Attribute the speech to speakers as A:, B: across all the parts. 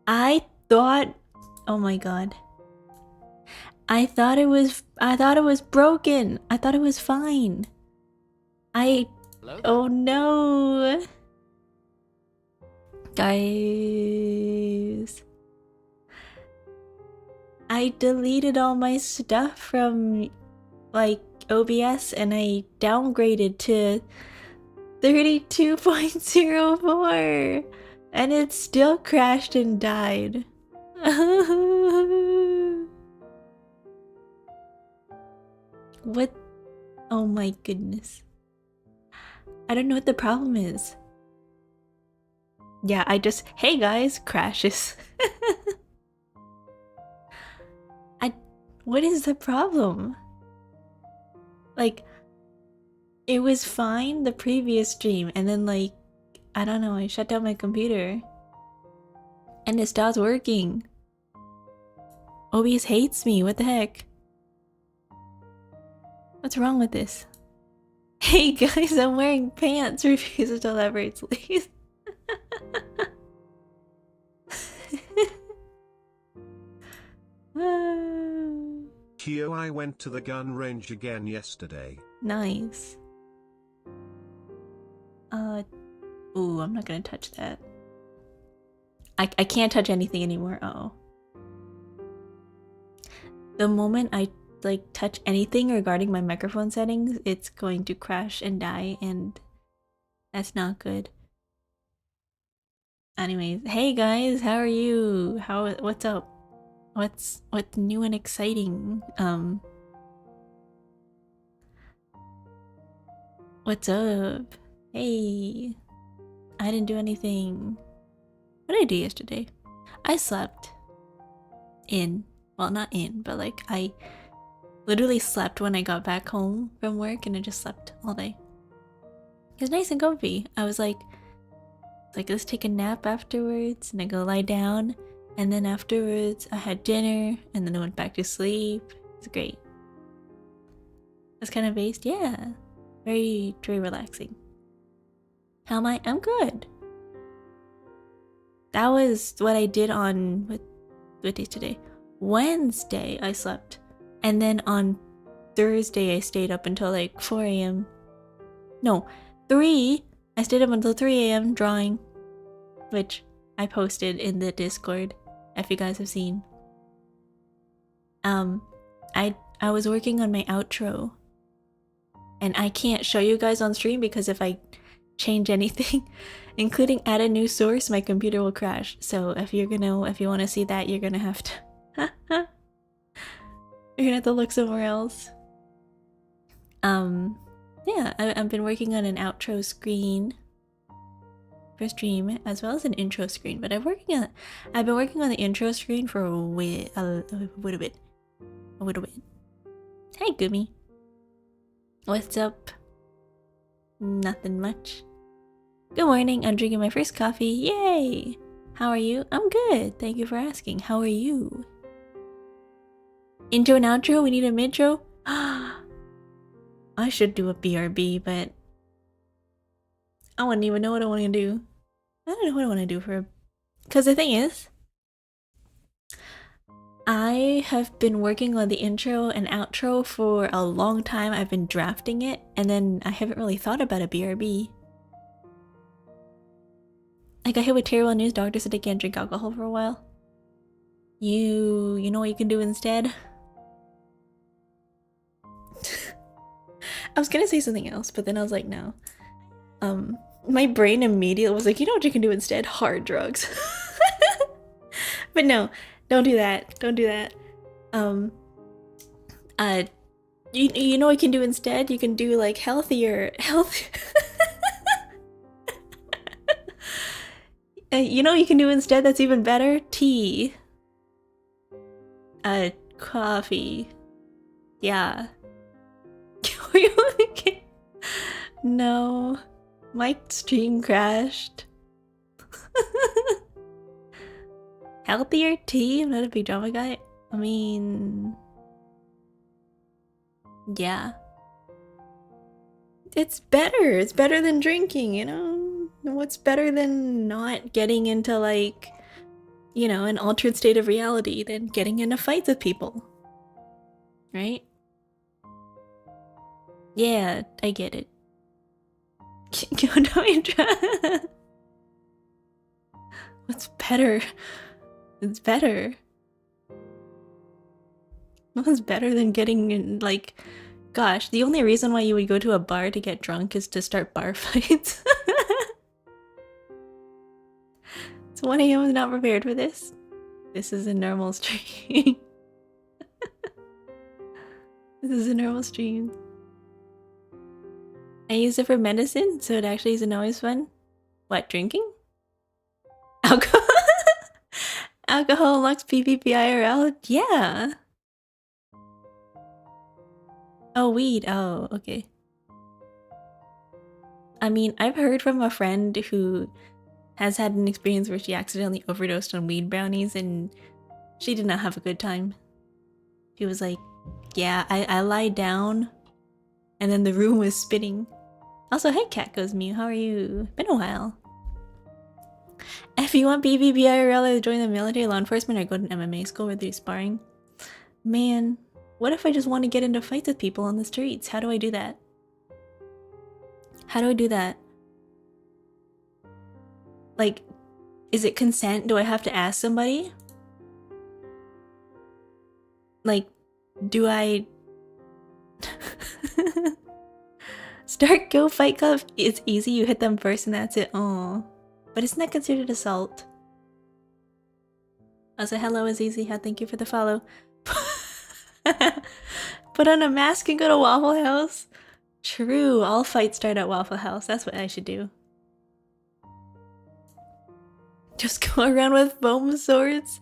A: I thought, oh my god. I thought it was broken. I thought it was fine. Oh no. Guys. I deleted all my stuff from like OBS and I downgraded to 32.04 and it still crashed and died. What? Oh my goodness. I don't know what the problem is. Yeah, I just, hey guys, crashes. What is the problem? Like, it was fine the previous stream, and then like, I don't know, I shut down my computer. And it stopped working. OBS hates me, what the heck? What's wrong with this? Hey guys, I'm wearing pants, refuses to elaborate, please.
B: HUE, I went to the gun range again yesterday.
A: Nice. Ooh, I'm not gonna touch that. I can't touch anything anymore. Uh-oh. The moment I like touch anything regarding my microphone settings, it's going to crash and die, and that's not good. Anyways, hey guys, how are you? What's up? What's new and exciting? What's up? Hey, I didn't do anything. What did I do yesterday? I slept in. Well, not in, but like I literally slept when I got back home from work, and I just slept all day. It was nice and comfy. I was like let's take a nap afterwards, and I go lie down, and then afterwards I had dinner, and then I went back to sleep. It was great. That's kind of based, yeah. Very relaxing. How am I? I'm good. That was what I did on what day today? Wednesday I slept, and then on Thursday I stayed up until like 4 a.m. No, 3. I stayed up until 3 a.m. drawing, which I posted in the Discord if you guys have seen. I was working on my outro, and I can't show you guys on stream because if I change anything, including add a new source, my computer will crash. So if you want to see that, you're gonna have to you're gonna have to look somewhere else. Yeah, I've been working on an outro screen for stream as well as an intro screen, but I've been working on the intro screen for a little bit. Hey Gumi, what's up? Nothing much. Good morning, I'm drinking my first coffee. Yay! How are you? I'm good, thank you for asking. How are you? Intro and outro? We need a midro? I should do a BRB, but I wouldn't even know what I want to do. I don't know what I want to do for... Because the thing is, I have been working on the intro and outro for a long time. I've been drafting it, and then I haven't really thought about a BRB. I got hit with terrible news. Doctor said I can't drink alcohol for a while. You know what you can do instead? I was gonna say something else, but then I was like, no. My brain immediately was like, you know what you can do instead? Hard drugs. But no, don't do that. Don't do that. You know what you can do instead? You can do like healthier. You know what you can do instead that's even better? Tea. Coffee. Yeah. No. My stream crashed. Healthier tea? I'm not a big drama guy. I mean... yeah. It's better. It's better than drinking, you know? What's better than not getting into, like, you know, an altered state of reality than getting into fights with people. Right? Yeah, I get it. What's better? It's better. What's better than getting in, like, gosh, the only reason why you would go to a bar to get drunk is to start bar fights. It's 1 AM, I was not prepared for this. This is a normal stream. This is a normal stream. I use it for medicine, so it actually isn't always fun. What, drinking? Alcohol? Alcohol unlocks PvP IRL? Yeah. Oh, weed. Oh, okay. I mean, I've heard from a friend who has had an experience where she accidentally overdosed on weed brownies and she did not have a good time. She was like, yeah, I lied down and then the room was spinning. Also, hey Cat Goes Mew, how are you? Been a while. If you want PvP IRL, join the military, law enforcement, or go to MMA school where they're sparring. Man, what if I just want to get into fights with people on the streets? How do I do that? How do I do that? Like, is it consent? Do I have to ask somebody? Like, do I... Start Go Fight Club? It's easy, you hit them first and that's it. Oh, but isn't that considered assault? Also, hello Azizi, thank you for the follow. Put on a mask and go to Waffle House? True, all fights start at Waffle House. That's what I should do. Just go around with foam swords?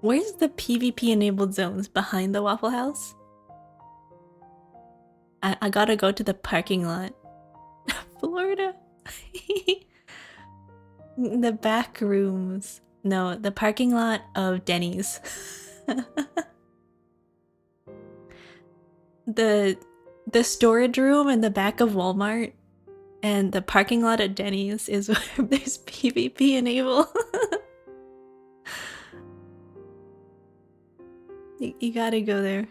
A: Where's the PvP enabled zones? Behind the Waffle House? I gotta go to the parking lot. Florida. The back rooms. No, the parking lot of Denny's. The storage room in the back of Walmart and the parking lot at Denny's is where there's PvP enabled. You gotta go there.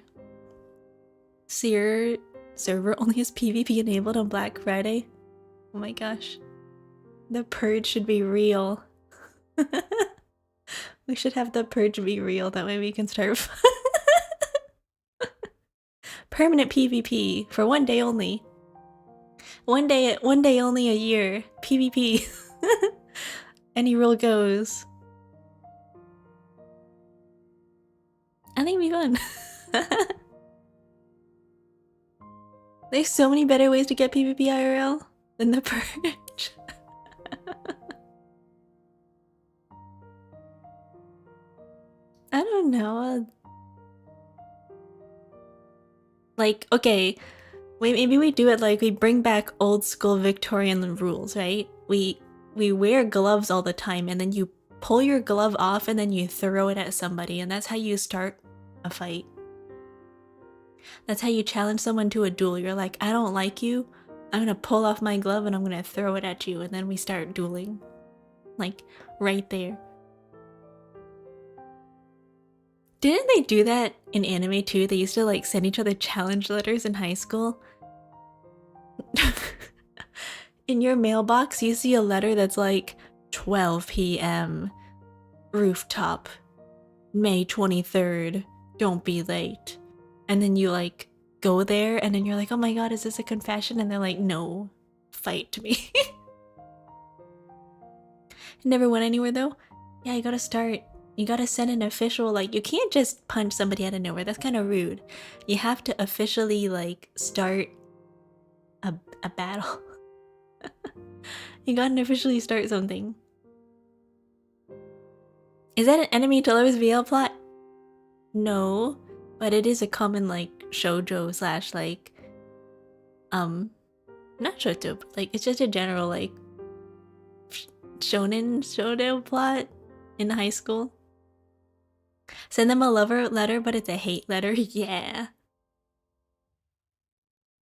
A: So your server only has PvP enabled on Black Friday? Oh my gosh. The purge should be real. We should have the purge be real, that way we can start permanent PvP for 1 day only. One day only a year. PvP. Any rule goes. I think it'd be fun. There's so many better ways to get PvP IRL than the purge. I don't know. Like, okay, maybe we do it like we bring back old school Victorian rules, right? We wear gloves all the time and then you pull your glove off and then you throw it at somebody and that's how you start a fight. That's how you challenge someone to a duel. You're like, I don't like you. I'm gonna pull off my glove and I'm gonna throw it at you and then we start dueling. Like, right there. Didn't they do that in anime too? They used to like send each other challenge letters in high school. In your mailbox, you see a letter that's like 12 p.m. Rooftop, May 23rd, don't be late. And then you like go there and then you're like, oh my god, is this a confession? And they're like, no, fight me. It never went anywhere though. Yeah, you gotta start. You gotta send an official, like, you can't just punch somebody out of nowhere. That's kind of rude. You have to officially, like, start a battle. You gotta officially start something. Is that an enemy to lovers VL plot? No, but it is a common, like, shoujo slash, like, not shoujo, but, like, it's just a general, like, shoujo plot in high school. Send them a lover letter, but it's a hate letter. Yeah.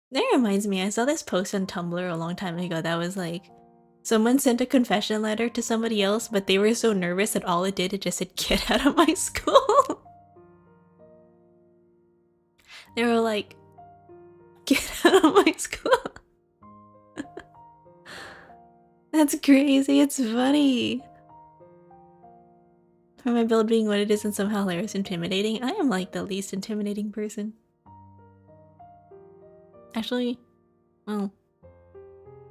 A: That reminds me, I saw this post on Tumblr a long time ago that was like, Someone sent a confession letter to somebody else, but they were so nervous that all it did, it just said, "Get out of my school." They were like, "Get out of my school." That's crazy, it's funny. For my build being what it is and somehow hilarious intimidating, I am like the least intimidating person. Actually, well,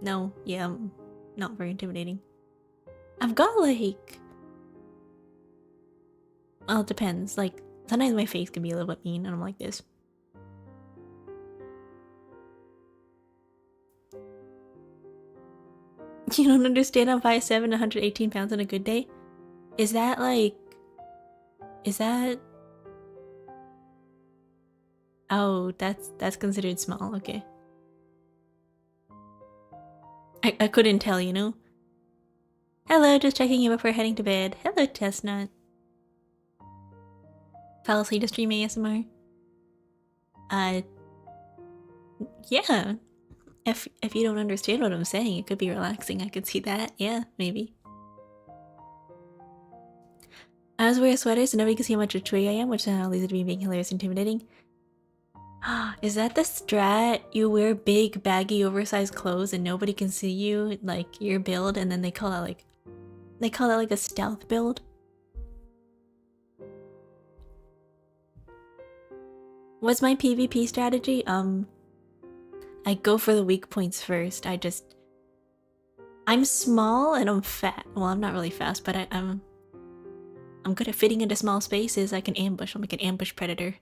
A: no, yeah, I'm not very intimidating. I've got like... Well, it depends. Like, sometimes my face can be a little bit mean and I'm like this. You don't understand I'm 5'7", 118 pounds on a good day? Is that like... Is that... Oh, that's considered small, okay. I couldn't tell, you know? Hello, just checking in before heading to bed. Hello, Chestnut. Fell asleep to stream ASMR? Yeah. If you don't understand what I'm saying, it could be relaxing. I could see that. Yeah, maybe. I was wearing a sweater so nobody could see how much of a tree I am, which somehow leads to me being hilarious and intimidating. Is that the strat? You wear big, baggy, oversized clothes and nobody can see you, like, your build, and then they call that like... They call that like a stealth build? What's my PvP strategy? I go for the weak points first. I'm small and I'm fat. Well, I'm not really fast, but I'm good at fitting into small spaces. I can ambush. I'm like an ambush predator.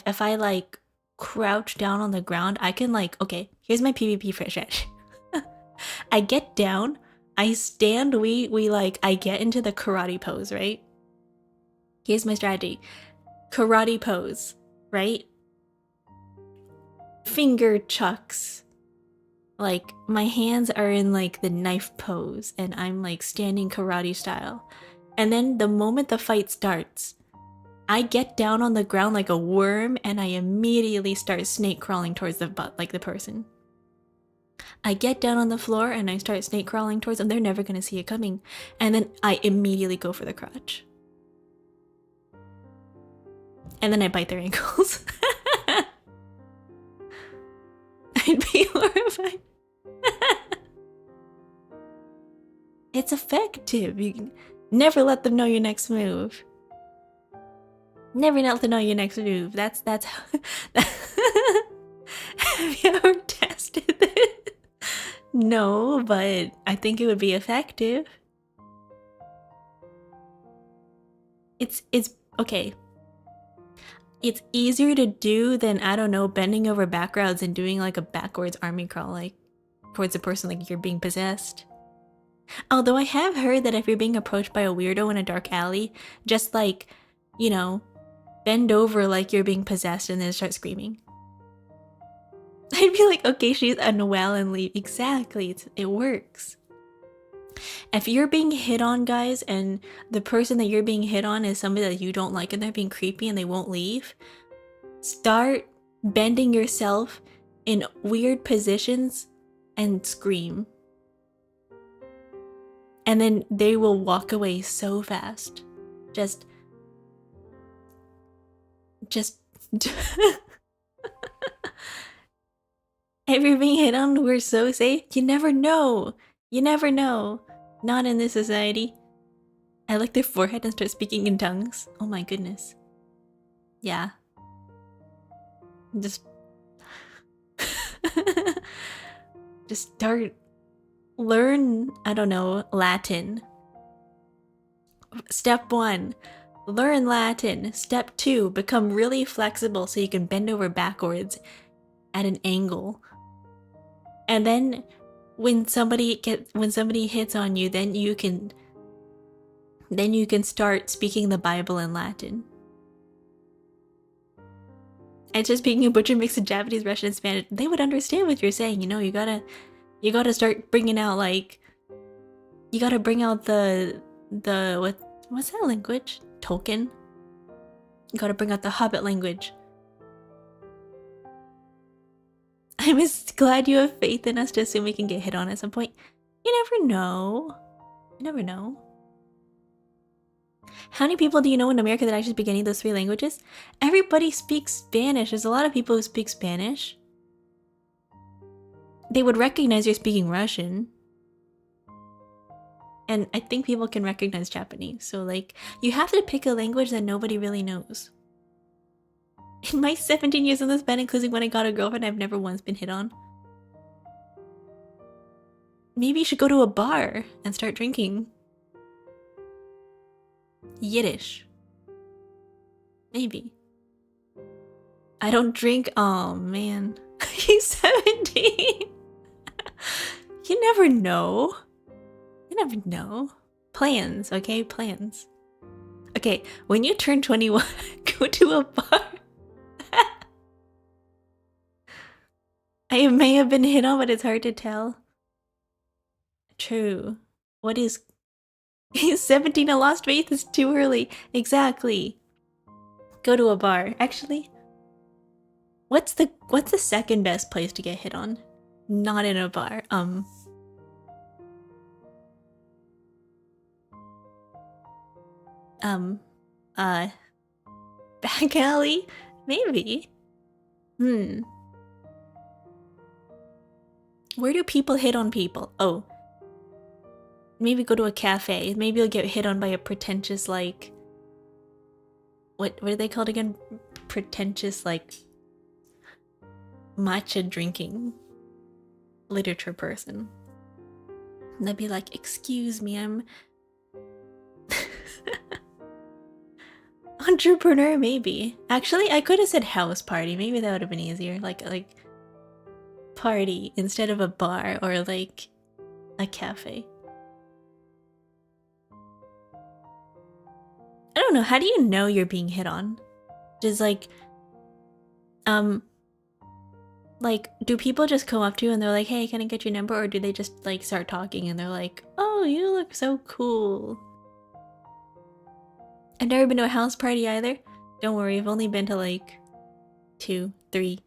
A: If I like crouch down on the ground, I can like... Okay, here's my PvP strategy. I get down, I stand, I get into the karate pose, right? Here's my strategy. Karate pose, right? Finger chucks. Like, my hands are in like the knife pose and I'm like standing karate style. And then the moment the fight starts, I get down on the ground like a worm and I immediately start snake crawling towards the butt, like the person. I get down on the floor and I start snake crawling towards them. They're never gonna see it coming. And then I immediately go for the crotch. And then I bite their ankles. I'd be horrified. It's effective. You can never let them know your next move. Never let them know your next move. That's how... Have you ever tested it? No, but I think it would be effective. It's okay. It's easier to do than, I don't know, bending over backwards and doing like a backwards army crawl, like towards a person like you're being possessed. Although I have heard that if you're being approached by a weirdo in a dark alley, just like, you know, bend over like you're being possessed and then start screaming. I'd be like, okay, she's unwell and leave. Exactly, it works. If you're being hit on, guys, and the person that you're being hit on is somebody that you don't like and they're being creepy and they won't leave, start bending yourself in weird positions and scream. And then they will walk away so fast. Just if you're being hit on, we're so safe. You never know. You never know. Not in this society. I lick their forehead and start speaking in tongues. Oh my goodness. Yeah. Just start... Learn, I don't know, Latin. Step 1, learn Latin. Step 2, become really flexible so you can bend over backwards at an angle. And then when somebody hits on you, then you can start speaking the Bible in Latin. And just speaking a butcher mix of Japanese, Russian, and Spanish, they would understand what you're saying. You know, you gotta start bringing out, like, you gotta bring out the what's that language? Tolkien? You gotta bring out the Hobbit language. I'm just glad you have faith in us to assume we can get hit on at some point. You never know. You never know. How many people do you know in America that actually speak any of those 3 languages? Everybody speaks Spanish. There's a lot of people who speak Spanish. They would recognize you're speaking Russian. And I think people can recognize Japanese. So like, you have to pick a language that nobody really knows. In my 17 years on this band, including when I got a girlfriend, I've never once been hit on. Maybe you should go to a bar and start drinking Yiddish. Maybe. I don't drink. Oh man. He's 17. You never know. You never know. Plans, okay? Plans. Okay, when you turn 21, go to a bar. I may have been hit on, but it's hard to tell. True. What is... He's 17, I lost faith, it's too early. Exactly. Go to a bar. Actually, what's the second best place to get hit on? Not in a bar. Back alley? Maybe. Where do people hit on people? Oh. Maybe go to a cafe. Maybe you'll get hit on by a pretentious, like... What are they called again? Pretentious, like... matcha drinking literature person. And they'd be like, excuse me, I'm... Entrepreneur, maybe. Actually, I could have said house party. Maybe that would have been easier. Like party instead of a bar or like a cafe. I don't know. How do you know you're being hit on? Just like do people just come up to you and they're like, hey, can I get your number? Or do they just like start talking and they're like, oh, you look so cool. I've never been to a house party either. Don't worry, I've only been to like 2, 3,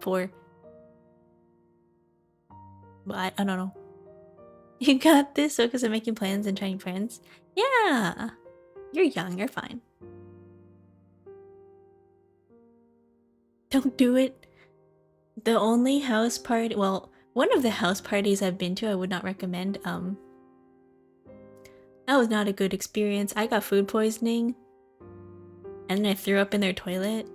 A: 4. But I don't know. You got this, focus on making plans and trying friends. Yeah! You're young, you're fine. Don't do it. The only house party, well, one of the house parties I've been to I would not recommend. That was not a good experience. I got food poisoning. And then I threw up in their toilet.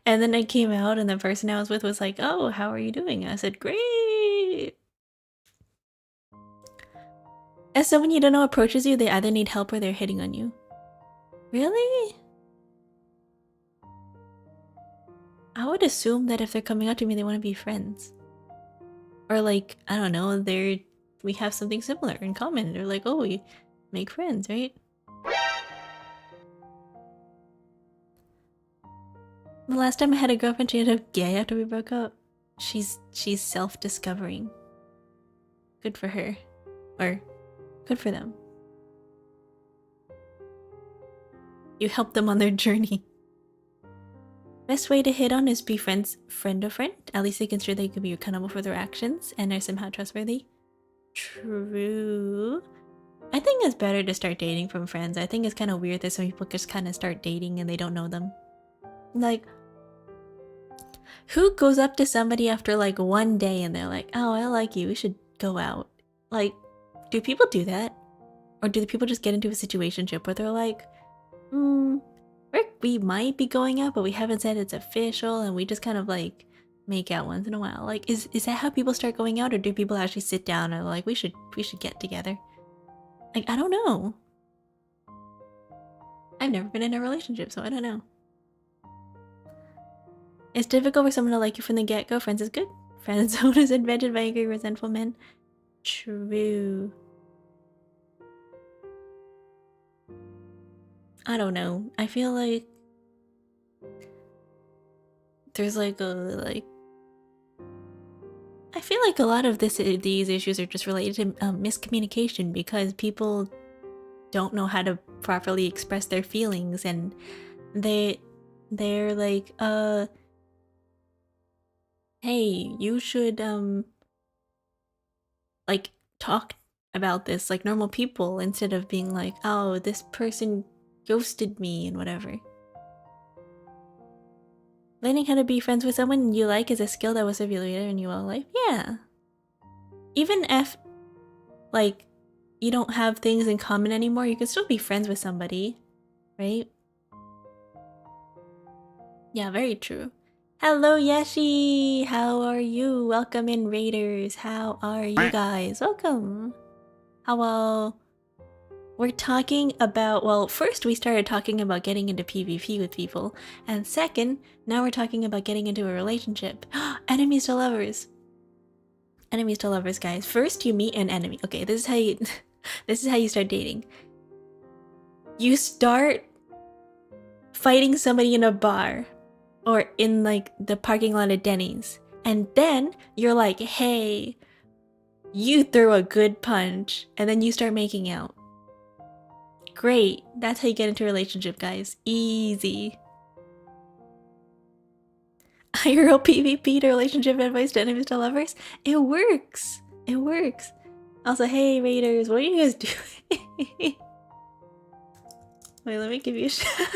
A: And then I came out and the person I was with was like, oh, how are you doing? I said, great. As someone you don't know approaches you, they either need help or they're hitting on you. Really? I would assume that if they're coming up to me, they want to be friends. Or like, I don't know, we have something similar in common. They're like, oh, we make friends, right? The last time I had a girlfriend, she ended up gay after we broke up. She's self-discovering. Good for her. Or, good for them. You help them on their journey. Best way to hit on is be friend of friend. At least they consider they could be accountable for their actions and are somehow trustworthy. True. I think it's better to start dating from friends. I think it's kind of weird that some people just kind of start dating and they don't know them. Like, who goes up to somebody after like one day and they're like, oh, I like you, we should go out? Like, do people do that? Or do the people just get into a situationship where they're like, we might be going out, but we haven't said it's official, and we just kind of like make out once in a while. Like, is that how people start going out, or do people actually sit down and like, we should get together? Like, I don't know. I've never been in a relationship, so I don't know. It's difficult for someone to like you from the get-go. Friends is good. Friend zone is invented by angry, resentful men. True. I don't know. I feel like there's like I feel like a lot of these issues are just related to miscommunication, because people don't know how to properly express their feelings, and they're like, hey, you should like talk about this like normal people instead of being like, oh, this person ghosted me and whatever. Learning how to be friends with someone you like is a skill that will serve you later in your life. Yeah. Even if, like, you don't have things in common anymore, you can still be friends with somebody, right? Yeah, very true. Hello, Yeshi! How are you? Welcome in, Raiders. How are you guys? Welcome. We're talking about, well, first we started talking about getting into PvP with people, and second, now we're talking about getting into a relationship. Enemies to lovers. Enemies to lovers, guys. First, you meet an enemy. Okay, this is how you this is how you start dating. You start fighting somebody in a bar or in like the parking lot of Denny's, and then you're like, hey, you throw a good punch, and then you start making out. Great. That's how you get into a relationship, guys. Easy. IRL PvP to relationship advice to enemies to lovers? It works. It works. Also, hey Raiders, what are you guys doing? Wait, let me give you a shout.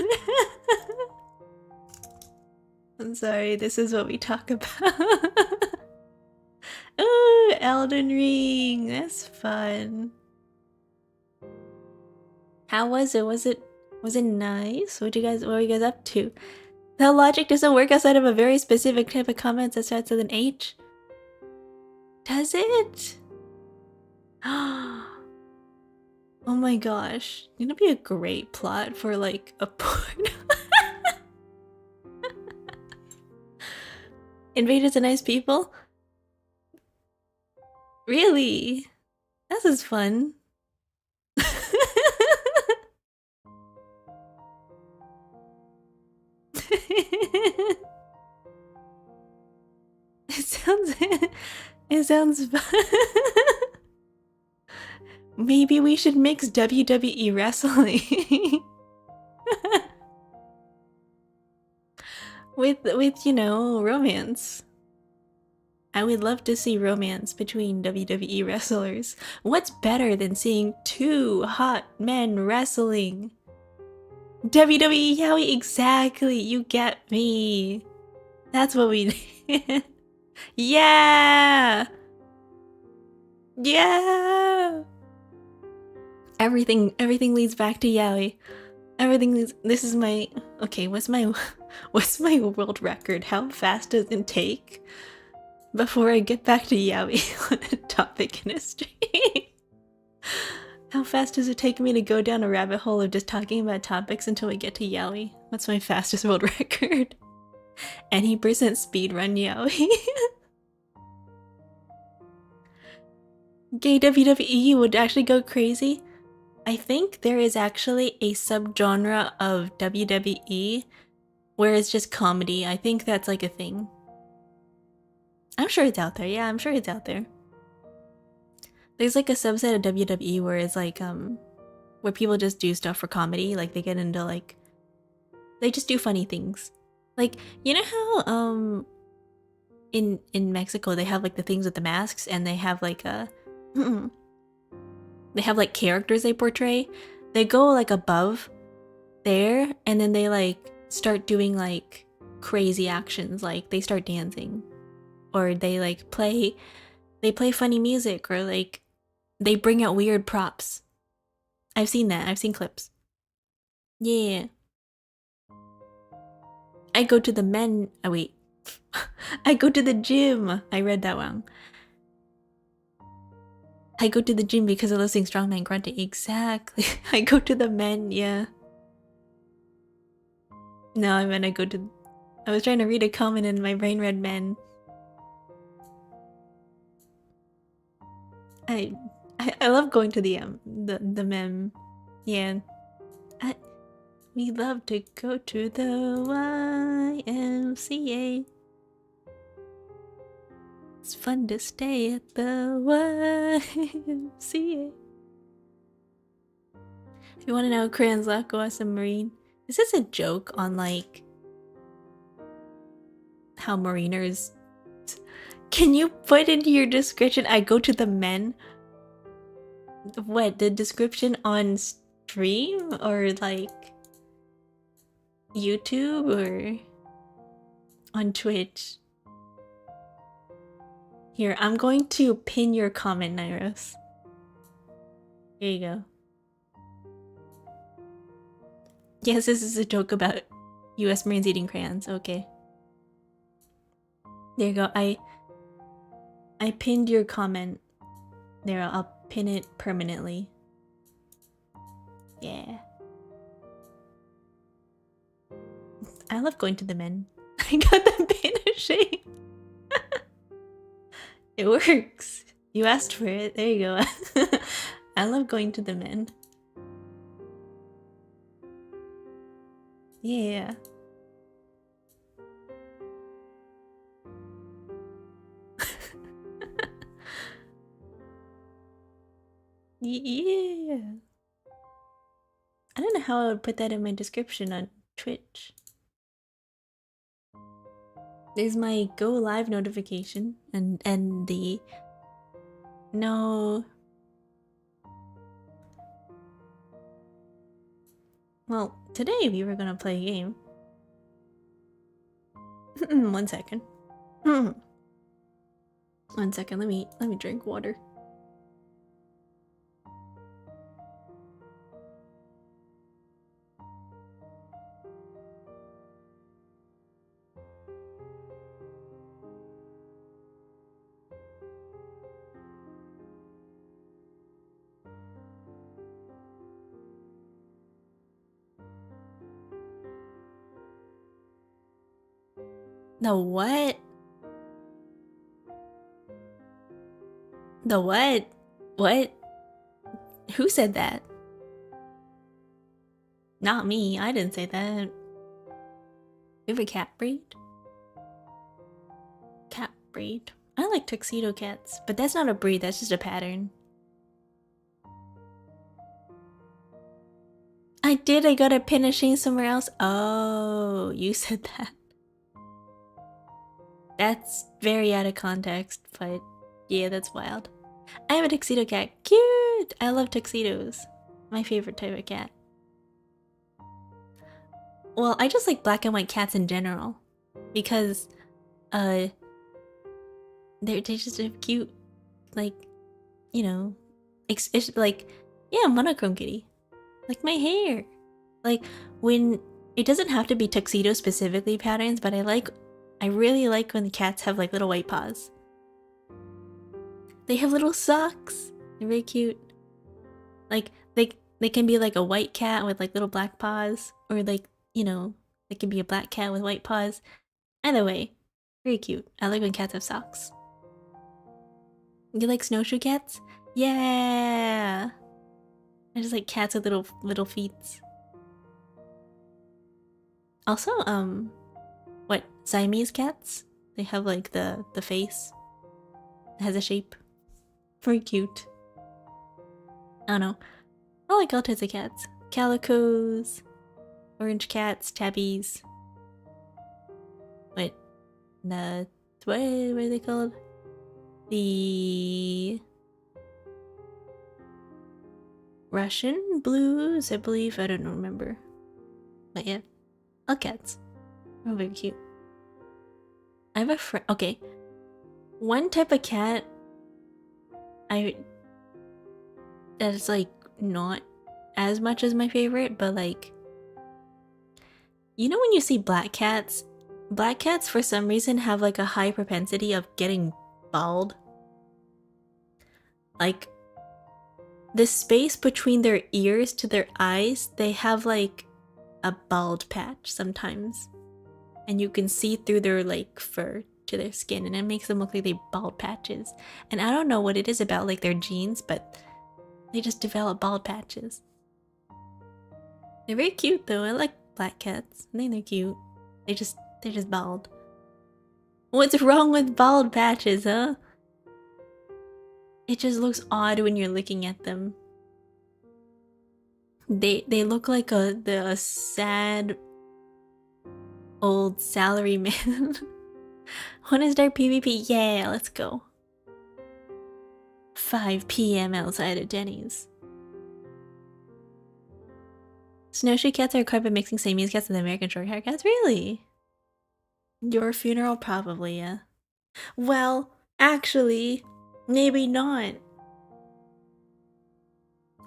A: I'm sorry, this is what we talk about. Ooh, Elden Ring. That's fun. How was it? Was it nice? What were you guys up to? That logic doesn't work outside of a very specific type of comments that starts with an H. Does it? Oh my gosh. It's gonna be a great plot for like a porn. Invaders are nice people? Really? This is fun. It sounds fun. Maybe we should mix WWE wrestling with you know, romance. I would love to see romance between WWE wrestlers. What's better than seeing two hot men wrestling? WWE Yowie, exactly. You get me. That's what we need. Yeah. Yeah. Everything leads back to Yaoi. This is my okay, what's my world record? How fast does it take before I get back to Yaoi on a topic in history? How fast does it take me to go down a rabbit hole of just talking about topics until we get to Yaoi? What's my fastest world record? Any percent speedrun Yaoi. Gay WWE would actually go crazy. I think there is actually a subgenre of WWE where it's just comedy. I think that's like a thing. I'm sure it's out there. Yeah, I'm sure it's out there. There's like a subset of WWE where it's like where people just do stuff for comedy, like they get into like they just do funny things. Like, you know how in Mexico they have like the things with the masks and they have like a they have like characters they portray. They go like above there and then they like start doing like crazy actions, like they start dancing or they like play funny music or like they bring out weird props. I've seen that. I've seen clips. Yeah. I go to the men. Oh wait. I go to the gym. I read that wrong. I go to the gym because I love seeing strongman grunting. Exactly. I go to the men, yeah. No, I meant I was trying to read a comment and my brain read men. I love going to the mem. Yeah. We love to go to the YMCA. It's fun to stay at the YMCA. If you want to know crayons left, go ask a Marine. This is a joke on like how mariners. Can you put into your description? I go to the men. What, the description on stream or like YouTube or on Twitch? Here, I'm going to pin your comment, Nairos. Here you go. Yes, this is a joke about US Marines eating crayons. Okay. There you go. I pinned your comment. There, I'll pin it permanently. Yeah. I love going to the men. I got the pin of shame. It works. You asked for it. There you go. I love going to the men. Yeah. Yeah. I don't know how I would put that in my description on Twitch. There's my go live notification and the no. Well, today we were gonna play a game. 1 second. 1 second, let me drink water. The what? The what? What? Who said that? Not me. I didn't say that. Favorite cat breed? Cat breed. I like tuxedo cats, but that's not a breed, that's just a pattern. I did, I got a pin of shame somewhere else. Oh, you said that. That's very out of context, but yeah, that's wild. I have a tuxedo cat. Cute! I love tuxedos. My favorite type of cat. Well, I just like black and white cats in general. Because, they just have cute, like, you know, it's like, yeah, monochrome kitty. Like my hair. Like, when, it doesn't have to be tuxedo specifically patterns, but I really like when the cats have like little white paws. They have little socks. They're very cute. Like, they can be like a white cat with like little black paws, or like, you know, it can be a black cat with white paws. Either way, very cute. I like when cats have socks. You like snowshoe cats? Yeah. I just like cats with little feet. Also, what, Siamese cats? They have like the face. It has a shape. Very cute. I don't know. I like all types of cats. Calicos, orange cats, tabbies. What are they called? The Russian blues, I believe. I don't remember. But yeah, all cats. Oh, very cute. I have a friend. Okay, one type of cat that's like not as much as my favorite, but like, you know when you see black cats for some reason have like a high propensity of getting bald. Like, the space between their ears to their eyes, they have like a bald patch sometimes. And you can see through their like fur to their skin, and it makes them look like they bald patches. And I don't know what it is about like their genes, but they just develop bald patches. They're very cute though. I like black cats. I think they're cute. They're just bald. What's wrong with bald patches, huh? It just looks odd when you're looking at them. They look like a sad old salaryman. When is there PvP? Yeah, let's go. 5 p.m. outside of Denny's. Snowshoe cats are carpet mixing Siamese cats and American short hair cats? Really? Your funeral? Probably, yeah. Well, actually, maybe not.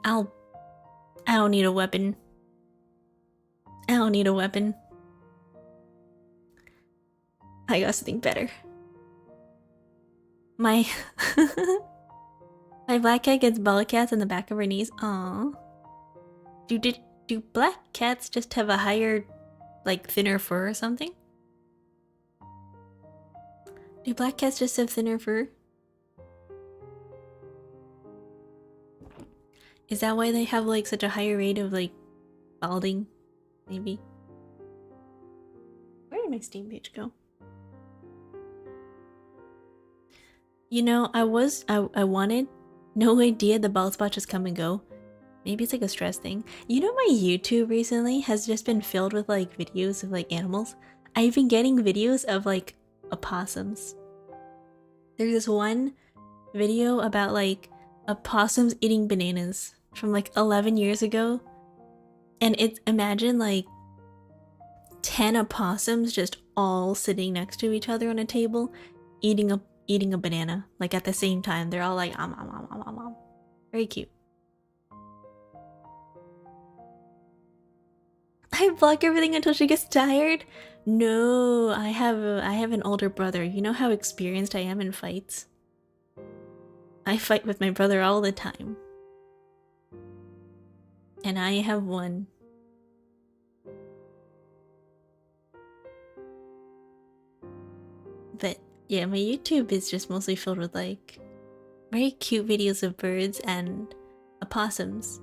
A: I don't need a weapon. I don't need a weapon. I got something better. My my black cat gets bald cats on the back of her knees. Aww. Do black cats just have a higher, like, thinner fur or something? Do black cats just have thinner fur? Is that why they have, like, such a higher rate of, like, balding? Maybe. Where did my Steam page go? You know, I wanted, no idea the bald spot just come and go. Maybe it's like a stress thing. You know, my YouTube recently has just been filled with like videos of like animals. I've been getting videos of like opossums. There's this one video about like opossums eating bananas from like 11 years ago. And it's, imagine like 10 opossums just all sitting next to each other on a table eating a banana, like at the same time. They're all like om, om, om, om, om, om. Very cute. I block everything until she gets tired? No, I have an older brother. You know how experienced I am in fights? I fight with my brother all the time. And I have won. But yeah, my YouTube is just mostly filled with like very cute videos of birds and opossums.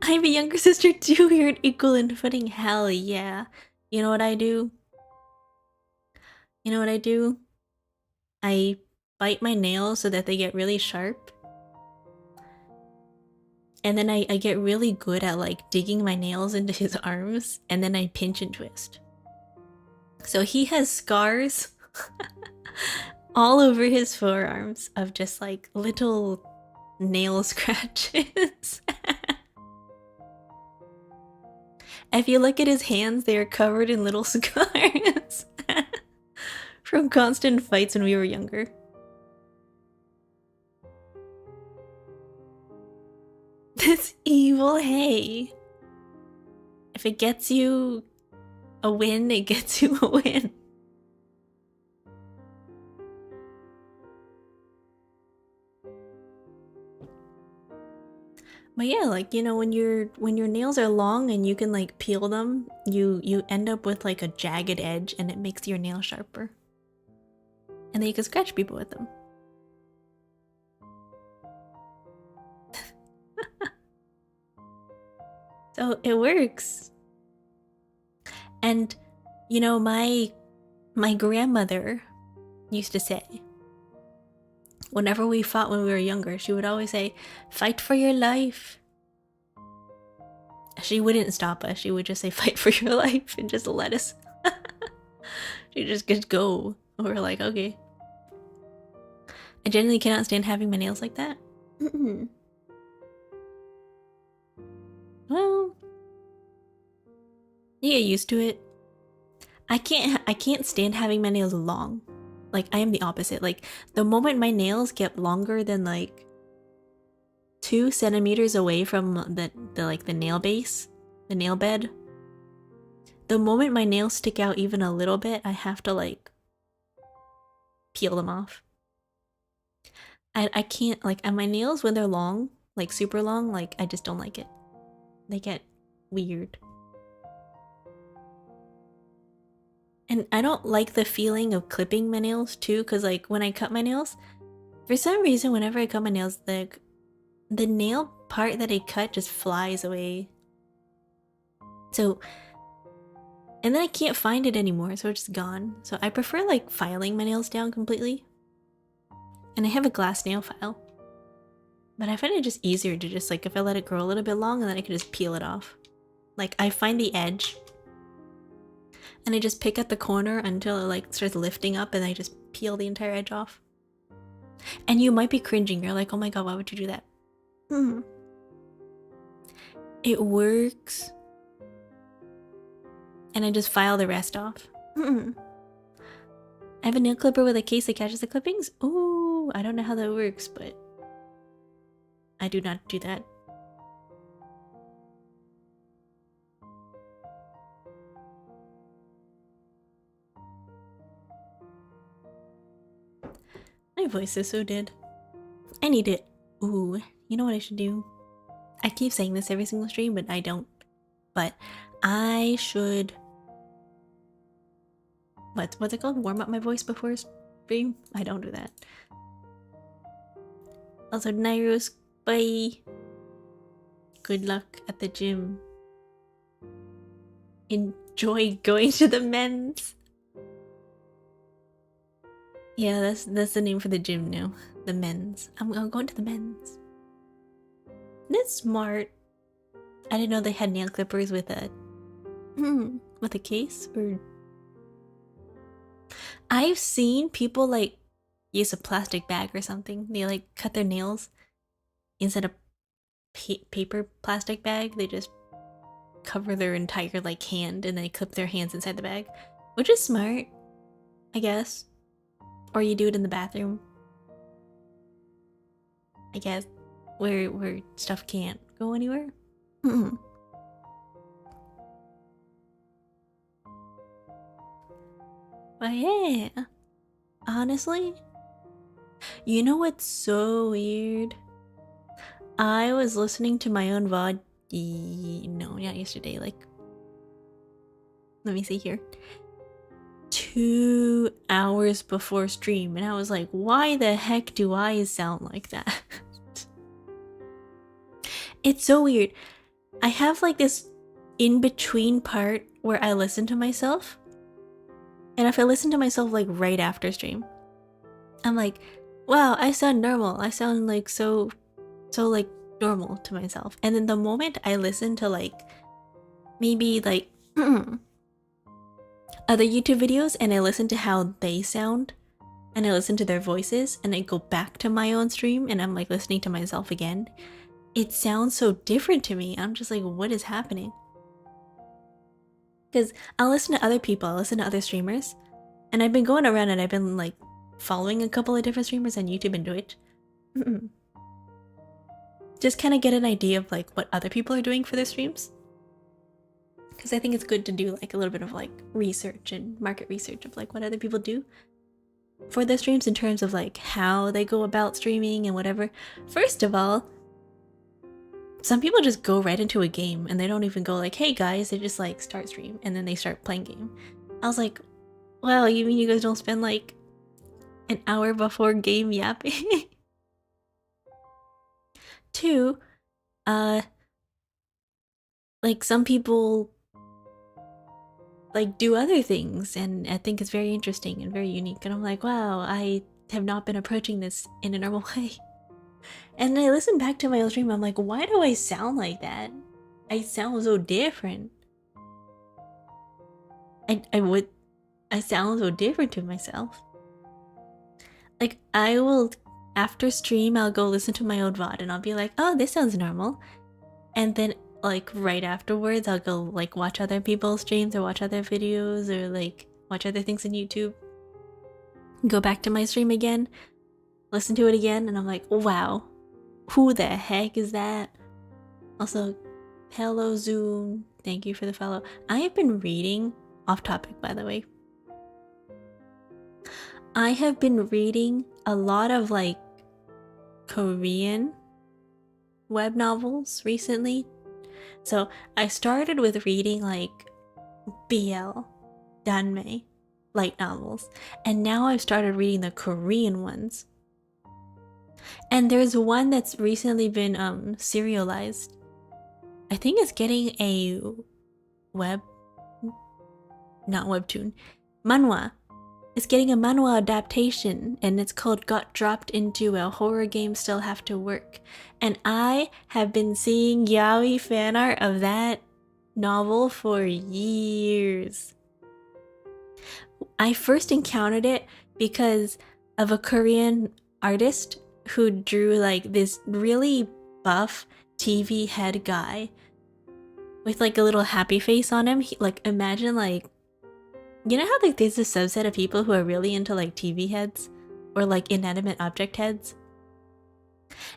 A: I have a younger sister too. You're an equal in footing. Hell yeah. You know what I do? You know what I do? I bite my nails so that they get really sharp. And then I get really good at like digging my nails into his arms. And then I pinch and twist. So he has scars all over his forearms of just like little nail scratches. If you look at his hands, they are covered in little scars from constant fights when we were younger. This evil, hey. If it gets you a win, it gets you a win. But yeah, like, you know, when your nails are long and you can like peel them, you end up with like a jagged edge and it makes your nail sharper. And then you can scratch people with them. So it works. And you know, my grandmother used to say, whenever we fought when we were younger, she would always say, "Fight for your life." She wouldn't stop us. She would just say, "Fight for your life," and just let us. She just go. We're like, okay. I genuinely cannot stand having my nails like that. Well, you get used to it. I can't stand having my nails long. Like, I am the opposite. Like, the moment my nails get longer than like 2 centimeters away from the nail base, the nail bed, the moment my nails stick out even a little bit, I have to like peel them off. I can't, like, and my nails when they're long, like super long, like I just don't like it. They get weird. And I don't like the feeling of clipping my nails too, because like when I cut my nails, for some reason whenever I cut my nails, the nail part that I cut just flies away. So, and then I can't find it anymore, so it's just gone. So I prefer like filing my nails down completely. And I have a glass nail file. But I find it just easier to just like, if I let it grow a little bit long and then I can just peel it off. Like I find the edge and I just pick at the corner until it like starts lifting up and I just peel the entire edge off. And you might be cringing. You're like, oh my god, why would you do that? It works. And I just file the rest off. I have a nail clipper with a case that catches the clippings. Ooh, I don't know how that works, but I do not do that. My voice is so dead. I need it. Ooh, you know what I should do? I keep saying this every single stream, but I don't. But I should... What's it called? Warm up my voice before stream? I don't do that. Also, Nairos, bye. Good luck at the gym. Enjoy going to the men's. Yeah, that's the name for the gym now. The men's. I'm going to the men's. That's smart. I didn't know they had nail clippers with a case. Or I've seen people like use a plastic bag or something. They like cut their nails instead of paper plastic bag. They just cover their entire like hand and they clip their hands inside the bag, which is smart, I guess. Or you do it in the bathroom, I guess, where stuff can't go anywhere. But yeah, honestly, you know what's so weird? I was listening to my own VOD, no, not yesterday, like, let me see here. 2 hours before stream, and I was like, why the heck do I sound like that? It's so weird. I have like this in-between part where I listen to myself, and if I listen to myself like right after stream, I'm like, wow, I sound normal. I sound like so like normal to myself. And then the moment I listen to like maybe like other YouTube videos and I listen to how they sound and I listen to their voices and I go back to my own stream and I'm like listening to myself again, it sounds so different to me. I'm just like, what is happening? Because I'll listen to other people, I'll listen to other streamers, and I've been going around and I've been like following a couple of different streamers on YouTube and Twitch. Just kind of get an idea of like what other people are doing for their streams. Because I think it's good to do like a little bit of like research and market research of like what other people do for their streams in terms of like how they go about streaming and whatever. First of all, some people just go right into a game and they don't even go like, hey guys, they just like start stream and then they start playing game. I was like, well, you mean you guys don't spend like an hour before game yapping? 2, like some people like do other things and I think it's very interesting and very unique, and I'm like, wow, I have not been approaching this in a normal way. And I listen back to my old stream, I'm like, why do I sound like that? I sound so different. I sound so different to myself. Like I will, after stream, I'll go listen to my old VOD and I'll be like, oh, this sounds normal. And then like right afterwards, I'll go like watch other people's streams or watch other videos or like watch other things on YouTube. Go back to my stream again, listen to it again, and I'm like, wow, who the heck is that? Also, hello Zoom, thank you for the follow. I have been reading, off topic by the way, I have been reading a lot of like Korean web novels recently. So I started with reading like BL, Danmei, light novels, and now I've started reading the Korean ones. And there's one that's recently been serialized. I think it's getting a not webtoon, manhwa It's getting a manhwa adaptation, and it's called Got Dropped Into a Horror Game Still Have to Work. And I have been seeing yaoi fan art of that novel for years. I first encountered it because of a Korean artist who drew like this really buff TV head guy with like a little happy face on him. Like imagine like, you know how like there's a subset of people who are really into like TV heads or like inanimate object heads?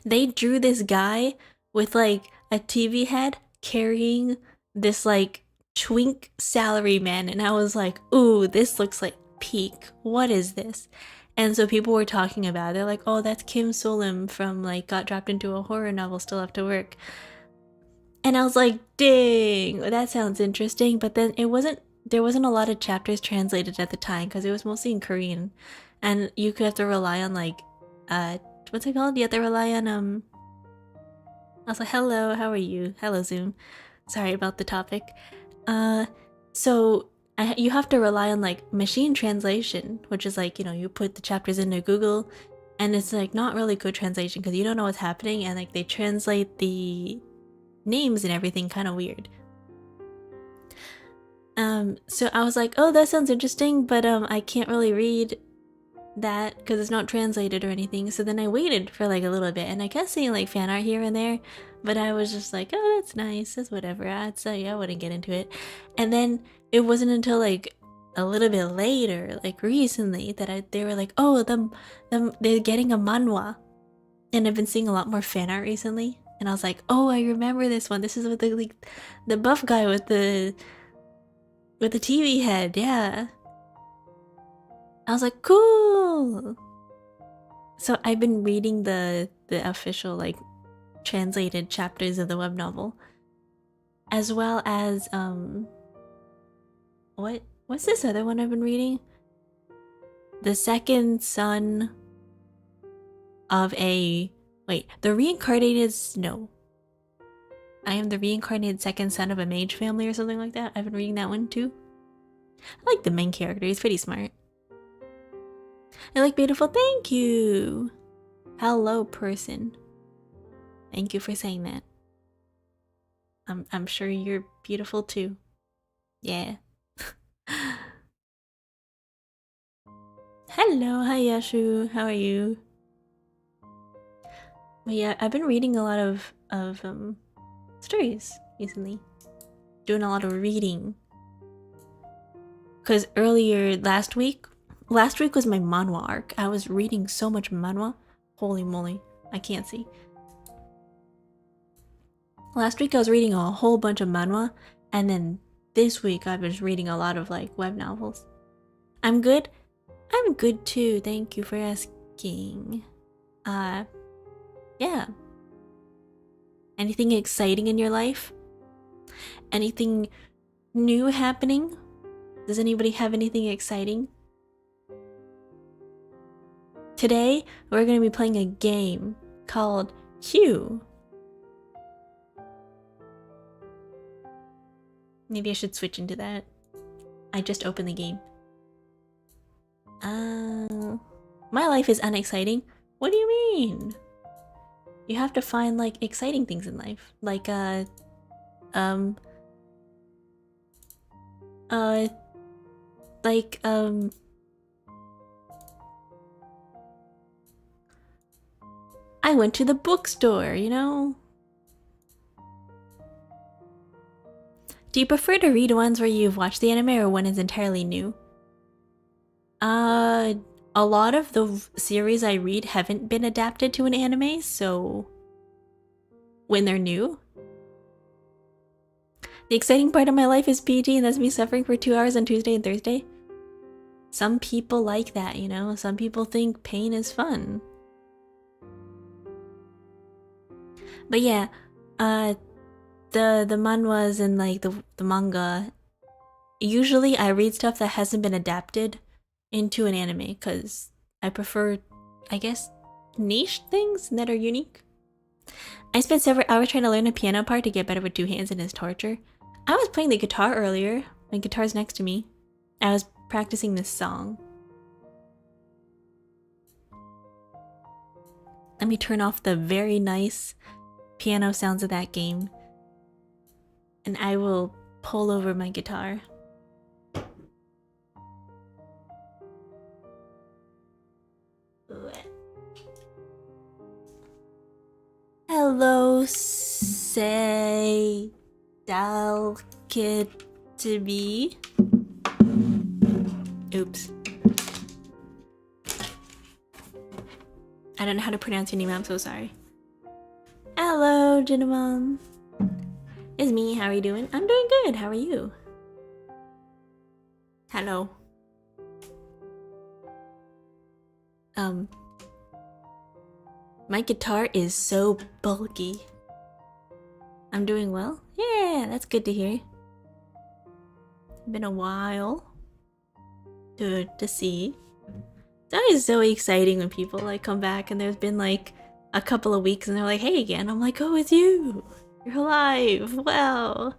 A: They drew this guy with like a TV head carrying this like twink salaryman, and I was like, ooh, this looks like peak. What is this? And so people were talking about it. They're like, oh, that's Kim Solim from like Got Dropped Into a Horror Novel Still Have to Work. And I was like, dang, that sounds interesting. But then there wasn't a lot of chapters translated at the time because it was mostly in Korean, and you could have to rely on like what's it called? You have to rely on I was like, hello, how are you? Hello, Zoom. Sorry about the topic. So you have to rely on like machine translation, which is like, you know, you put the chapters into Google, and it's like not really good translation because you don't know what's happening, and like they translate the names and everything kind of weird. So I was like, oh, that sounds interesting, but I can't really read that because it's not translated or anything. So then I waited for like a little bit, and I kept seeing like fan art here and there, but I was just like, oh, that's nice, that's whatever. I wouldn't get into it. And then it wasn't until like a little bit later, like recently, that they were like, oh, they're getting a manhwa, and I've been seeing a lot more fan art recently, and I was like, oh, I remember this one. This is with the buff guy with the TV head, yeah. I was like, cool. So I've been reading the official like translated chapters of the web novel, as well as what's this other one I've been reading? The second son of the reincarnated no. I am the reincarnated second son of a mage family or something like that. I've been reading that one too. I like the main character, he's pretty smart. I like beautiful, thank you! Hello, person. Thank you for saying that. I'm sure you're beautiful too. Yeah. Hello, hi Yashu, how are you? But yeah, I've been reading a lot of stories recently. Doing a lot of reading. Because last week was my manhwa arc. I was reading so much manhwa. Holy moly, I can't see. Last week I was reading a whole bunch of manhwa, and then this week I've been reading a lot of like web novels. I'm good? I'm good too, thank you for asking. Yeah. Anything exciting in your life? Anything new happening? Does anybody have anything exciting? Today, we're going to be playing a game called HUE. Maybe I should switch into that. I just opened the game. My life is unexciting. What do you mean? You have to find like exciting things in life. Like I went to the bookstore, you know? Do you prefer to read ones where you've watched the anime or one is entirely new? A lot of the series I read haven't been adapted to an anime, so when they're new. The exciting part of my life is PG, and that's me suffering for 2 hours on Tuesday and Thursday. Some people like that, you know? Some people think pain is fun. But yeah, the manhwas and like the manga, usually I read stuff that hasn't been adapted into an anime because I prefer, I guess, niche things that are unique. I spent several hours trying to learn a piano part to get better with 2 hands, and it's torture. I was playing the guitar earlier. My guitar's next to me. I was practicing this song. Let me turn off the very nice piano sounds of that game, and I will pull over my guitar. Hello, say Dalkit to be. Oops. I don't know how to pronounce your name, I'm so sorry. Hello, gentlemen. It's me, how are you doing? I'm doing good, how are you? Hello. My guitar is so bulky. I'm doing well? Yeah, that's good to hear. Been a while to see. It's always so exciting when people like come back and there's been like a couple of weeks and they're like, hey again. I'm like, oh, it's you. You're alive. Wow.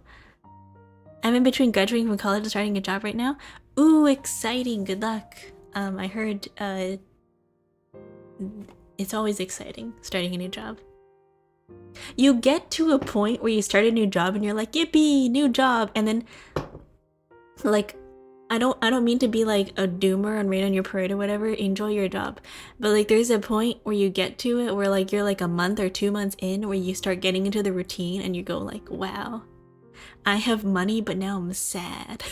A: I'm in between graduating from college and starting a job right now. Ooh, exciting. Good luck. I heard it's always exciting starting a new job. You get to a point where you start a new job and you're like, yippee, new job, and then like I don't mean to be like a doomer and rain on your parade or whatever, enjoy your job. But like there's a point where you get to it where like you're like a month or 2 months in where you start getting into the routine and you go like, wow, I have money but now I'm sad.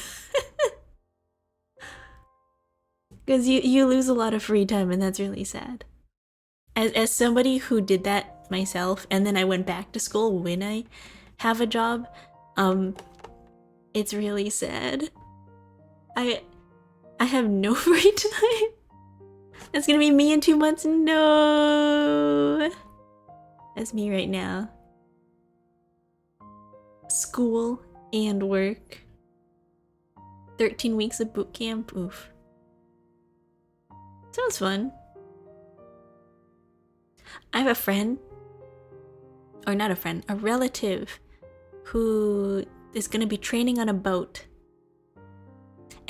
A: Because you lose a lot of free time and that's really sad. As somebody who did that myself and then I went back to school when I have a job, it's really sad. I have no free time. That's gonna be me in 2 months. No, that's me right now. School and work. 13 weeks of boot camp. Oof. Sounds fun. I have a friend, or not a friend, a relative who is gonna be training on a boat.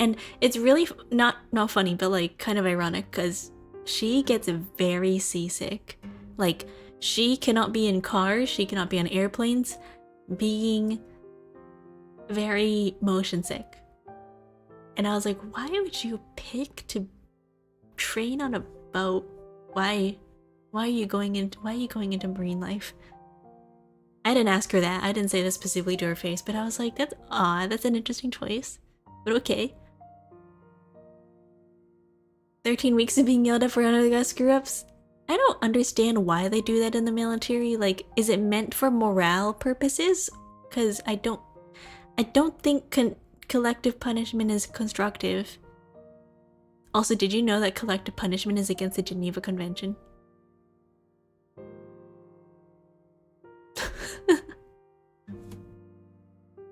A: And it's really not funny, but like kind of ironic because she gets very seasick. Like she cannot be in cars, she cannot be on airplanes, being very motion sick. And I was like, why would you pick to train on a boat? Why are you going into marine life? I didn't ask her that. I didn't say that specifically to her face, but I was like, that's odd. That's an interesting choice. But okay. 13 weeks of being yelled at for other screw-ups? I don't understand why they do that in the military. Like, is it meant for morale purposes? Because I don't think collective punishment is constructive. Also, did you know that collective punishment is against the Geneva Convention?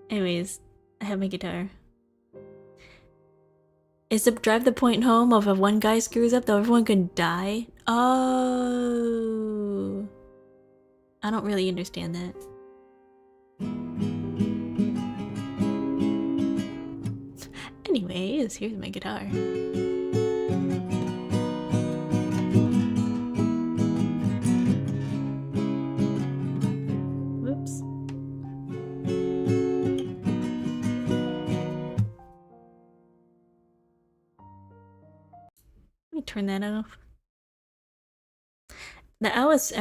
A: Anyways, I have my guitar. Is to drive the point home of if one guy screws up, though everyone can die? Oh. I don't really understand that. Anyways, here's my guitar. Whoops. Let me turn that off. Now, I was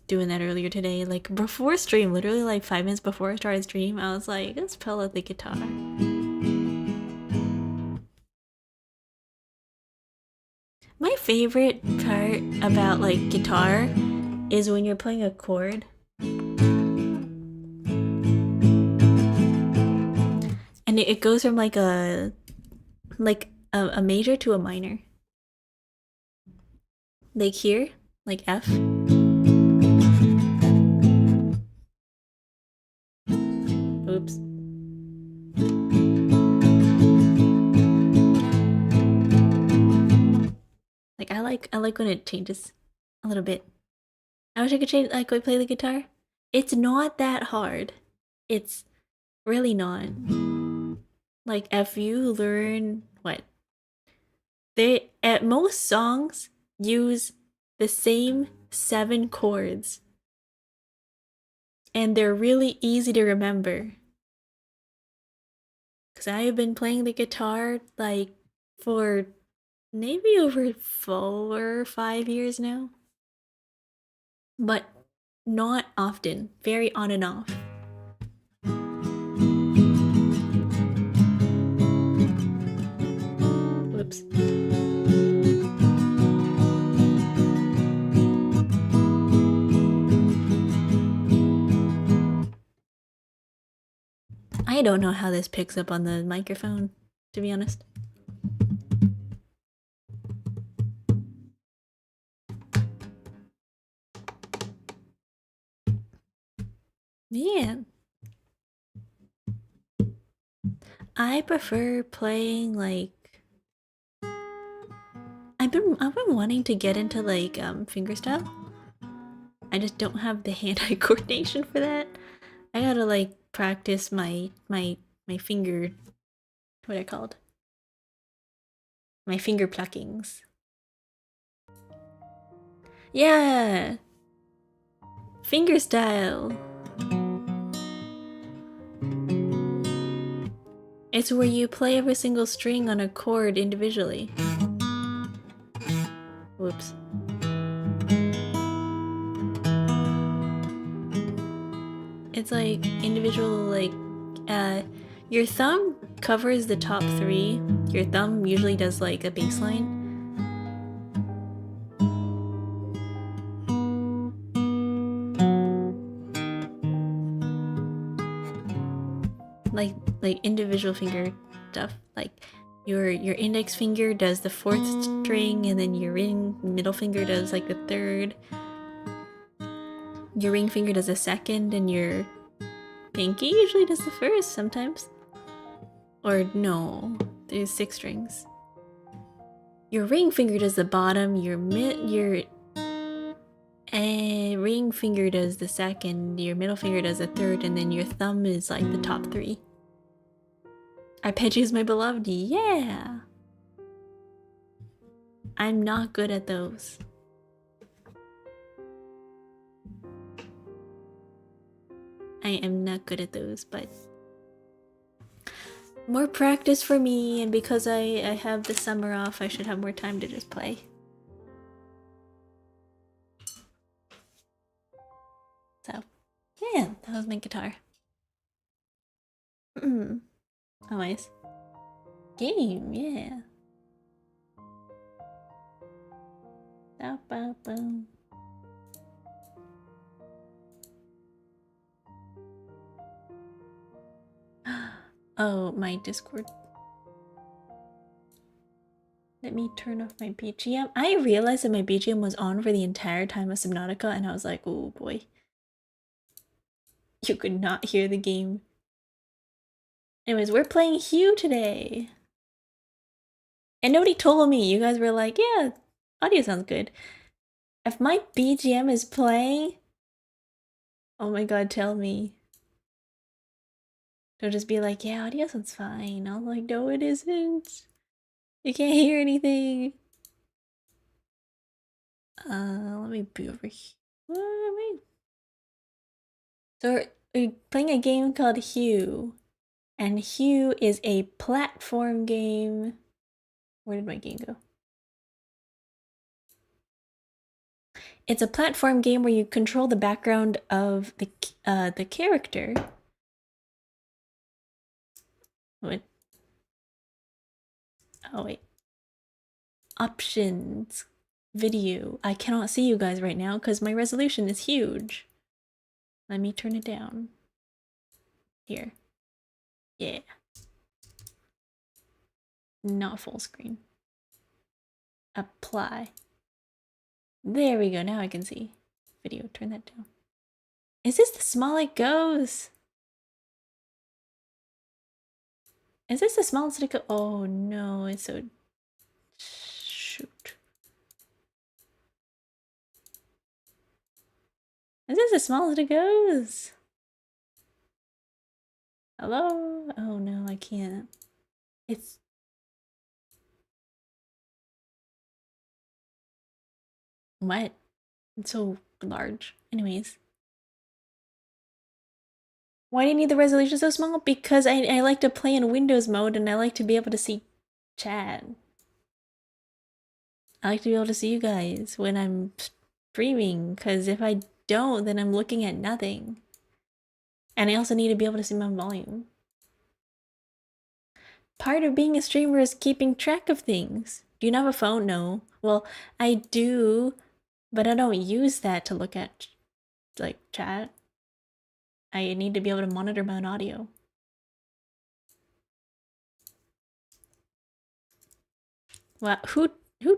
A: doing that earlier today, like before stream, literally like 5 minutes before I started stream, I was like, let's pull out the guitar. My favorite part about like guitar is when you're playing a chord and it goes from like a major to a minor. Like here, like F. Oops. Like I like when it changes a little bit. I wish I could change like play the guitar. It's not that hard. It's really not. Like if you learn what they at most songs use the same 7 chords. And they're really easy to remember. Because I have been playing the guitar like for maybe over 4 or 5 years now. But not often, very on and off. Whoops. I don't know how this picks up on the microphone, to be honest. Man. I prefer playing like I've been wanting to get into like fingerstyle. I just don't have the hand-eye coordination for that. I gotta like practice my finger, what I called? My finger pluckings. Yeah! Fingerstyle! It's where you play every single string on a chord individually. Whoops. It's like individual, like, your thumb covers the top 3. Your thumb usually does like a bass line. Like individual finger stuff. Like your index finger does the 4th string, and then your middle finger does like the 3rd. Your ring finger does the 2nd, and your pinky usually does the 1st sometimes. Or no, there's 6 strings. Your ring finger does the bottom, your ring finger does the 2nd, your middle finger does the 3rd, and then your thumb is like the top 3. Arpeggios, my beloved, yeah! I'm not good at those. I am not good at those, but more practice for me, and because I have the summer off, I should have more time to just play. So, yeah, that was my guitar. Always. Game, yeah. Oh, my Discord. Let me turn off my BGM. I realized that my BGM was on for the entire time of Subnautica, and I was like, oh boy. You could not hear the game. Anyways, we're playing HUE today. And nobody told me. You guys were like, yeah, audio sounds good. If my BGM is playing, oh my god, tell me. Don't just be like, yeah, audio sounds fine. I'm like, no, it isn't. You can't hear anything. Let me be over here. So we're playing a game called HUE. And HUE is a platform game. Where did my game go? It's a platform game where you control the background of the character. What? Oh wait. Options. Video. I cannot see you guys right now because my resolution is huge. Let me turn it down. Here. Yeah. Not full screen. Apply. There we go. Now I can see. Video. Turn that down. Is this the small it goes? Is this the smallest it goes? Oh no, it's so... Shoot. Is this the smallest it goes? Hello? Oh no, I can't. It's... What? It's so large. Anyways. Why do you need the resolution so small? Because I like to play in Windows mode and I like to be able to see chat. I like to be able to see you guys when I'm streaming, because if I don't, then I'm looking at nothing. And I also need to be able to see my volume. Part of being a streamer is keeping track of things. Do you not have a phone? No. Well, I do, but I don't use that to look at, like, chat. I need to be able to monitor my own audio. Well, who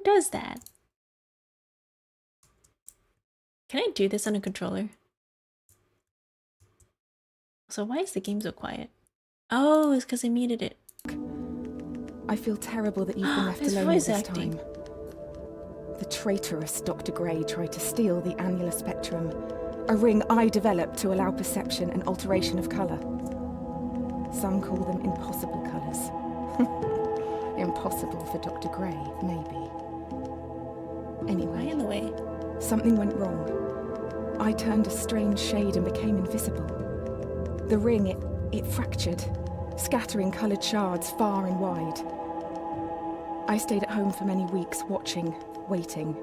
A: does that? Can I do this on a controller? So why is the game so quiet? Oh, it's because I muted it.
C: I feel terrible that you've been left alone
A: voice
C: this
A: acting.
C: time. The traitorous Dr. Gray tried to steal the annular spectrum, a ring I developed to allow perception and alteration of colour. Some call them impossible colours. Impossible for Dr. Gray, maybe. Anyway,
A: In the way.
C: something went wrong. I turned a strange shade and became invisible. The ring, it fractured, scattering coloured shards far and wide. I stayed at home for many weeks, watching, waiting,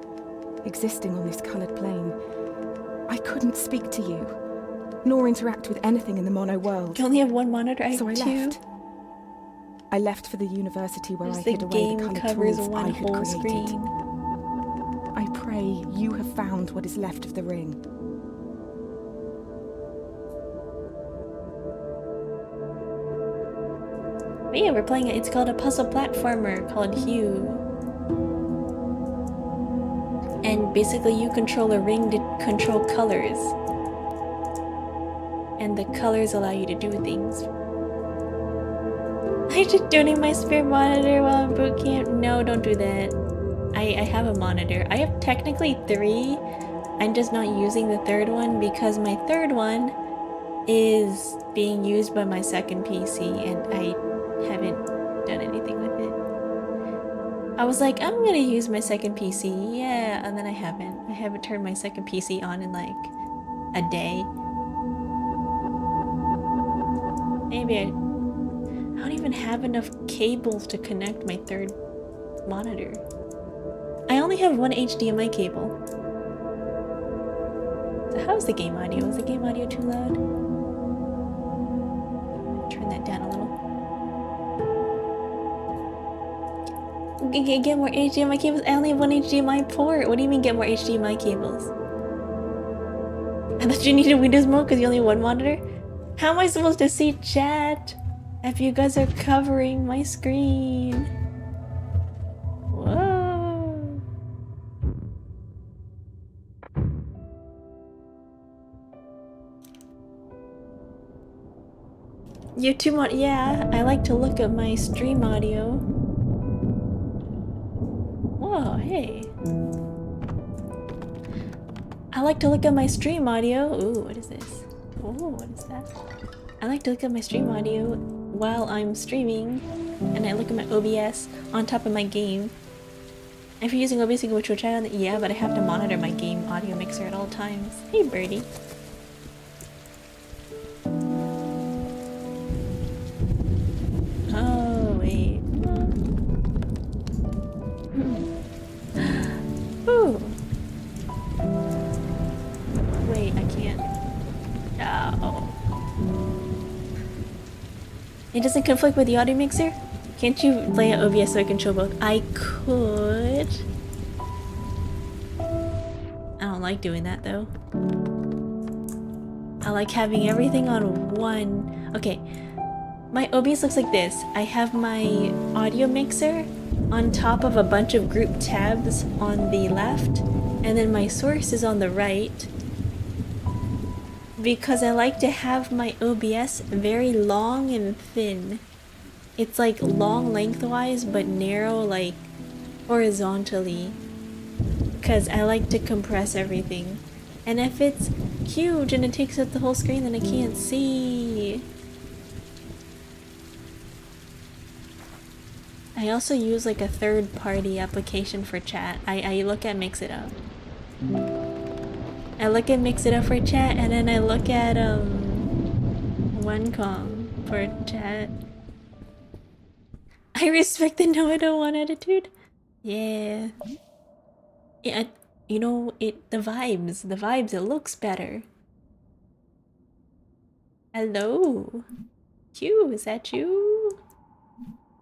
C: existing on this coloured plane. I couldn't speak to you, nor interact with anything in the mono world.
A: You only have one monitor, I
C: So I
A: have two.
C: left. I left for the university where I
A: Because the
C: hid away
A: game
C: the coloured
A: covers
C: tools I
A: one
C: had
A: whole
C: created.
A: screen.
C: I pray you have found what is left of the ring.
A: But yeah, we're playing it. It's called a puzzle platformer called HUE. And basically you control a ring to control colors. And the colors allow you to do things. I should donate my spare monitor while I'm boot camp. No, don't do that. I have a monitor. I have technically 3. I'm just not using the third one because my third one is being used by my second PC and I haven't done anything with it. I was like, I'm gonna use my second PC, yeah, and then I haven't. I haven't turned my second PC on in like a day. Maybe I don't even have enough cables to connect my third monitor. I only have one HDMI cable. So how's the game audio? Is the game audio too loud? Turn that down a little. Get more HDMI cables? I only have one HDMI port. What do you mean get more HDMI cables? I thought you needed Windows mode because you only have one monitor? How am I supposed to see chat if you guys are covering my screen? Whoa. You too much. Yeah, I like to look at my stream audio. Whoa, hey. I like to look at my stream audio. Ooh, what is this? Ooh, what is that? I like to look at my stream audio while I'm streaming, and I look at my OBS on top of my game. If you're using OBS, you can go to a channel. Yeah, but I have to monitor my game audio mixer at all times. Hey, birdie. Oh, wait. Ooh. Wait, I can't. Oh. It doesn't conflict with the audio mixer? Can't you lay out OBS so I can show both? I could. I don't like doing that though. I like having everything on one. Okay. My OBS looks like this. I have my audio mixer on top of a bunch of group tabs on the left, and then my source is on the right, because I like to have my OBS very long and thin. It's like long lengthwise but narrow like horizontally, because I like to compress everything. And if it's huge and it takes up the whole screen, then I can't see. I also use like a third-party application for chat. I look at Mix It Up. I look at Mix It Up for chat, and then I look at OneCom for chat. I respect the no I don't want attitude. Yeah. Yeah, you know, the vibes, it looks better. Hello? HUE, is that you?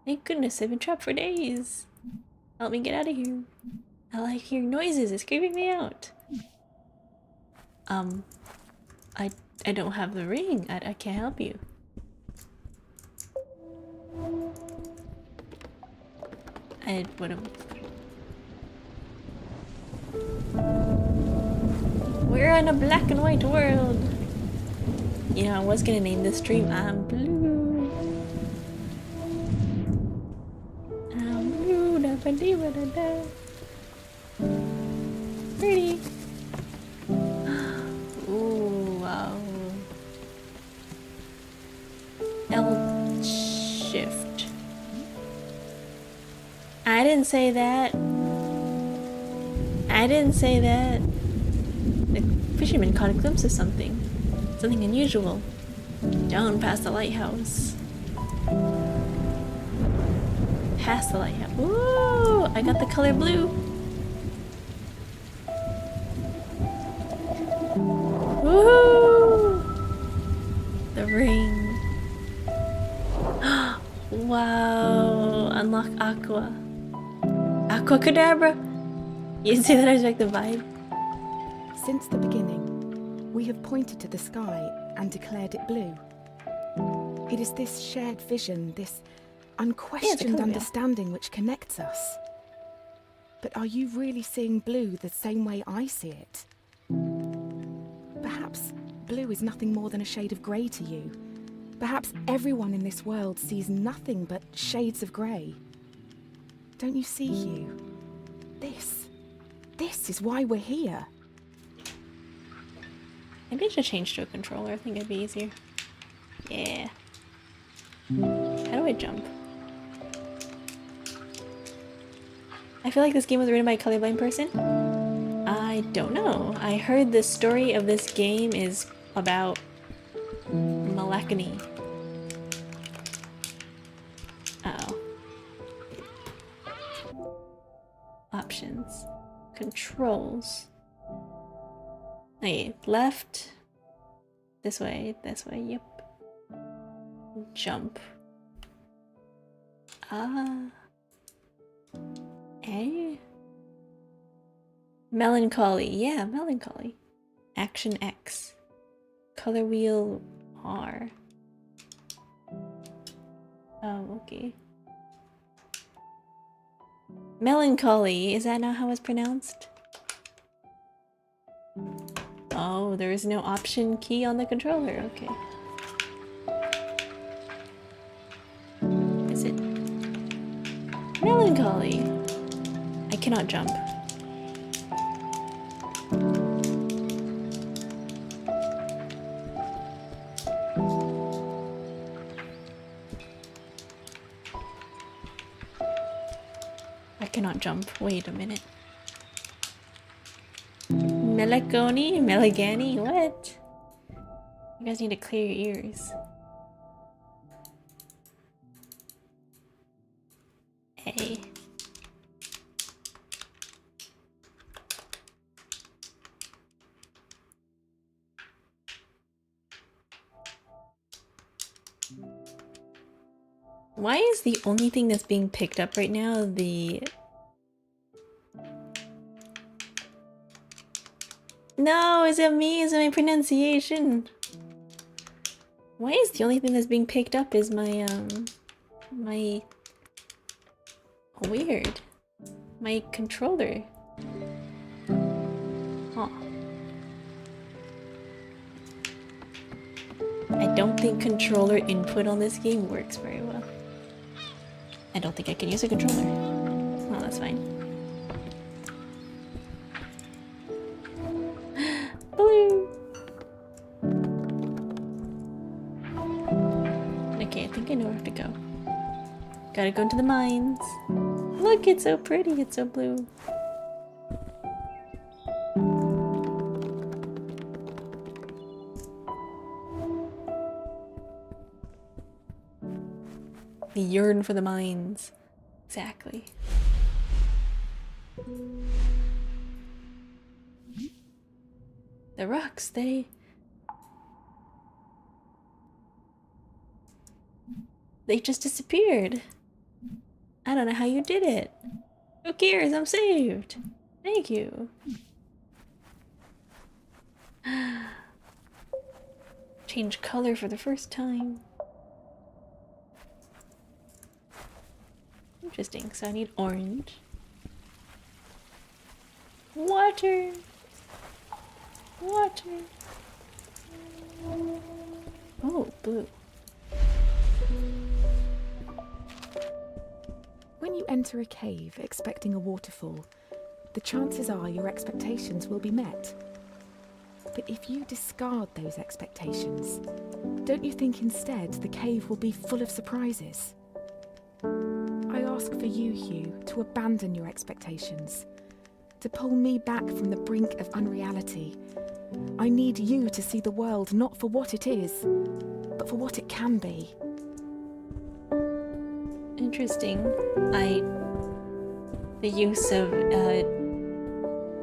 A: Thank goodness, I've been trapped for days. Help me get out of here. I like hearing noises, it's creeping me out. I don't have the ring. I can't help you. I would've... We're in a black and white world. You know, I was gonna name this stream I'm Blue. I'm blue, da ba dee ba da da. Pretty. Ooh, wow. L shift. I didn't say that. I didn't say that. The fisherman caught a glimpse of something. Something unusual. Down past the lighthouse. Past the lighthouse. Ooh, I got the color blue. Woohoo! The ring. Wow. Unlock Aqua. Aqua Cadabra. You didn't say that I respect the vibe.
C: Since the beginning, we have pointed to the sky and declared it blue. It is this shared vision, this unquestioned understanding which connects us. But are you really seeing blue the same way I see it? Perhaps blue is nothing more than a shade of grey to you. Perhaps everyone in this world sees nothing but shades of grey. Don't you see, Hugh? This is why we're here.
A: Maybe I should change to a controller. I think it'd be easier. Yeah. How do I jump? I feel like this game was written by a colorblind person. I don't know. I heard the story of this game is about Malakani. Uh-oh. Options. Controls. Okay, left. This way, yep. Jump. Melancholy, yeah, melancholy. Action X. Color wheel R. Oh, okay. Melancholy, is that not how it's pronounced? Oh, there is no option key on the controller, okay. Is it melancholy? I cannot jump. I cannot jump. Wait a minute. Melancholy? Meligani? What? You guys need to clear your ears. Hey. Why is the only thing that's being picked up right now the... No, is it me? Is it my pronunciation? Why is the only thing that's being picked up is my, my... Weird. My controller. Huh. I don't think controller input on this game works very well. I don't think I can use a controller. Well, that's fine. Blue! Okay, I think I know where I have to go. Gotta go into the mines. Look, it's so pretty, it's so blue. Exactly, yearn for the mines. Exactly. The rocks, they just disappeared. I don't know how you did it. Who cares? I'm saved. Thank you. Change color for the first time. Interesting, so I need orange. Water! Water! Oh, blue.
C: When you enter a cave expecting a waterfall, the chances are your expectations will be met. But if you discard those expectations, don't you think instead the cave will be full of surprises? I ask for you, HUE, to abandon your expectations, to pull me back from the brink of unreality. I need you to see the world not for what it is, but for what it can be.
A: Interesting. The use of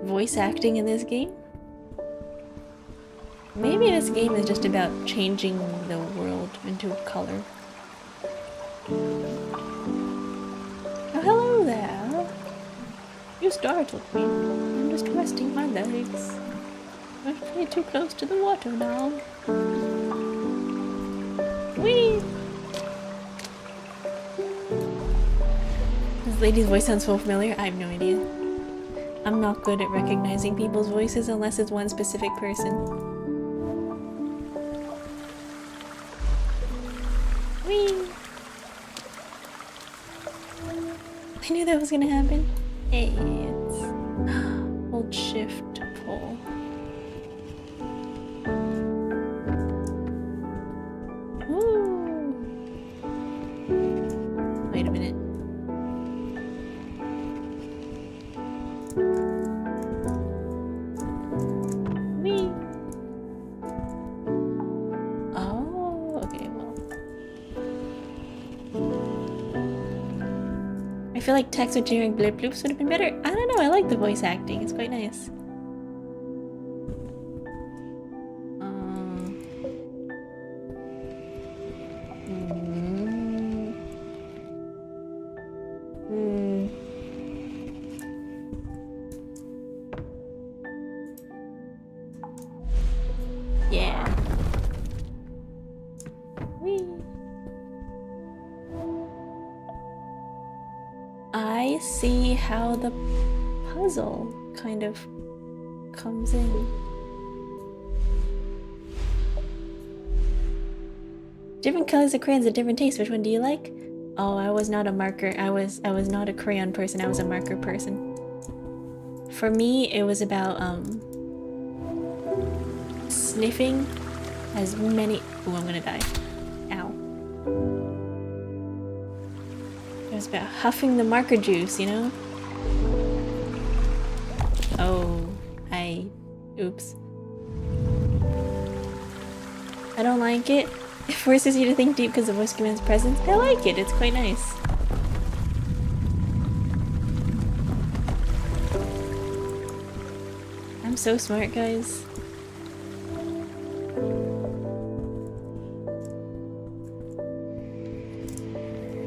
A: voice acting in this game? Maybe this game is just about changing the world into color. Oh, hello there. You startled me. I'm just resting my legs. Don't play too close to the water now. Whee! This lady's voice sounds so familiar. I have no idea. I'm not good at recognizing people's voices unless it's one specific person. Whee! I knew that was gonna happen. Hey, it's hold shift to pull. Woo! Wait a minute. Whee! Oh, okay, well. I feel like text with generic blip bloops would have been better. I don't know, I like the voice acting, it's quite nice. Yeah. Whee. I see how the puzzle kind of comes in. Different colors of crayons at different tastes. Which one do you like? Oh, I was not a marker. I was not a crayon person. I was a marker person. For me, it was about sniffing as many. Oh, I'm gonna die. Ow. It was about huffing the marker juice, you know? Oh, oops. I don't like it. It forces you to think deep because the voice commands presence. I like it, it's quite nice. I'm so smart, guys.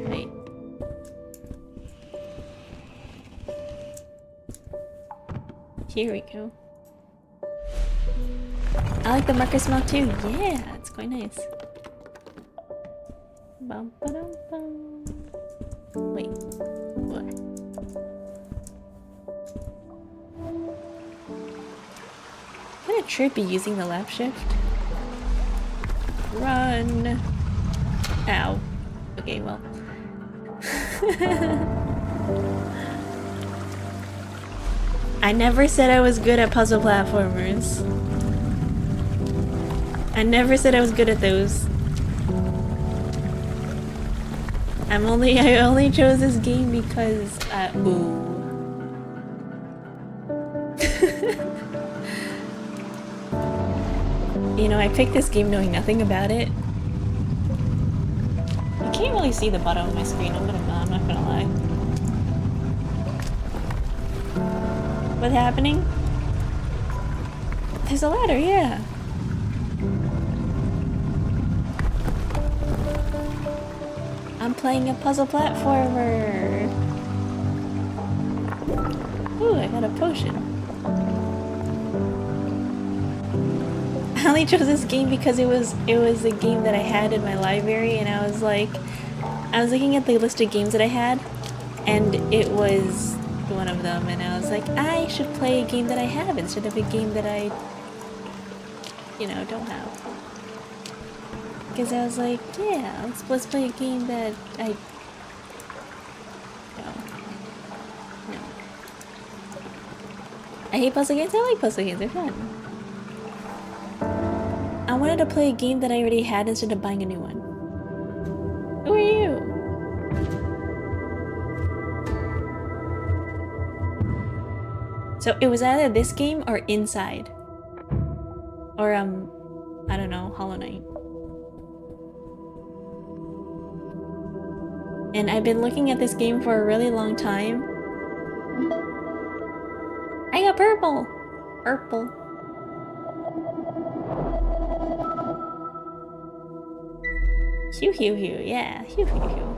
A: Wait. Here we go. I like the marker smell too. Yeah, it's quite nice. Bum, ba-dum, bum. Wait, what? Kinda trippy using the left shift. Run! Ow. Okay, well. I never said I was good at puzzle platformers. I never said I was good at those. I only chose this game because, ooh. You know, I picked this game knowing nothing about it. You can't really see the bottom of my screen, I'm not gonna lie. What's happening? There's a ladder, yeah. I'm playing a puzzle platformer. Ooh, I got a potion. I only chose this game because it was a game that I had in my library, and I was looking at the list of games that I had, and it was one of them, and I was like, I should play a game that I have instead of a game that I, you know, don't have. Because I was like, yeah, let's play a game that I. No. I hate puzzle games. I like puzzle games. They're fun. I wanted to play a game that I already had instead of buying a new one. Who are you? So it was either this game or Inside. Or, I don't know, Hollow Knight. And I've been looking at this game for a really long time. I got purple! Purple. Hue, hue, hue, yeah, hue, hue, hue.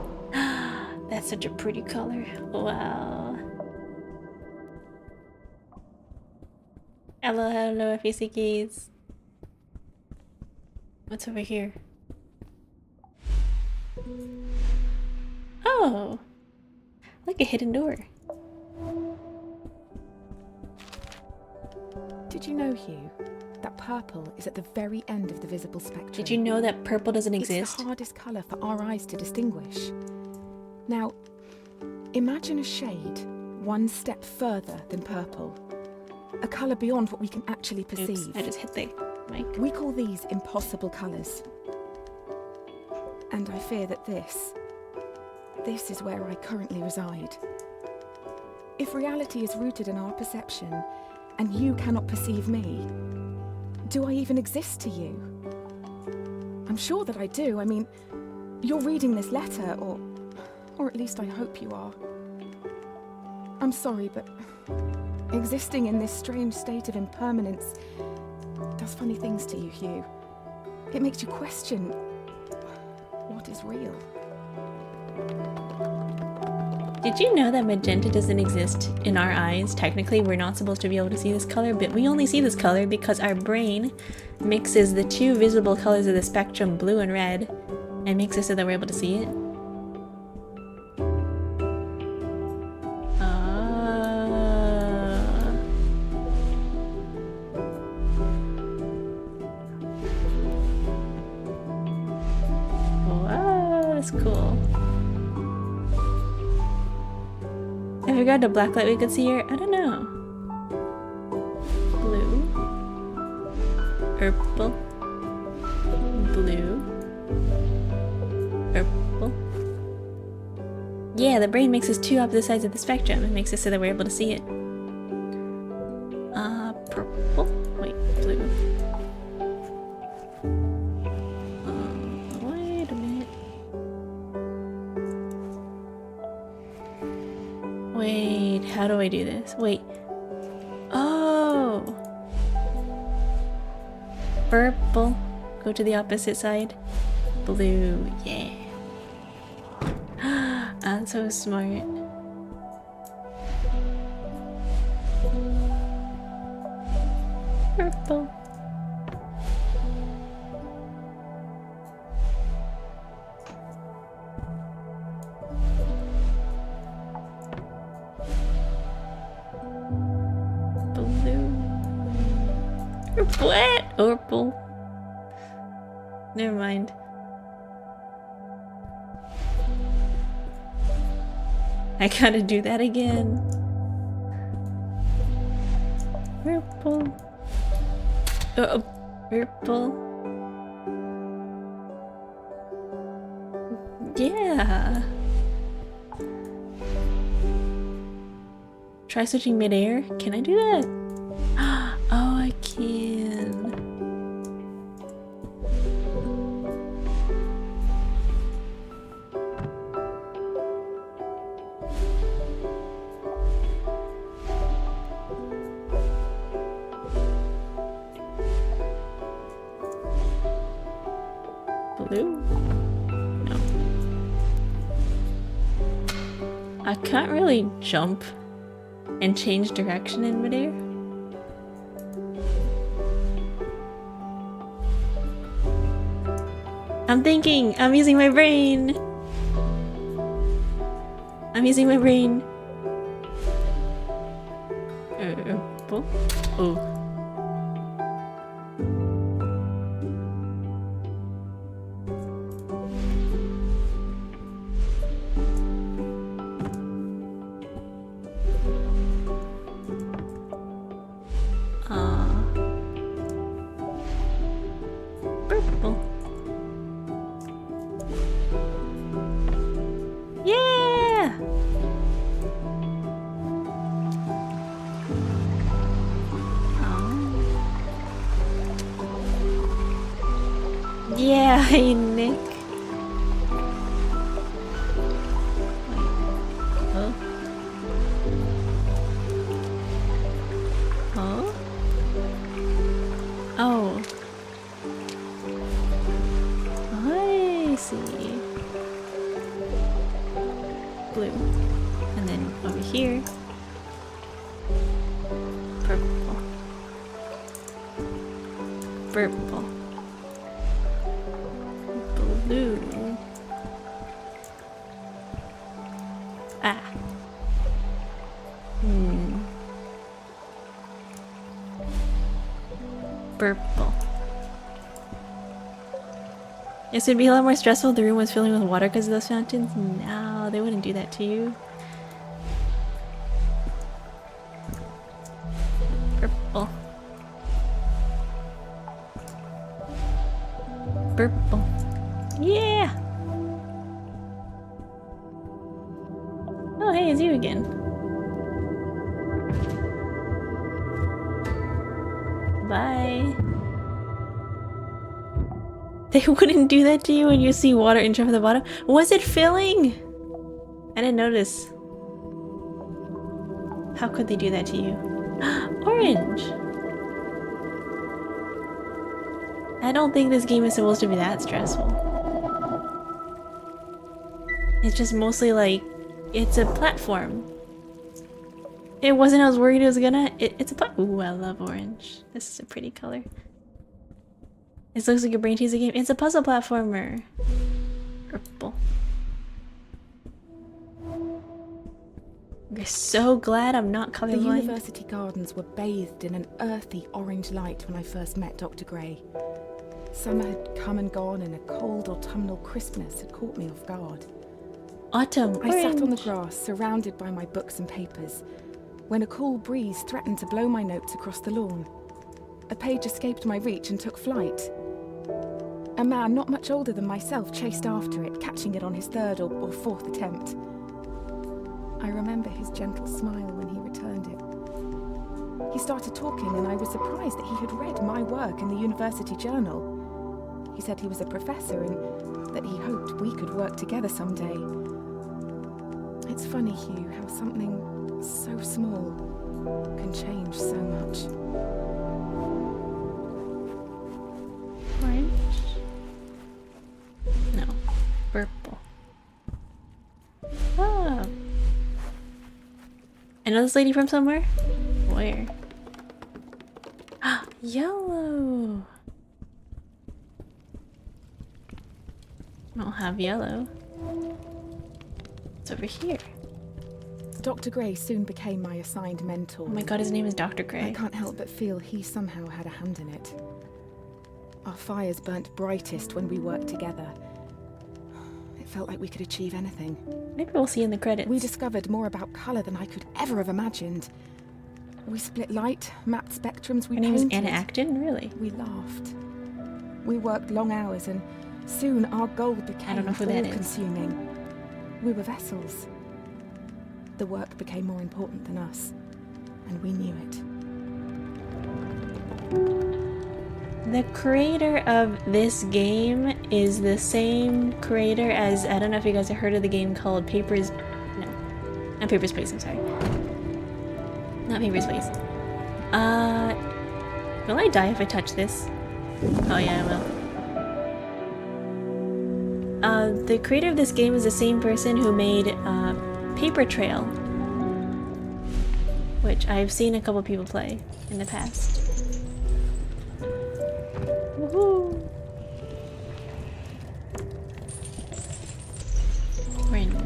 A: That's such a pretty color. Wow. Hello, hello, FACKs. What's over here? Oh! Like a hidden door.
C: Did you know, Hugh, that purple is at the very end of the visible spectrum?
A: Did you know that purple doesn't exist?
C: It's the hardest colour for our eyes to distinguish. Now, imagine a shade one step further than purple. A colour beyond what we can actually perceive.
A: Oops, I just hit the mic.
C: We call these impossible colours. And I fear that this is where I currently reside. If reality is rooted in our perception, and you cannot perceive me, do I even exist to you? I'm sure that I do. I mean, you're reading this letter, or at least I hope you are. I'm sorry, but existing in this strange state of impermanence does funny things to you, Hugh. It makes you question what is real.
A: Did you know that magenta doesn't exist in our eyes? Technically, we're not supposed to be able to see this color, but we only see this color because our brain mixes the two visible colors of the spectrum, blue and red, and makes it so that we're able to see it. Wow, that's cool. If we got a black light, we could see her. I don't know. Blue. Purple. Blue. Purple. Yeah, the brain mixes two opposite sides of the spectrum. It makes it so that we're able to see it. Purple. Wait, blue. Wait a minute. Wait, how do I do this? Wait. Oh! Purple. Go to the opposite side. Blue. Yeah. I'm so smart. Purple. What? Purple. Never mind. I gotta do that again. Purple. Purple. Yeah. Try switching midair. Can I do that? Oh, I can. Blue? No. I can't really jump and change direction in midair. I'm thinking! I'm using my brain! I'm using my brain. Oh. Purple. Yeah! Yeah, hey Nick. Huh? Huh? Oh. I see. Blue. And then over here. Purple. Purple. Blue. Ah. Purple. Yes, it'd be a lot more stressful if the room was filling with water because of those fountains. No, they wouldn't do that to you. Purple. Purple. Yeah! Oh, hey, it's you again. Bye. They wouldn't do that to you when you see water in from the bottom. Was it filling? I didn't notice. How could they do that to you? Orange! I don't think this game is supposed to be that stressful. It's just mostly like, it's a platform. It wasn't I was worried it was gonna, it's a platform. Ooh, I love orange. This is a pretty color. This looks like a brain teaser game. It's a puzzle platformer. Purple. I'm so glad I'm not colorblind.
C: The university gardens were bathed in an earthy orange light when I first met Dr. Gray. Summer had come and gone and a cold autumnal crispness had caught me off guard.
A: Autumn
C: I
A: orange.
C: sat on the grass, surrounded by my books and papers, when a cool breeze threatened to blow my notes across the lawn. A page escaped my reach and took flight. A man not much older than myself chased after it, catching it on his third or fourth attempt. I remember his gentle smile when he returned it. He started talking and I was surprised that he had read my work in the university journal. He said he was a professor and that he hoped we could work together someday. It's funny, Hugh, how something so small can change so much.
A: Orange? No. Purple. Ah. I know this lady from somewhere? Where? Ah, yellow! I don't have yellow. It's over here.
C: Dr. Gray soon became my assigned mentor.
A: Oh my god, his name is Dr. Gray.
C: I can't help but feel he somehow had a hand in it. Our fires burnt brightest when we worked together. It felt like we could achieve anything.
A: Maybe we'll see in the credits.
C: We discovered more about colour than I could ever have imagined. We split light, mapped spectrums, we
A: Her name is
C: painted.
A: Anna Acton? Really?
C: We laughed. We worked long hours and soon our goal became
A: I don't know who that is.
C: all-consuming. We were vessels. The work became more important than us, and we knew it.
A: The creator of this game is the same creator as, I don't know if you guys have heard of the game called Papers, no, not Papers, Please, I'm sorry. Not Papers, Please. Will I die if I touch this? Oh yeah, I will. The creator of this game is the same person who made Paper Trail, which I've seen a couple people play in the past. Woohoo! Orange.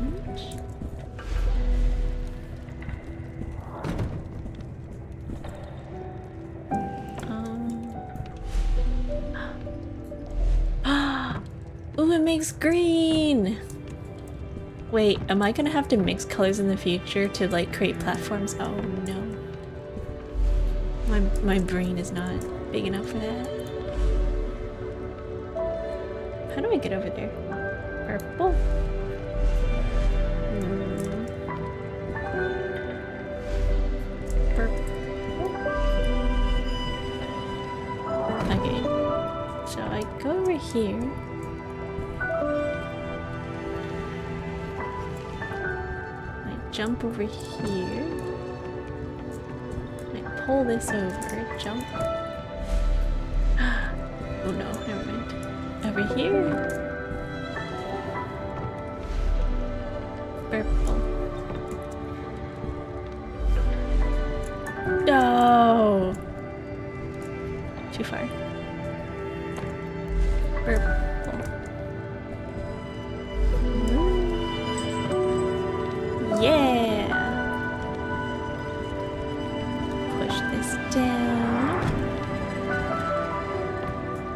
A: Ooh, it makes green! Wait, am I gonna have to mix colors in the future to like create platforms? Oh no. My brain is not big enough for that. How do I get over there? Purple? Purple. Okay. So I go over here. Jump over here. I pull this over, jump. Oh no, never mind. Over here. Purple. No! Too far. Purple. Yeah! Push this down.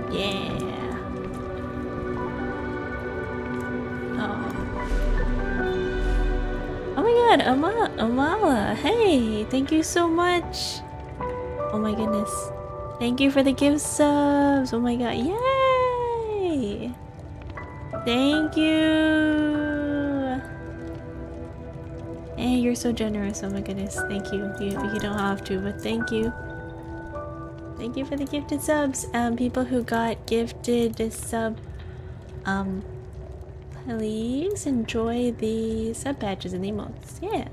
A: Yeah! Oh. Oh my god, Amala! Hey! Thank you so much! Oh my goodness. Thank you for the gift subs! Oh my god, yay! Thank you! Hey, you're so generous. Oh my goodness. Thank you. You don't have to, but thank you. Thank you for the gifted subs. People who got gifted this sub, please enjoy the sub badges and the emotes. Yeah.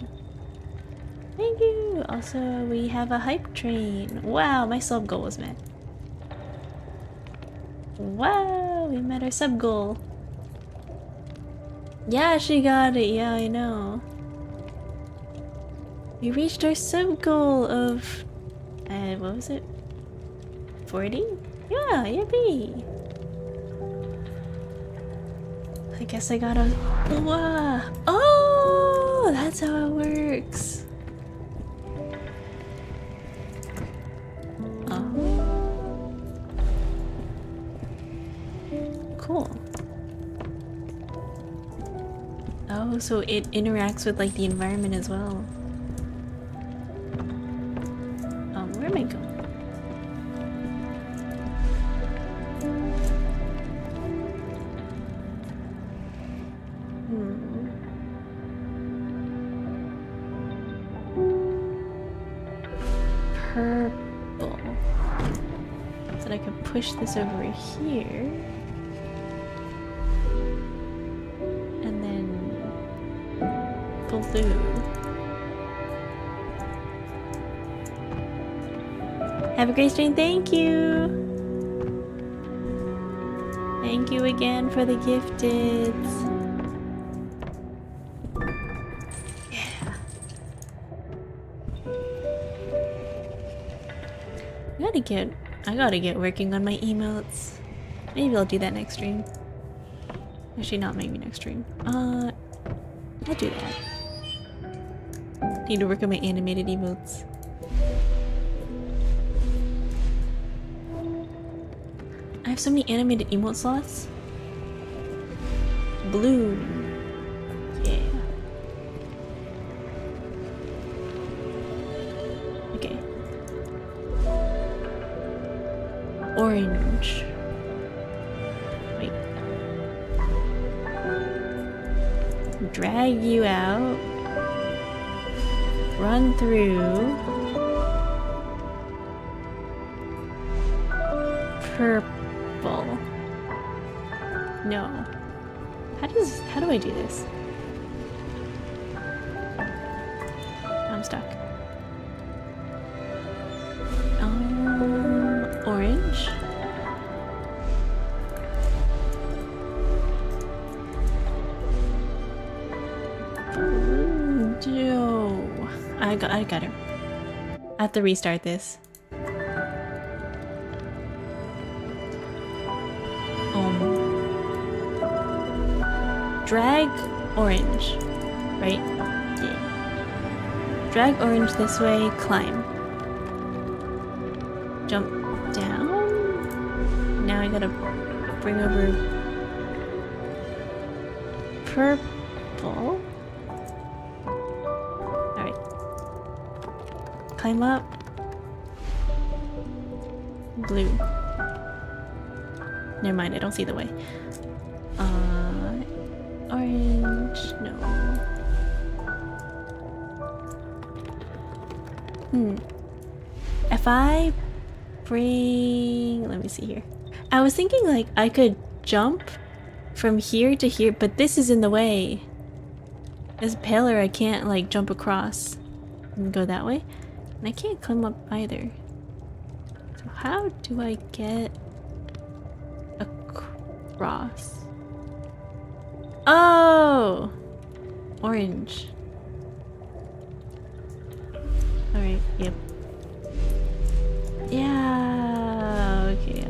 A: Thank you. Also, we have a hype train. Wow, my sub goal was met. Wow, we met our sub goal. Yeah, she got it. Yeah, I know. We reached our sub goal of, what was it? 40? Yeah, yippee! I guess I gotta, wow. Oh, that's how it works. Oh. Cool. Oh, so it interacts with like the environment as well. Where am I going? Purple. So that I can push this over here. And then blue. Have a great stream. Thank you. Thank you again for the gifteds. Yeah. I gotta get working on my emotes. Maybe I'll do that next stream. Actually, not maybe next stream. I'll do that. Need to work on my animated emotes. I have so many animated emote slots. Blue. Yeah. Okay. Orange. Wait. Drag you out. Run through. Purple. No. How do I do this? I'm stuck. Orange. I got her. I have to restart this. Drag orange, right? Yeah. Drag orange this way, climb. Jump down. Now I gotta bring over purple. Alright. Climb up. Blue. Never mind, I don't see the way. Orange, no. If I bring... let me see here. I was thinking like I could jump from here to here, but this is in the way. As paler, I can't like jump across and go that way. And I can't climb up either. So how do I get across? Oh! Orange. Alright, yep. Yeah, okay,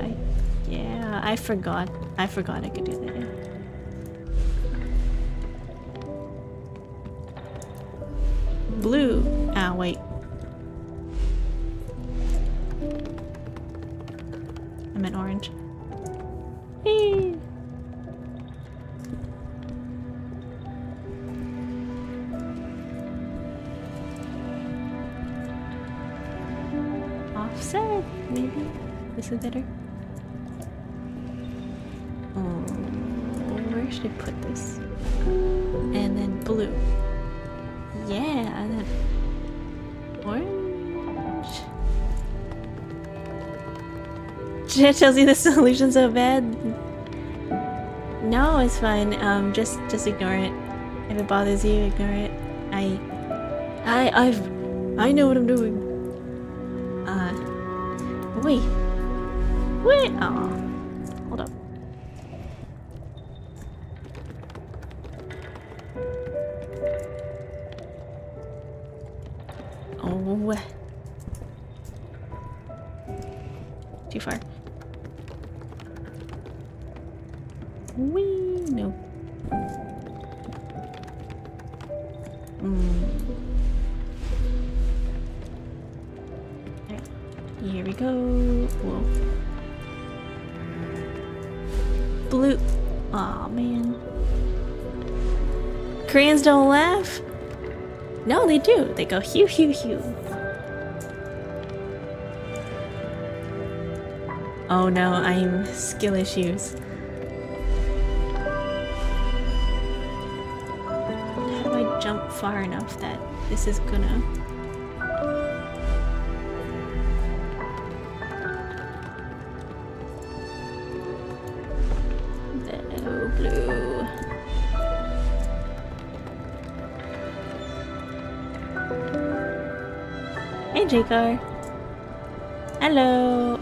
A: I forgot. I could do that, yeah. Blue. Ah, wait. I meant orange. Hey. Offset, maybe? This is better. Where should I put this? And then blue. Yeah, and then orange. Chat tells you the solution's so bad. No, it's fine. Just ignore it. If it bothers you, ignore it. I know what I'm doing. Wait. Oh, hold up. Oh, too far. Wee, no. Right. Here we go. Whoa. Blue. Aw, man. Crayons don't laugh? No, they do. They go hue, hue, hue. Oh no, I'm skill issues. How do I jump far enough that this is gonna... Oh, blue. Hey, J-Car. Hello.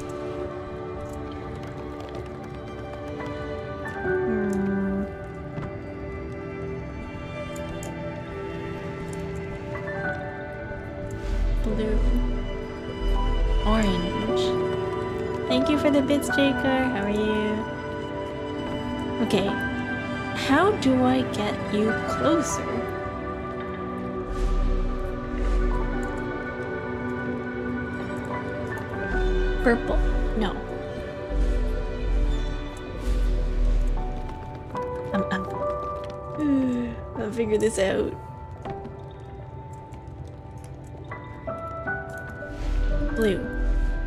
A: Blue. Orange. Thank you for the bits, J-Car. How are you? Okay. How do I get you closer? Purple. No. I'll figure this out. Blue.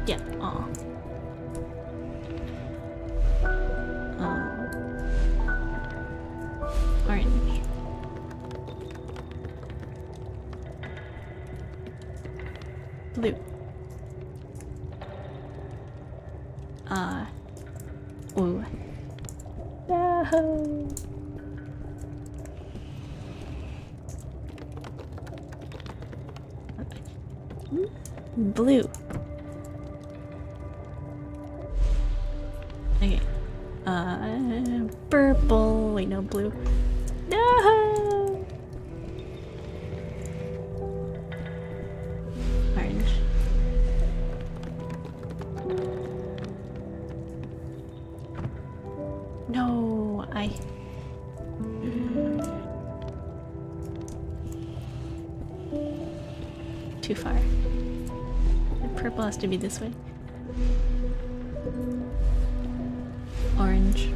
A: Yeah. Aw. Orange. Blue. Ooh. No. Blue. Okay. Purple. Wait, no, blue. No. No, too far. The purple has to be this way. Orange.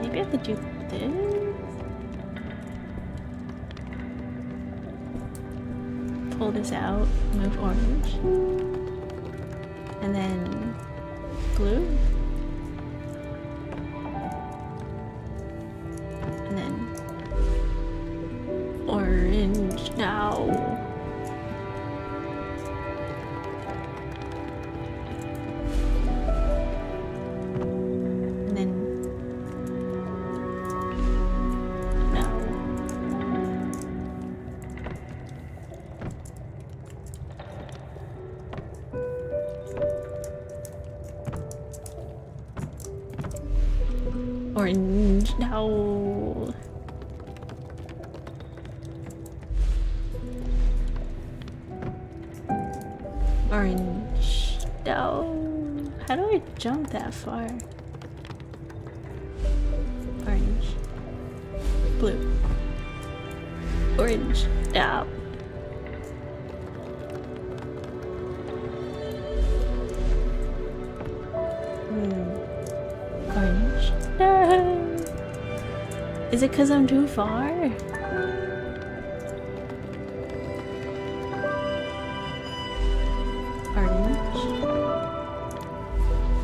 A: Maybe I have to do this? Pull this out, move orange. And then blue. And then orange now. And then now. Orange now. Orange. No. How do I jump that far? Orange. Blue. Orange. No. Orange. No. Is it because I'm too far?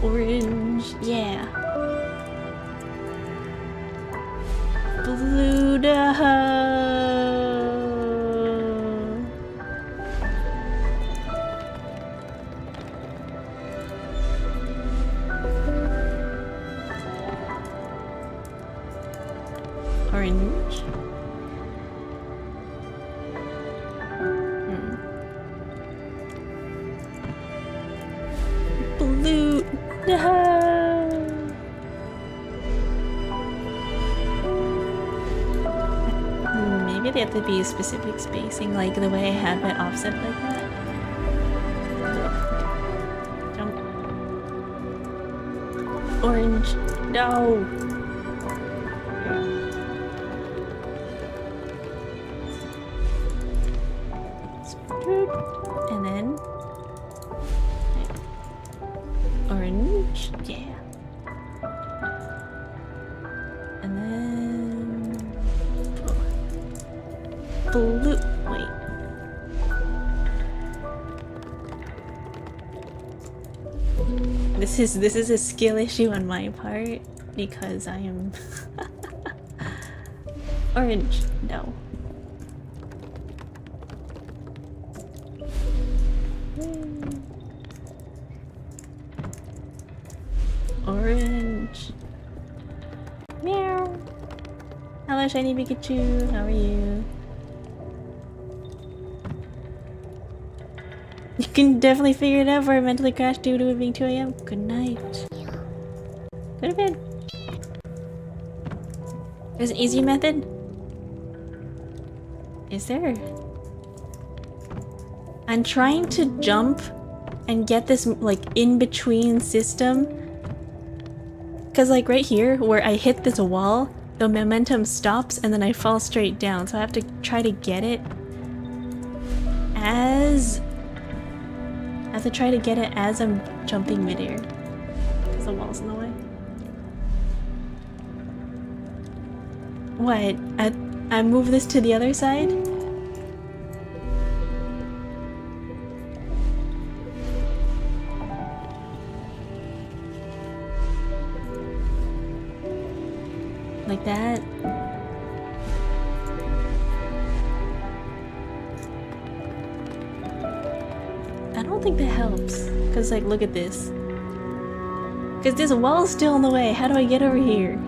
A: Orange, yeah. Blue, no. Orange. Blue. No. Maybe they have to be specific spacing, like the way I have it offset like that. Jump. Orange. No. And then orange, yeah. And then blue. Wait. This is a skill issue on my part because I am orange. No. Orange. Meow. Hello, shiny Pikachu. How are you? You can definitely figure it out for a mentally crashed due to it being 2 AM. Good night. Go to bed. There's an easy method? Is there? I'm trying to jump and get this like in between system. Cause like right here where I hit this wall, the momentum stops and then I fall straight down. So I have to try to get it as I'm jumping midair. Cause the wall's in the way. What? I move this to the other side? Like that. I don't think that helps. Cause like, look at this. Cause this wall's still in the way. How do I get over here?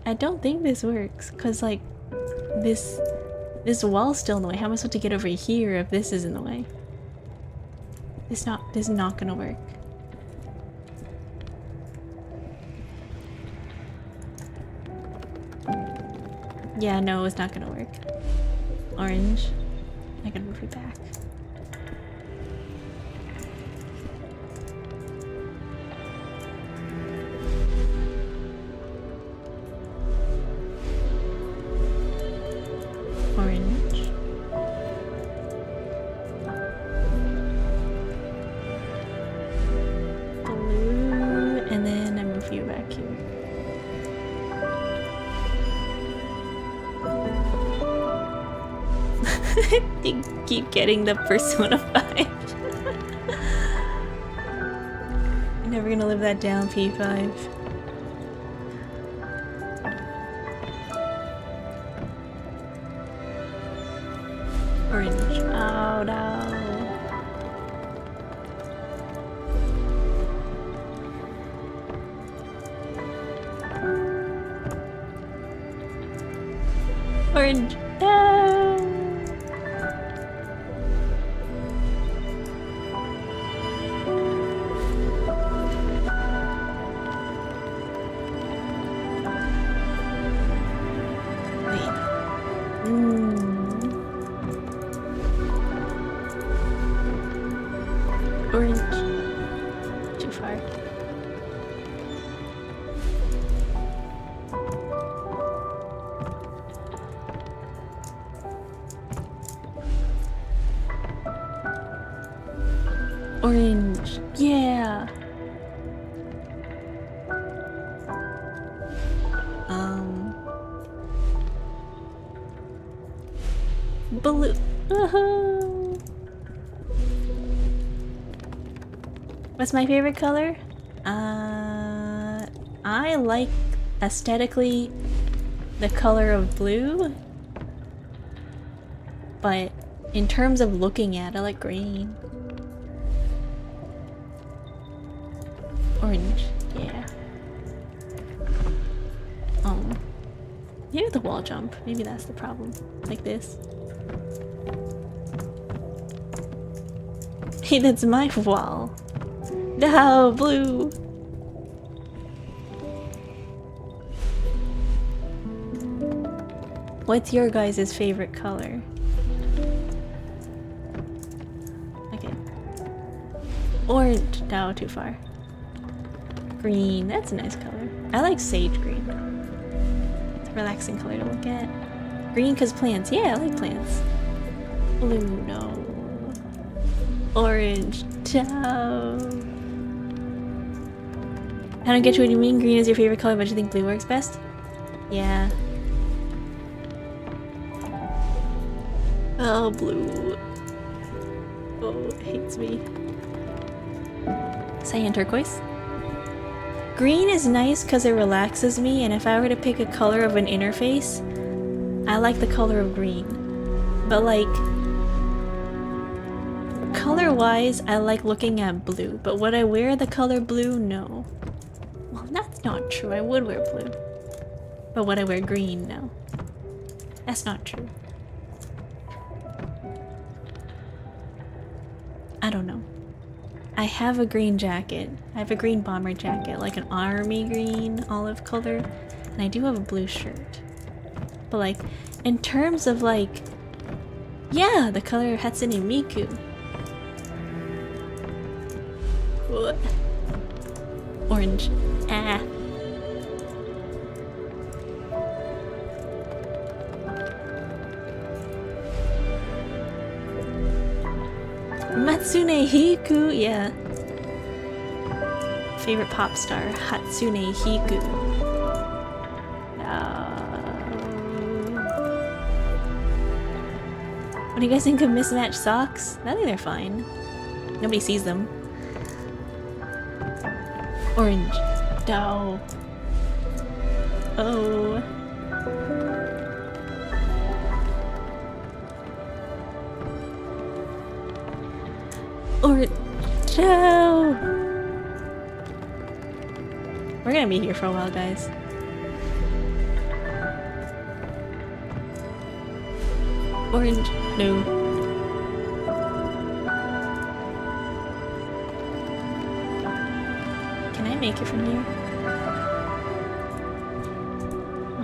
A: I don't think this works. Cause like, this wall's still in the way. How am I supposed to get over here if this is in the way? This is not gonna work. Yeah, no, it's not gonna work. Orange. I can move it back. You keep getting the Persona 5. You're never gonna live that down, P5. Orange. Oh no. Orange. No. Wait. Orange. Too far. Orange. Yeah. Blue. What's my favorite color? I like aesthetically the color of blue, but in terms of looking at, I like green. Orange, yeah. Maybe the wall jump. Maybe that's the problem. Like this. Hey, that's my wall. No, blue. What's your guys' favorite color? Okay. Orange. No, too far. Green. That's a nice color. I like sage green. It's a relaxing color to look at. Green because plants. Yeah, I like plants. Blue. No. Orange. No. I don't get you what you mean. Green is your favorite color, but you think blue works best? Yeah. Oh, blue. Oh, it hates me. Cyan turquoise. Green is nice because it relaxes me, and if I were to pick a color of an interface, I like the color of green. But like, color-wise, I like looking at blue, but would I wear the color blue? No. Well, that's not true. I would wear blue. But would I wear green? No. That's not true. I don't know. I have a green jacket. I have a green bomber jacket, like an army green olive color, and I do have a blue shirt. But like, in terms of like, yeah, the color Hatsune Miku. What? Orange. Ah. Matsune Hiku, yeah. Favorite pop star, Hatsune Hiku. What do you guys think of mismatched socks? I think they're fine. Nobody sees them. Orange. No. Oh. Orange. No. We're gonna be here for a while, guys. Orange. No. Can I make it from here?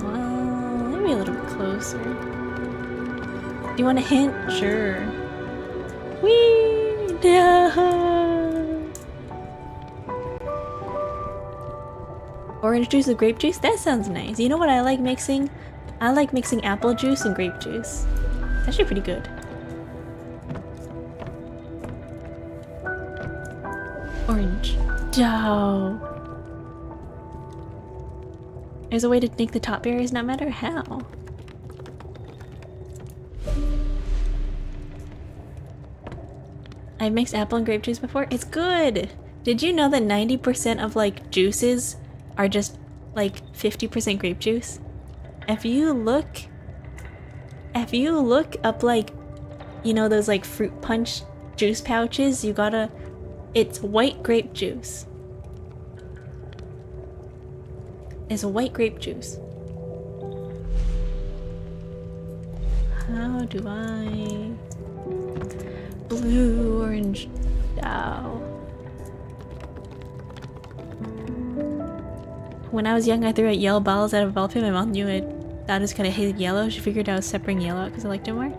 A: Well, maybe a little bit closer. Do you want a hint? Sure. Whee! No. Orange juice with grape juice? That sounds nice. You know what I like mixing? I like mixing apple juice and grape juice. It's actually pretty good. Orange. No. There's a way to make the top berries not matter? How? I've mixed apple and grape juice before. It's good! Did you know that 90% of like juices are just like 50% grape juice? If you look up like, you know, those like fruit punch juice pouches, you gotta, it's white grape juice. It's white grape juice. How do I... Blue, orange, ow. When I was young, I threw out yellow balls out of a ball pit. My mom knew it. I just kind of hated yellow. She figured I was separating yellow out because I liked it more.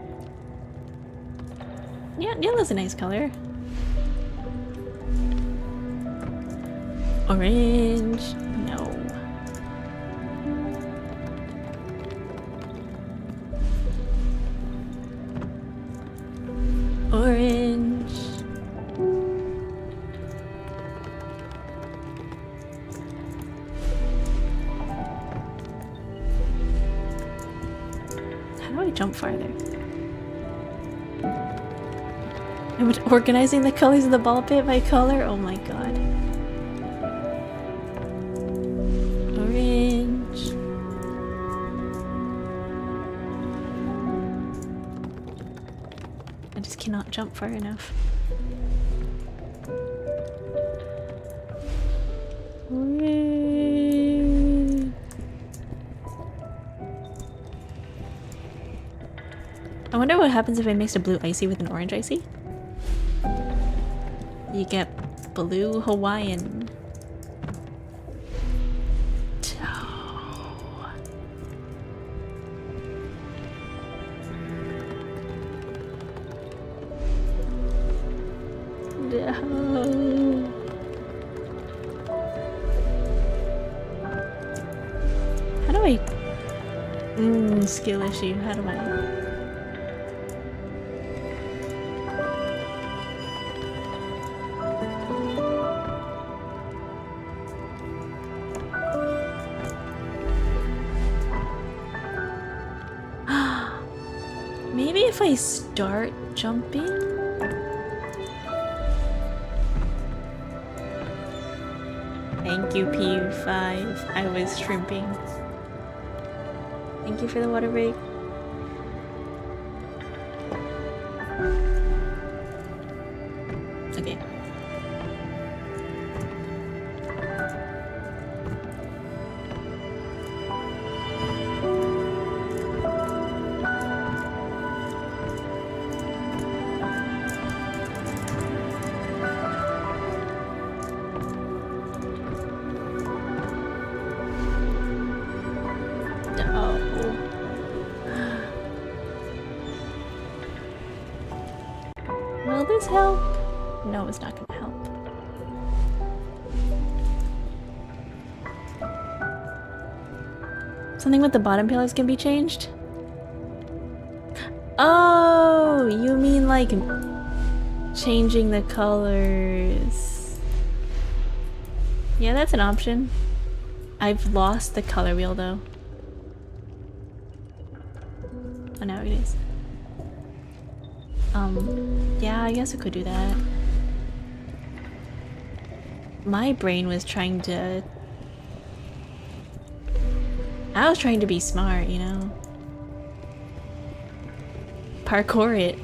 A: Yeah, yellow's a nice color. Orange. No. Orange. How do I jump farther? I'm organizing the colors of the ball pit by color? Oh my god. Orange. I just cannot jump far enough. Orange. I wonder what happens if I mix a blue icy with an orange icy? You get blue Hawaiian. No. How do I... skill issue. How do I... Maybe if I start jumping? Thank you, PU5. I was shrimping. Thank you for the water break. Okay. Will this help? No, it's not gonna help. Something with the bottom pillars can be changed? Oh, you mean like changing the colors. Yeah, that's an option. I've lost the color wheel though. Oh, now it is. Yeah, I guess I could do that. My brain was trying to... I was trying to be smart, you know? Parkour it.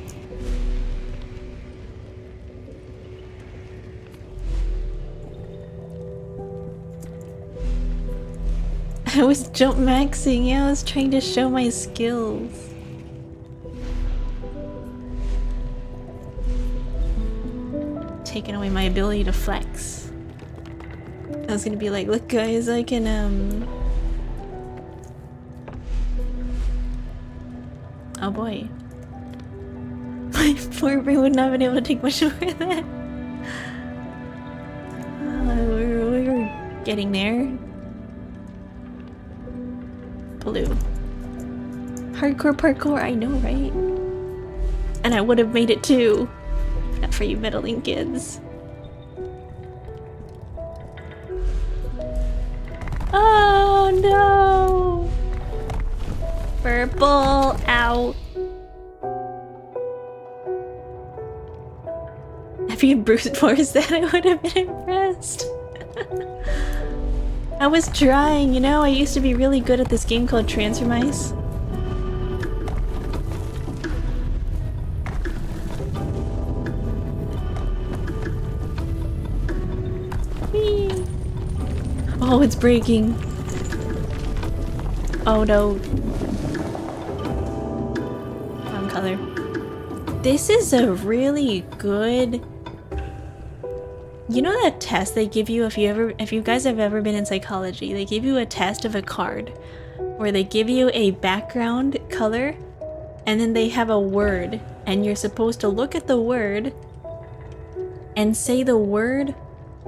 A: I was jump maxing, yeah, I was trying to show my skills. Taking away my ability to flex. I was gonna be like, look guys, I can oh boy. My poor brain would not have been able to take much more of that. We're getting there. Blue. Hardcore parkour, I know, right? And I would have made it too. Not for you meddling kids. Oh no! Purple out. If you had brute force that, I would have been impressed. I was trying, you know? I used to be really good at this game called Transfer Mice. Whee! Oh, it's breaking. Oh no. Wrong color. This is a really good... You know that test they give you if you guys have ever been in psychology, they give you a test of a card where they give you a background color and then they have a word and you're supposed to look at the word and say the word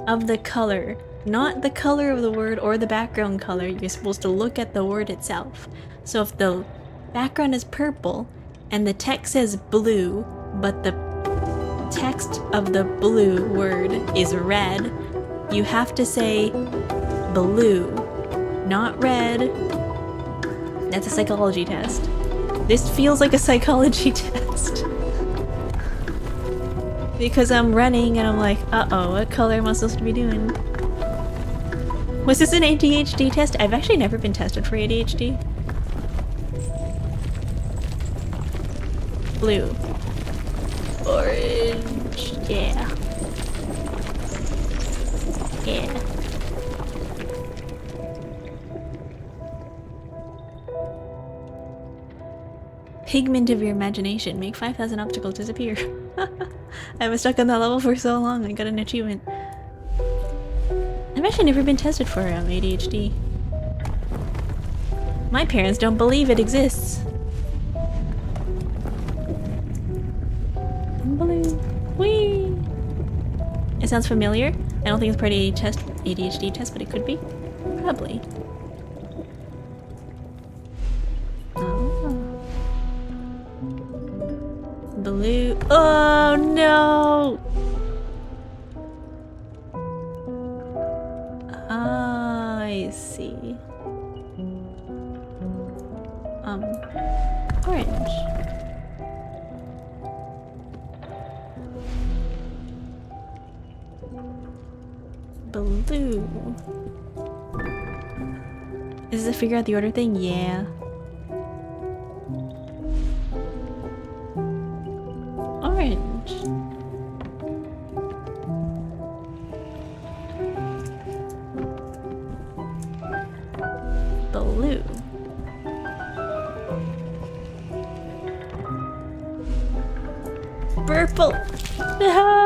A: of the color, not the color of the word or the background color. You're supposed to look at the word itself. So if the background is purple and the text says blue, but the text of the blue word is red, you have to say blue, not red. That's a psychology test. This feels like a psychology test. Because I'm running and I'm like, uh-oh, what color am I supposed to be doing? Was this an ADHD test? I've actually never been tested for ADHD. Blue. Orange. Yeah. Yeah. Pigment of your imagination. Make 5,000 obstacles disappear. I was stuck on that level for so long, I got an achievement. I've actually never been tested for ADHD. My parents don't believe it exists. Blue. Whee! It sounds familiar. I don't think it's part of a ADHD test, but it could be. Probably. Oh. Blue. Oh no! I see. Orange. Blue. Is this a figure out the order thing? Yeah. Orange. Blue. Purple. No!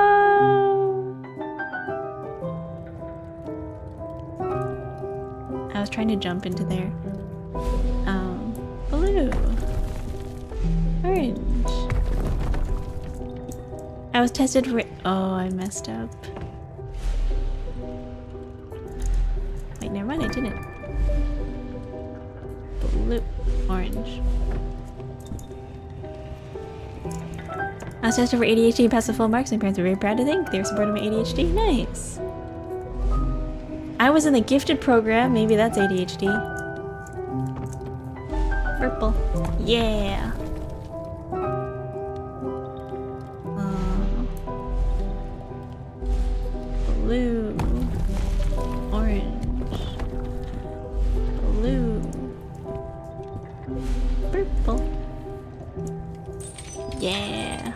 A: I was trying to jump into there. Blue. Orange. I was tested for... Oh, I messed up. Wait, never mind, I didn't. Blue. Orange. I was tested for ADHD and passed the full marks. My parents were very proud to think they were supporting my ADHD. Nice. I was in the gifted program. Maybe that's ADHD. Purple. Yeah. Blue. Orange. Blue. Purple. Yeah.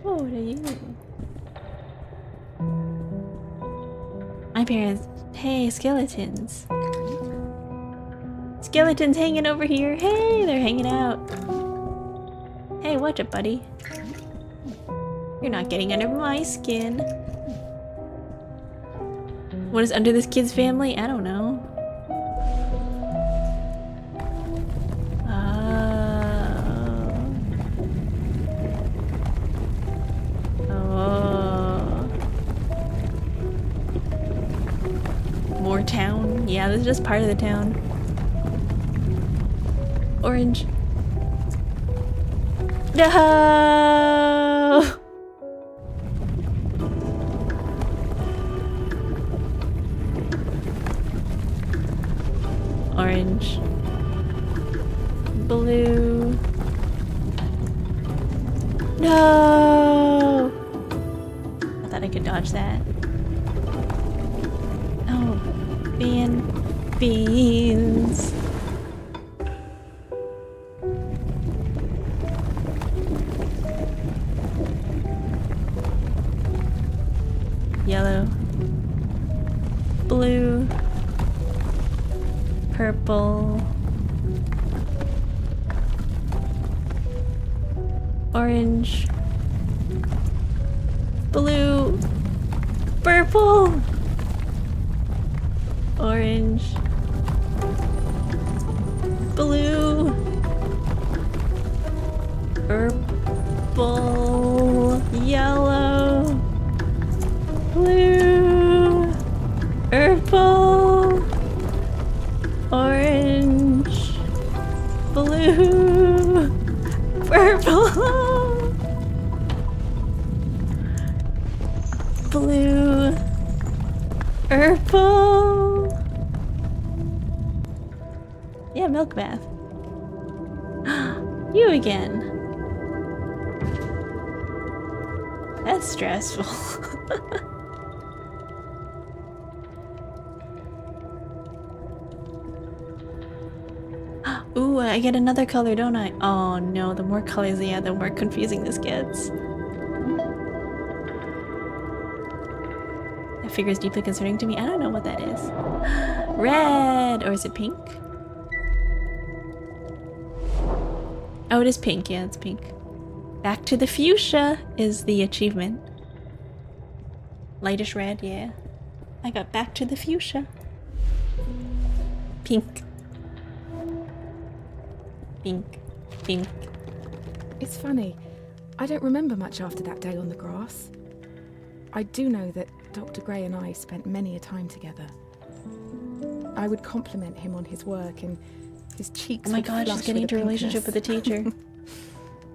A: Oh, what are you? My parents. Hey, skeletons. Skeletons hanging over here. Hey, they're hanging out. Hey, watch it, buddy. You're not getting under my skin. What is under this kid's family? I don't know. More town? Yeah, this is just part of the town. Orange. No! Orange. Blue. No! I thought I could dodge that. Oh, beans. Yellow, blue, purple, orange, blue, purple, orange, blue, purple, yellow, blue, purple, orange, blue, purple, blue, purple. Yeah, milk bath. You again. That's stressful. Ooh, I get another color, don't I? Oh no, the more colors they add, the more confusing this gets. That figure is deeply concerning to me. I don't know what that is. Red! Or is it pink? Oh, it is pink. Yeah, it's pink. Back to the fuchsia is the achievement. Lightish red, yeah. I got back to the fuchsia. Pink. Pink. Pink.
C: It's funny. I don't remember much after that day on the grass. I do know that Dr. Gray and I spent many a time together. I would compliment him on his work and his cheeks.
A: Oh my god, she's getting into a relationship with a teacher.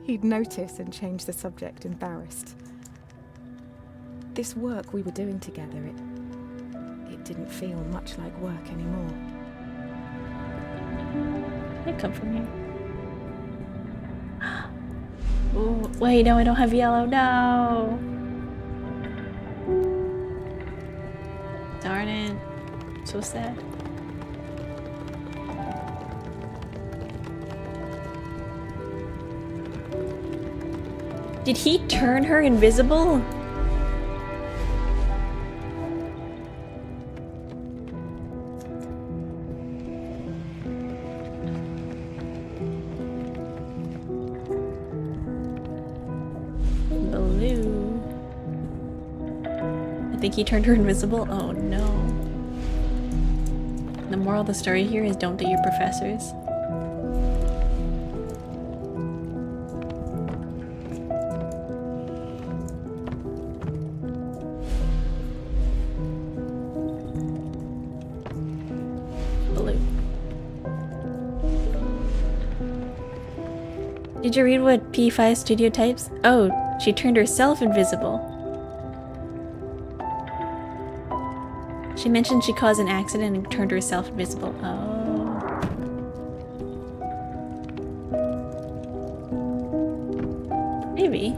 C: He'd notice and change the subject, embarrassed. This work we were doing together, it didn't feel much like work anymore.
A: I come from here. Ooh, wait, no, I don't have yellow. No. Darn it. So sad. Did he turn her invisible? Blue. I think he turned her invisible. Oh no. The moral of the story here is don't date your professors. Did you read what P5 Studio types? Oh, she turned herself invisible. She mentioned she caused an accident and turned herself invisible. Oh. Maybe.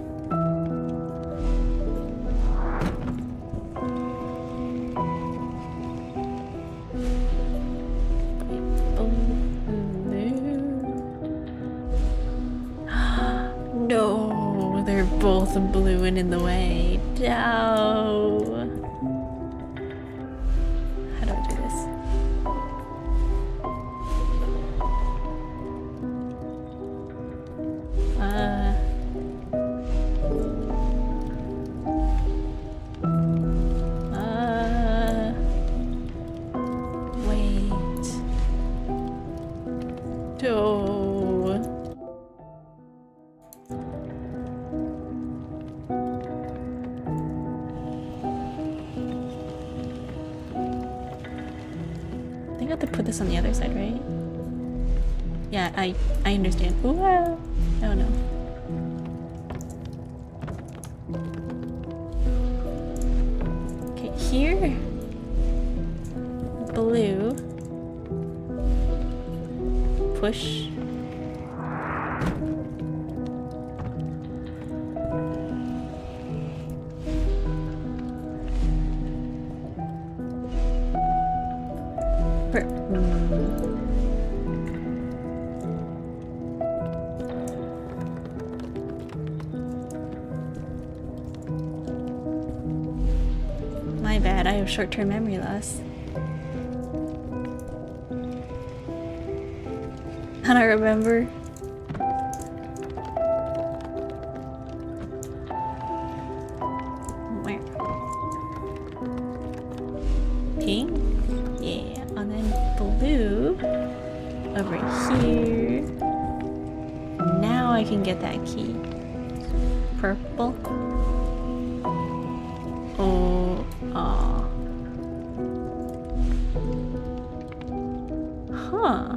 A: No, they're both blue and in the way. No. How do I do this? Wait. Oh. I think I have to put this on the other side, right? Yeah, I understand. Ooh, oh no. Okay, here. Blue. Push. My bad, I have short-term memory loss. I don't remember. Where? Pink? Yeah, and then blue over here. Now I can get that key. Purple. Oh, aw. Huh.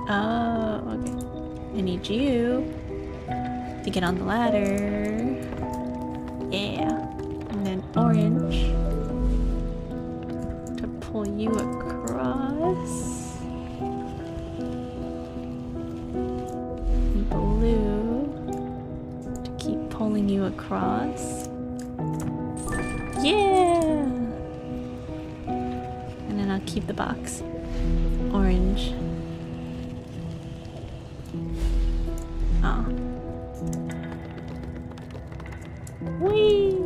A: Oh, okay. I need you to get on the ladder. Yeah. And then orange to pull you across. Blue to keep pulling you across. Yeah! And then I'll keep the box. Orange. Oh. Whee!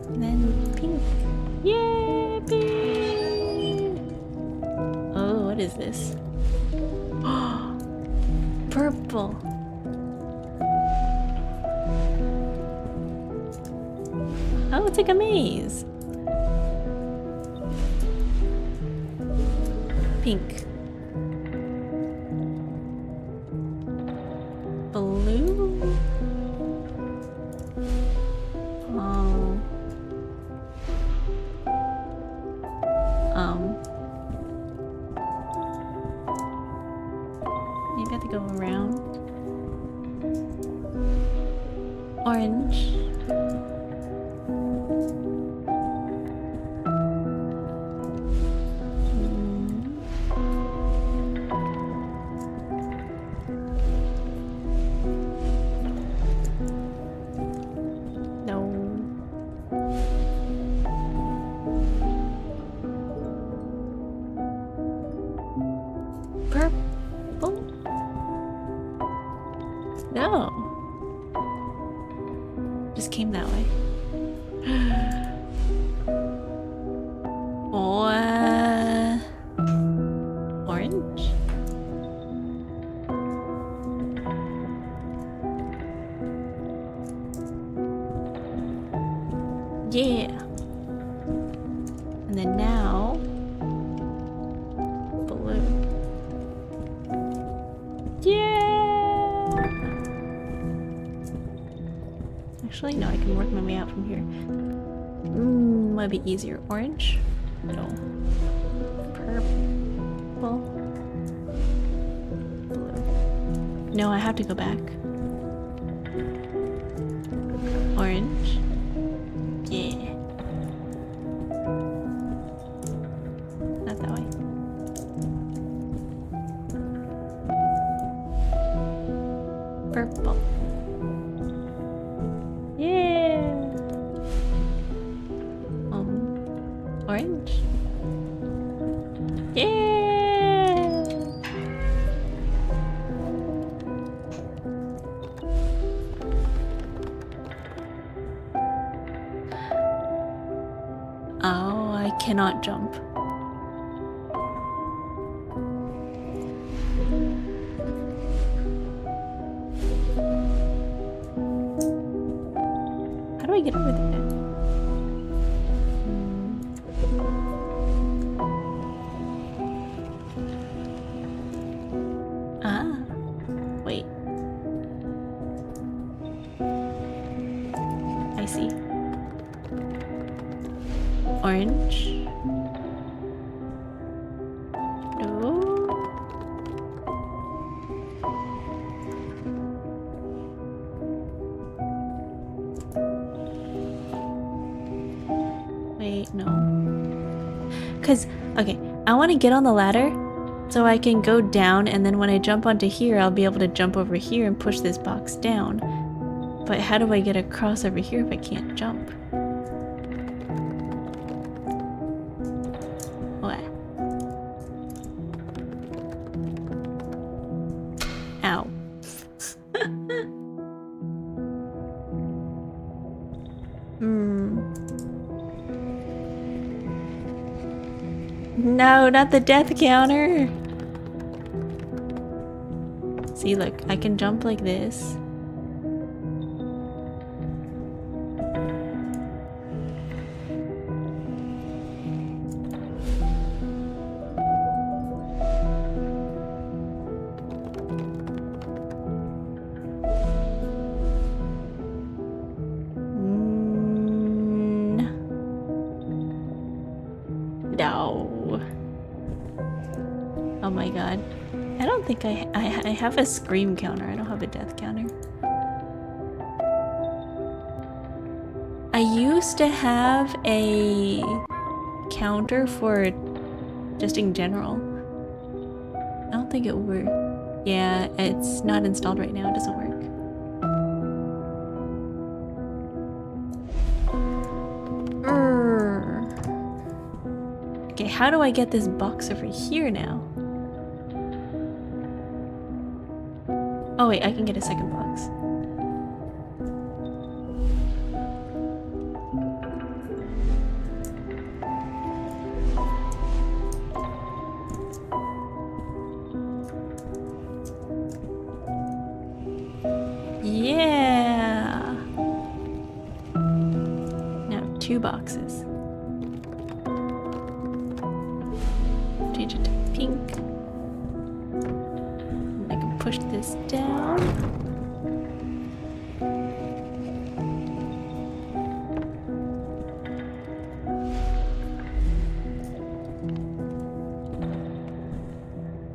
A: And then pink. Yay, pink! Oh, what is this? Purple. Oh, it's like a maze. Pink. Blue. Oh. Maybe I have to go around. Orange. Purple? No. Just came that way. Orange? Yeah. And then now blue. Yeah. Actually, no, I can work my way out from here. Might be easier. Orange? No. Purple. Blue. No, I have to go back. Orange. Yeah. Not that way. Purple. Yeah. Orange. Yeah. Oh, I cannot jump. How do I get over there? Ah, wait. I see. Orange. No. Because, okay, I want to get on the ladder so I can go down, and then when I jump onto here, I'll be able to jump over here and push this box down. But how do I get across over here if I can't jump? What? Ow. No, not the death counter! See, look, I can jump like this. No. Oh my god. I don't think I have a scream counter. I don't have a death counter. I used to have a counter for just in general. I don't think it worked. Yeah, it's not installed right now. It doesn't work. Okay, how do I get this box over here now? Oh wait, I can get a second box. Yeah! Now 2 boxes. Change it to pink. And I can push this down.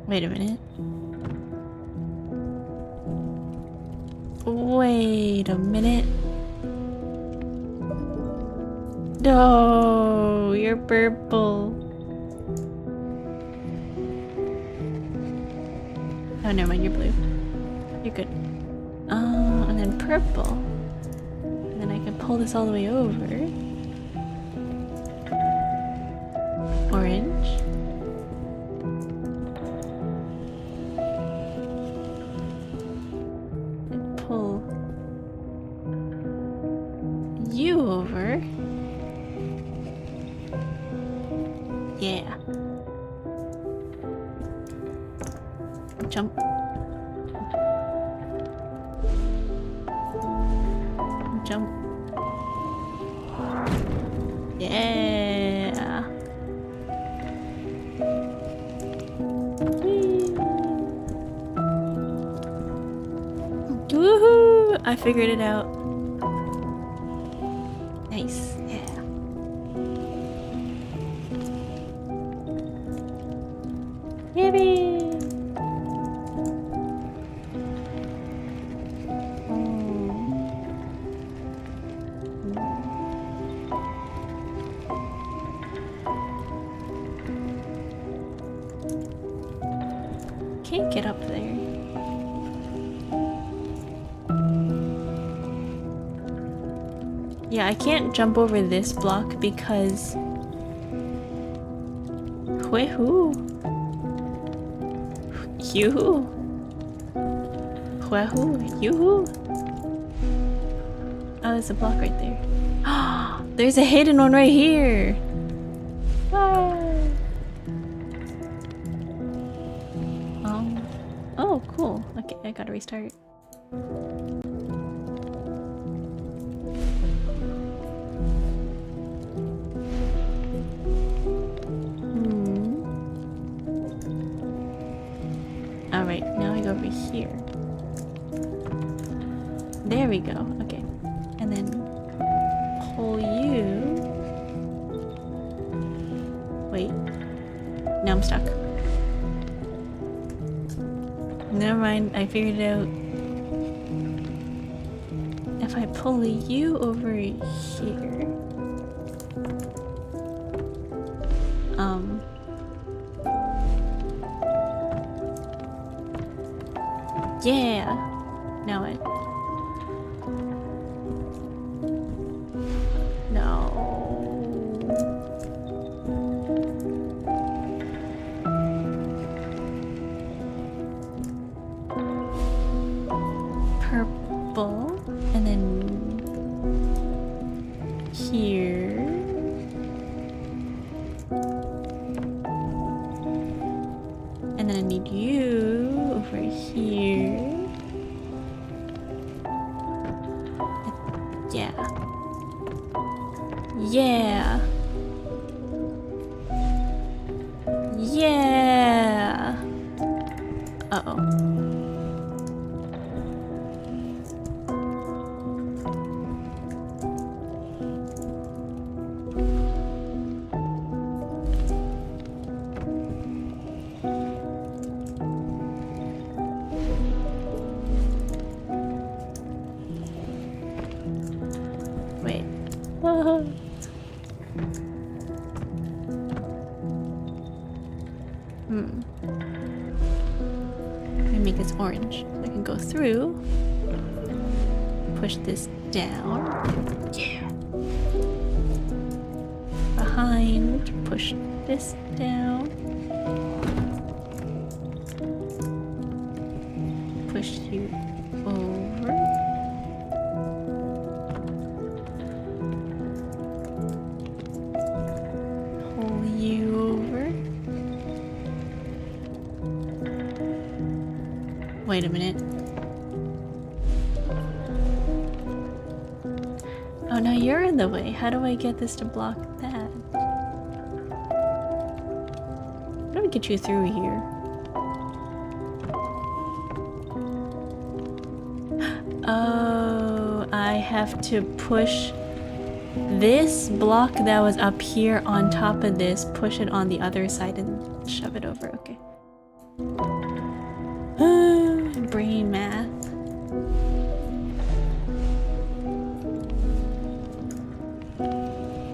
A: Wait a minute. Wait a minute. No, you're purple. Oh, never mind, you're blue. You're good. And then purple. And then I can pull this all the way over. Orange. And pull you over. Yeah. Jump. Jump. Yeah. Whee. Woohoo! I figured it out. Nice. Yeah. Yippee! Can't get up there. Yeah, I can't jump over this block because... Whee-hoo! Yoo-hoo! Wahoo! Yoo-hoo! Oh, there's a block right there. There's a hidden one right here! Ah. Oh, cool. Okay, I gotta restart. Alright, now I go over here. There we go. Okay. And then pull you. Wait. Now I'm stuck. Never mind, I figured it out. If I pull you over here... Yeah. Now what? No. Purple, and then here. And then I need you over here. Yeah. Yeah. Yeah. Uh-oh. Wait. Let me make this orange. So I can go through. Push this down. Yeah. Behind. Push this down. Push you over. Pull you over. Wait a minute. Oh, now you're in the way. How do I get this to block that? How do I get you through here? Oh, I have to push this block that was up here on top of this, push it on the other side and shove it over. Okay. Brain math.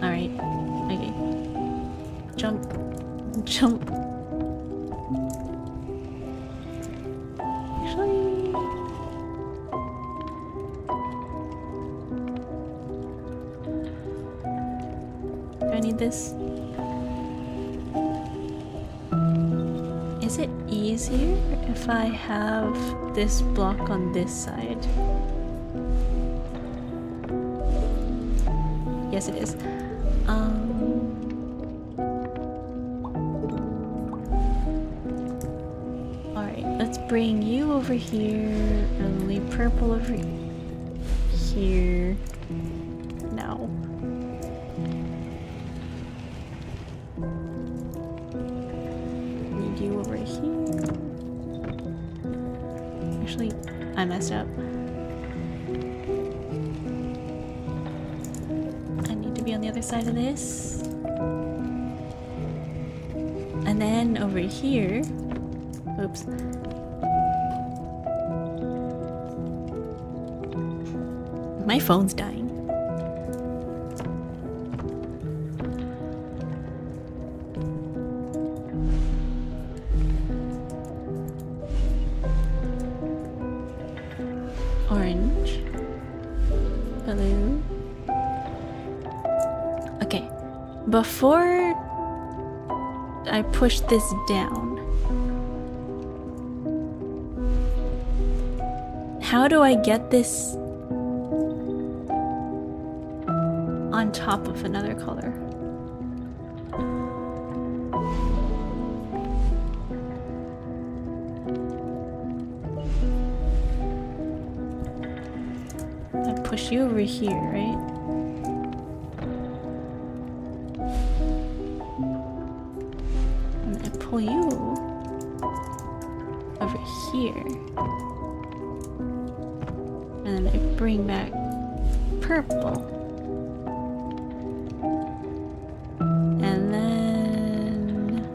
A: Alright. Okay. Jump. Jump. Actually... do I need this? Is it easier if I have this block on this side? Yes, it is. Alright, let's bring you over here and leave purple over here. No. Need you over here. Actually, I messed up. I need to be on the other side of this. And then over here. Oops. My phone's dying. Orange. Blue. Okay. Before I push this down, how do I get this on top of another color? I push you over here, right? And I pull you over here. And then I bring back purple. And then...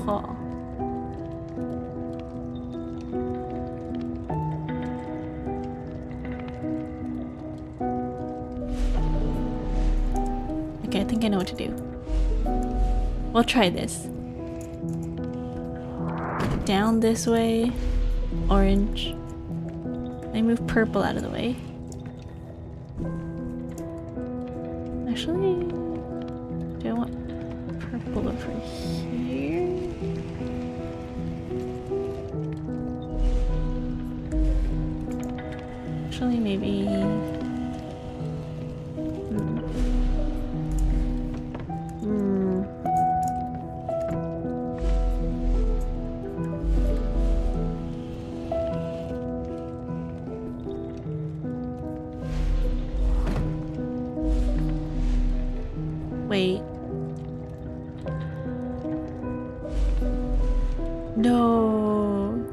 A: oh. Okay, I think I know what to do. We'll try this. down this way. Orange. Let me move purple out of the way. Actually, do I want purple over here? Actually, maybe... Wait. No.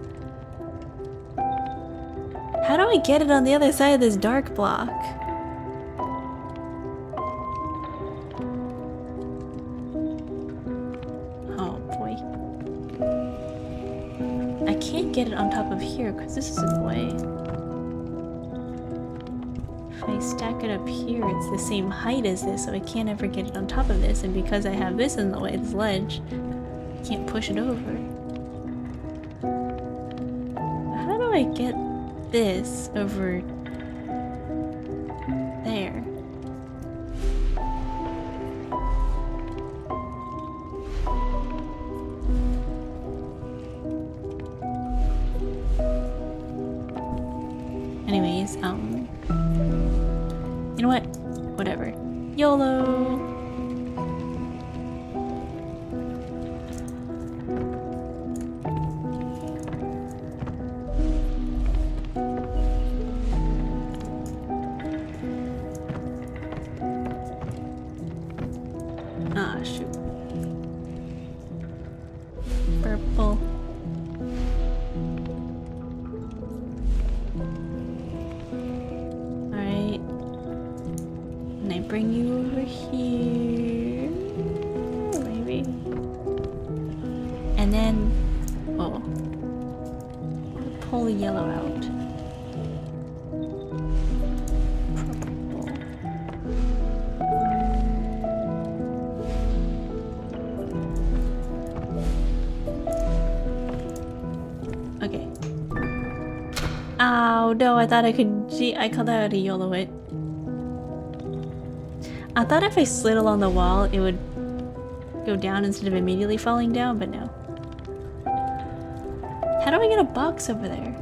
A: How do I get it on the other side of this dark block? Oh boy. I can't get it on top of here because this is in the way. If I stack it up here, it's the same height as this, so I can't ever get it on top of this, and because I have this in the way, this ledge, I can't push it over. How do I get this over there? Anyways, you know what? Whatever. YOLO! Ah, shoot. Purple. Alright. And I bring you over here. Maybe. And then... oh. Pull the yellow out. Okay. Ow, no, I thought I could... Gee, I called that how to YOLO it. I thought if I slid along the wall, it would go down instead of immediately falling down, but no. How do I get a box over there?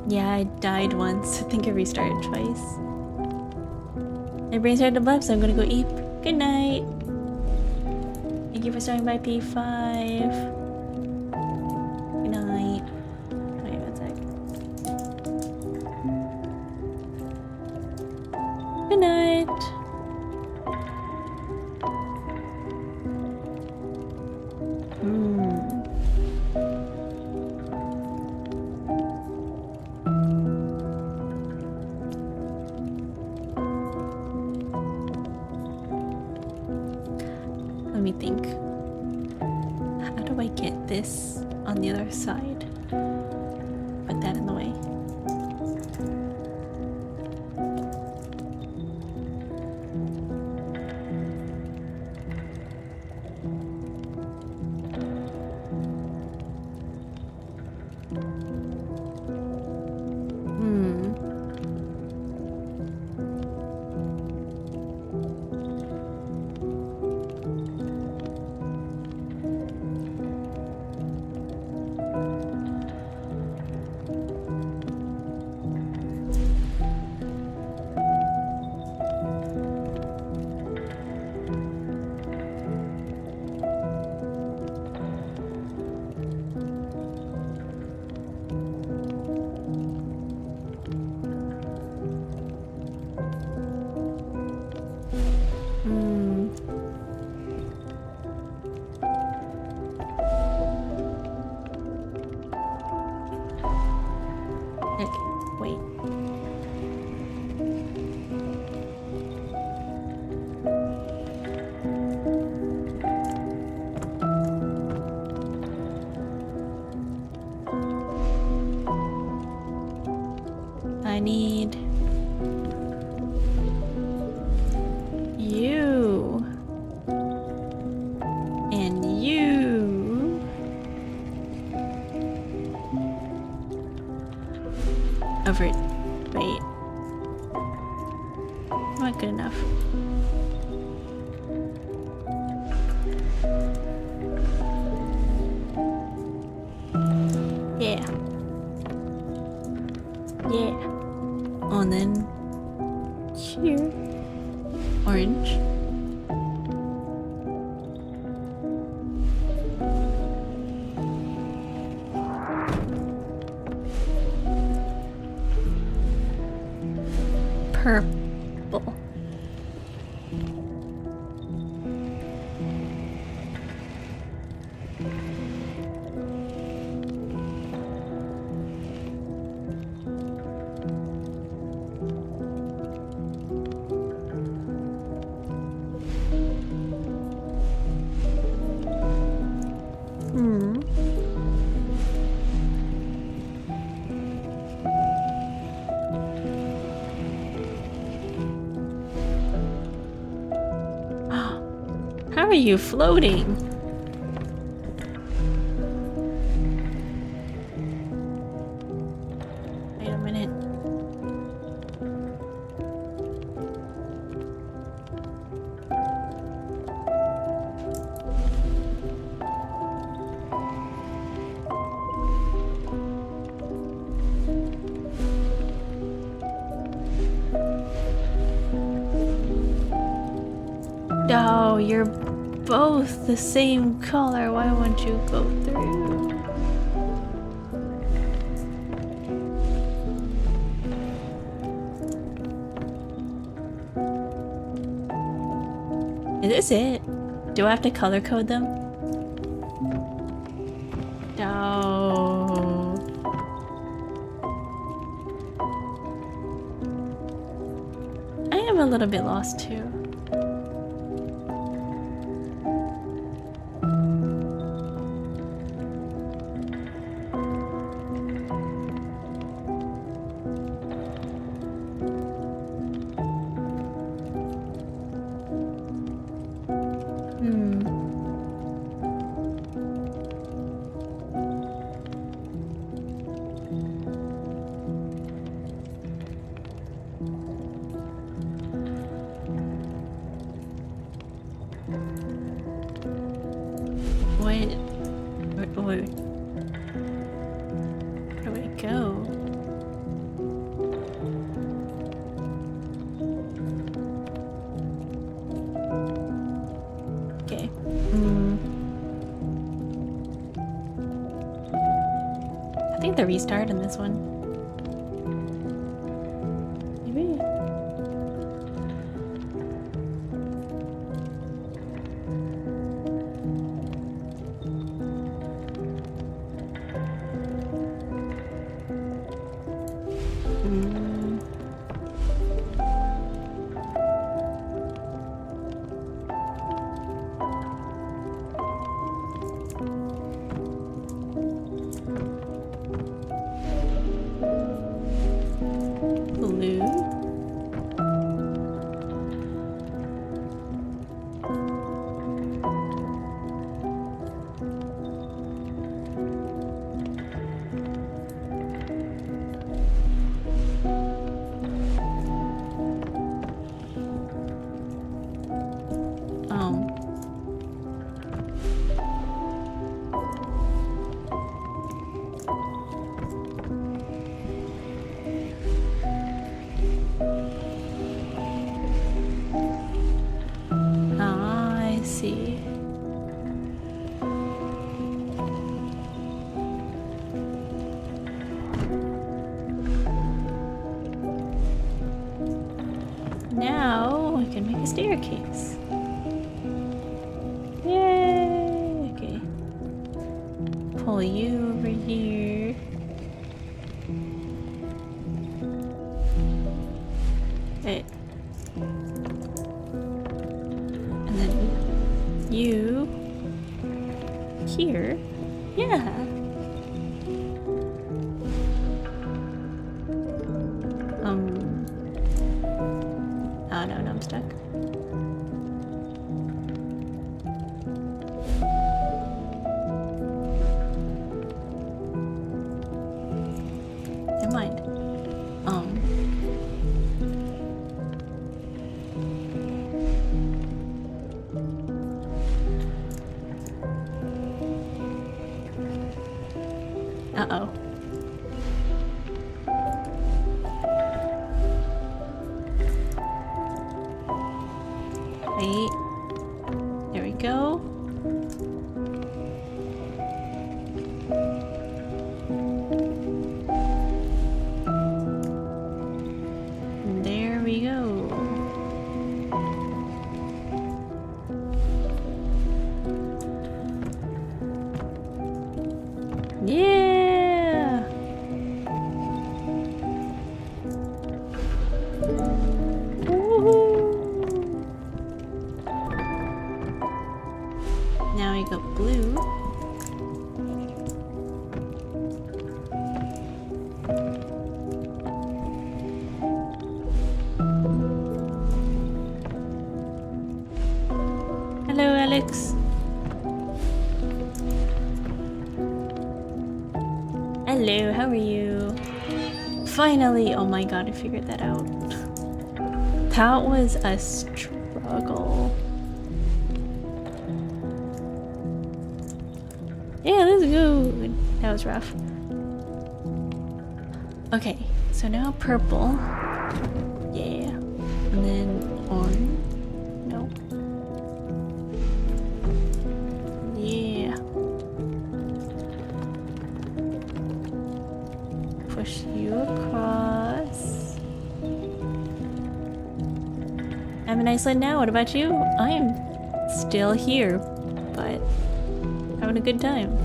A: Yeah, I died once. I think I restarted twice. My brain started to blip, so I'm gonna go eat. Good night. Thank you for starting by P5. Good night. Wait one sec. Good night. Let me think. How do I get this on the other side? Put that in the way. Wait. I need you and you. Over it. Wait. Not good enough. Yeah. Yeah. Oh, and then here. Orange. Purple. How are you floating? Wait a minute. Oh, you're both the same color. Why won't you go through? Is this it? Do I have to color code them? No. I am a little bit lost too. Where do I go? Okay. I think the restart in this one. Maybe. Now I can make a staircase. Yay! Okay. Pull you over here. Wait. And then you here. Yeah. Uh-oh. Wait. There we go. And there we go. Yeah! Woohoo! Now we got blue. Hello, Alex. Hello, how are you? Finally! Oh my god, I figured that out. That was a struggle. Yeah, let's go! That was rough. Okay, so now purple. Yeah. And then orange. No. Yeah. Push you across. I'm in Iceland now. What about you? I am still here, but having a good time.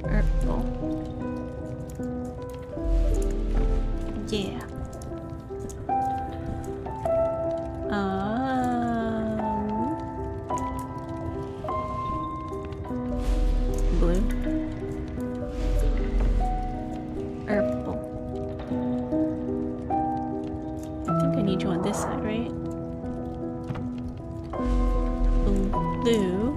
A: Purple. Yeah. Blue. Purple. I think I need you on this side, right? Blue.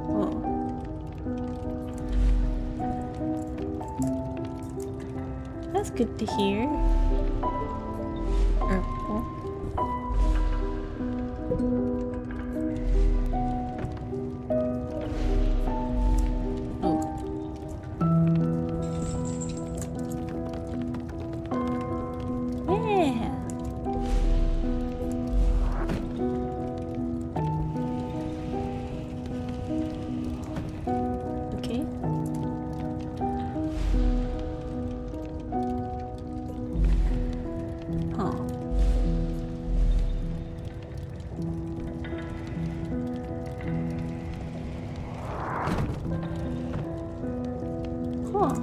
A: Whoa. That's good to hear. Purple. Oh. Yeah. Okay. Oh. Huh.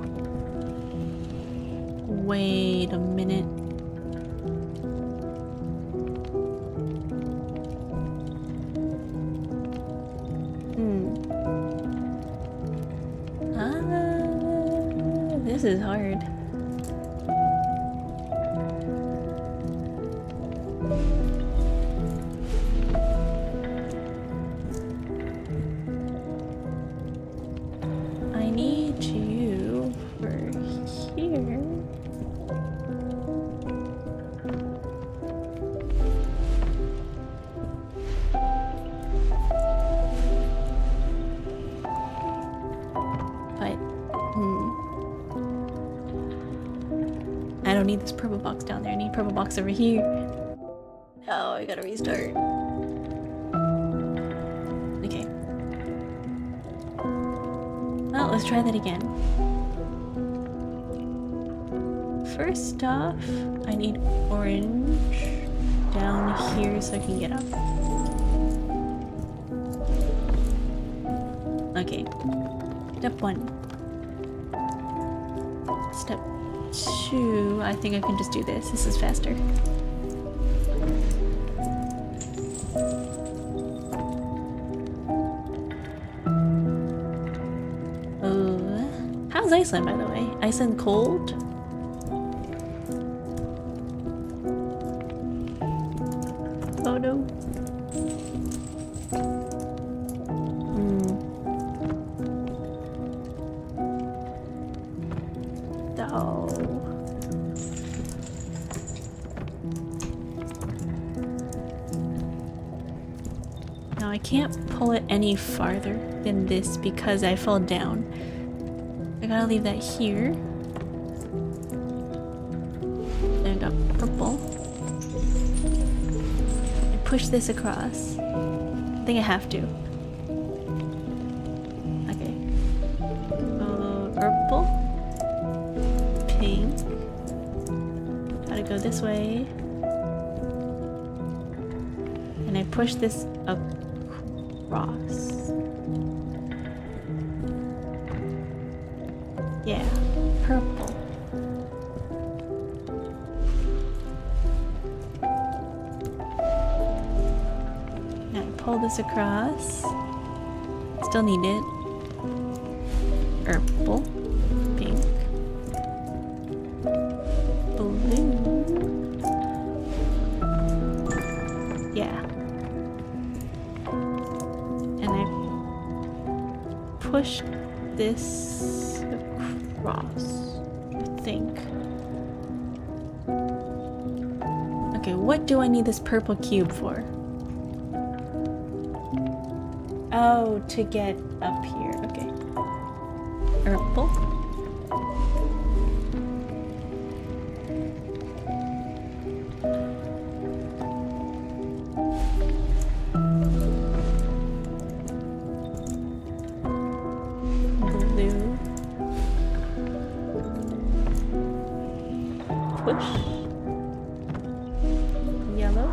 A: Wait a minute. This is hard. I need you for here. But, I don't need this purple box down there. I need purple box over here. Oh, I gotta restart. Okay. Well, let's try that again. First off, I need orange down here so I can get up. Okay. Step 1. Step 2, I think I can just do this. This is faster. How's Iceland, by the way? Iceland cold? Oh no. can't pull it any farther than this because I fell down. I gotta leave that here. Then I got purple. I push this across. I think I have to. Okay. Purple. Pink. Gotta go this way. And I push this across. Yeah, purple. Now I pull this across. Still need it. Purple, pink, blue. Yeah. And I push this across, I think. Okay, what do I need this purple cube for? Oh, to get up here, okay. Purple. Blue. Push. Yellow.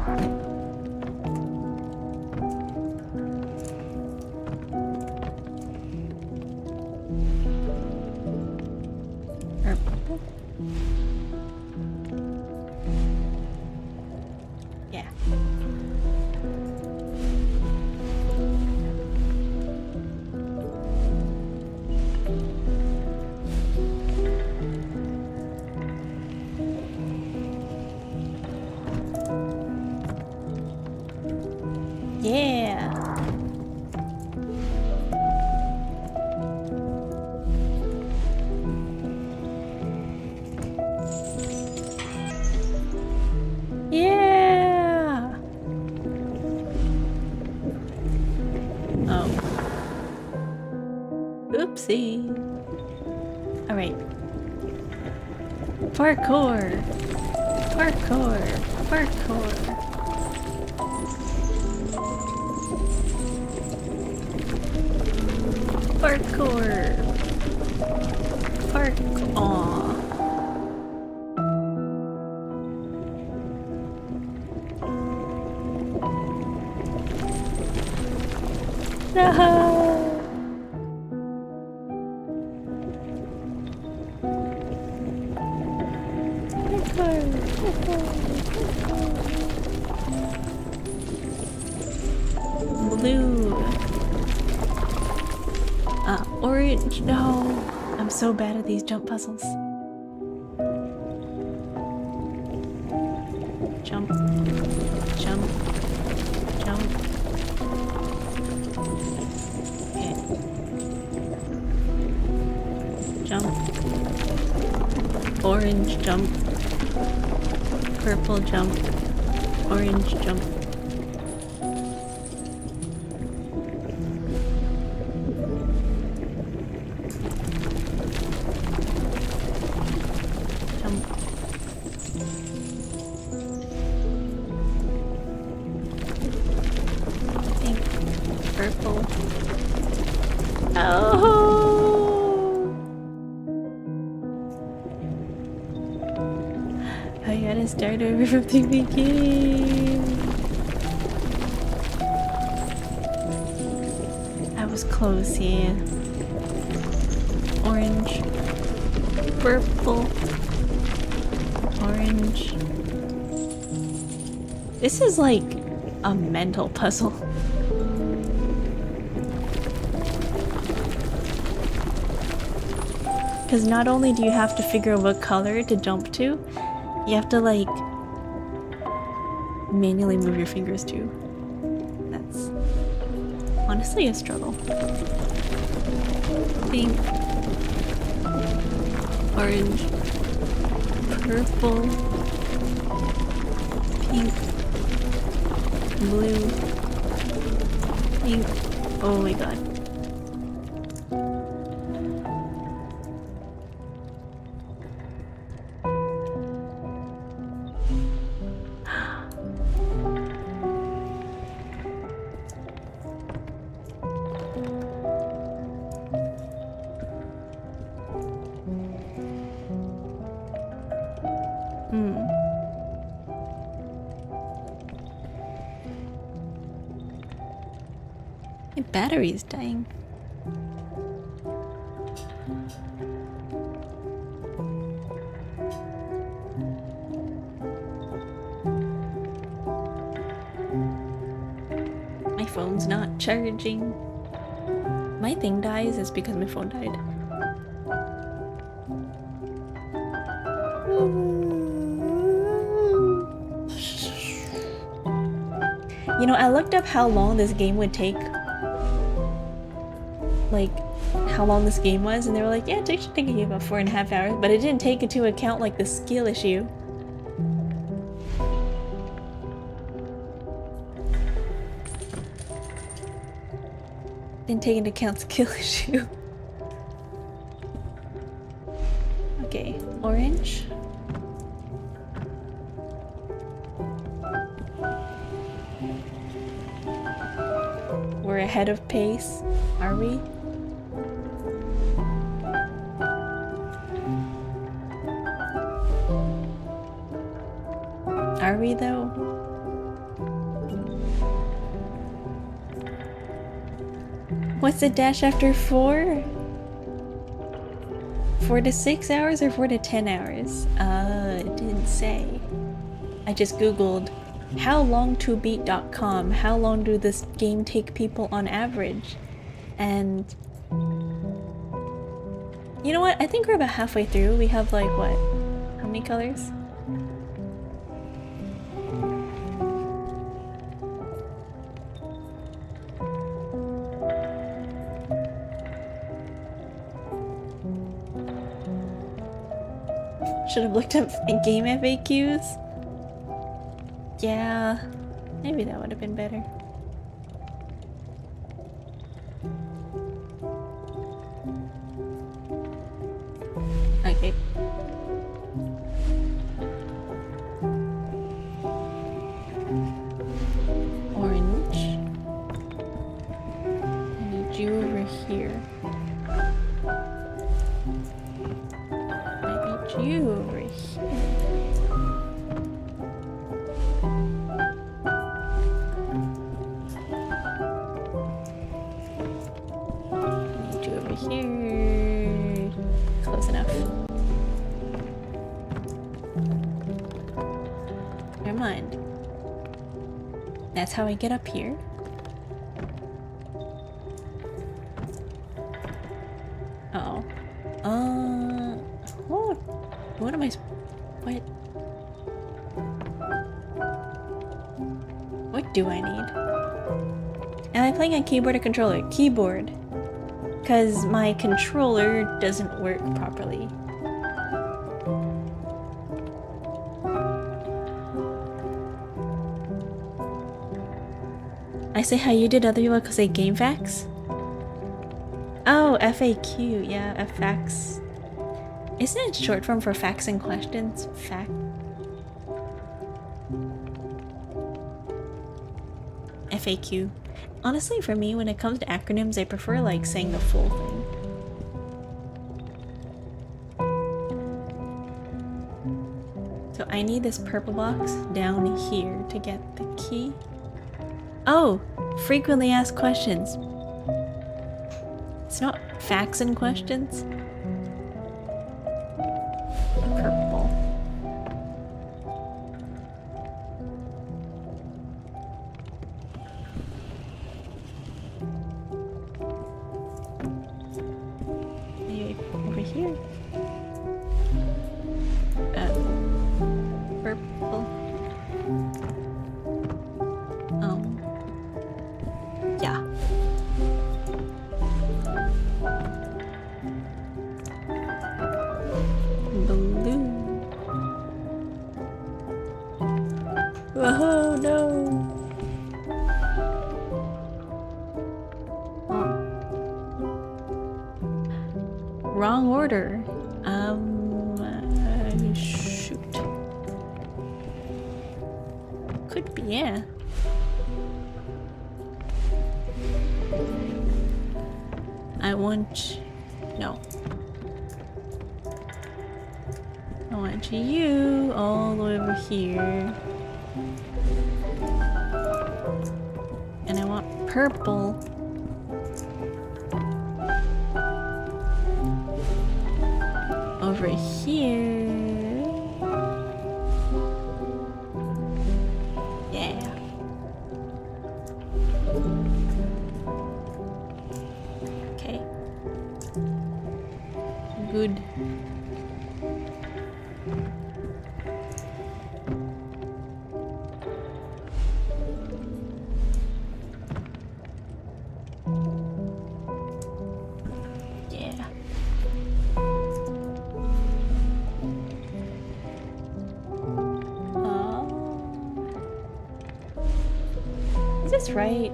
A: Purple. Yeah. Yeah. Yeah. Oh. Oopsie. All right. Parkour. Parkour. Parkour. Parkour. Aw. No. Parkour. Blue. Orange. No. I'm so bad at these jump puzzles. Jump. Jump. Jump. Okay. Jump. Orange jump. Purple jump. Orange jump. Purple. Oh! I gotta start over from the beginning. I was close here. Orange. Purple. Orange. This is like a mental puzzle. Because not only do you have to figure out what color to jump to, you have to like manually move your fingers too. That's honestly a struggle. Pink, orange, purple, pink, blue, Oh my god. My battery's dying. My phone's not charging. My thing dies is because my phone died. You know, I looked up how long this game would take. Like, how long this game was, and they were like, yeah, it should take you about 4.5 hours, but it didn't take into account, like, the skill issue. Didn't take into account skill issue. Okay, orange. We're ahead of pace, are we? Are we though? What's the dash after 4? 4 to 6 hours or 4 to 10 hours? It didn't say. I just googled howlongtobeat.com. How long do this game take people on average? And you know what? I think we're about halfway through. We have like what? How many colors? Should have looked up game FAQs. Yeah, maybe that would have been better. Okay. Orange. I need you over here. You over here. Need you over here. Close enough. Never mind. That's how I get up here. Uh-oh. What am I? What? What do I need? Am I playing on keyboard or controller? Keyboard. Because my controller doesn't work properly. I say how you did, other people because they game facts? Oh, FAQ. Yeah, FAQs. Isn't it short form for facts and questions? Fact. FAQ. Honestly, for me, when it comes to acronyms, I prefer like saying the full thing. So I need this purple box down here to get the key. Oh, frequently asked questions. It's not facts and questions. Purple. Maybe over here. Purple. Yeah. Blue. Oh no. wrong order. Shoot. Could be, yeah. I want... No. I want you all the way over here. And I want purple. Over here. Yeah. Okay. Good. Is this right?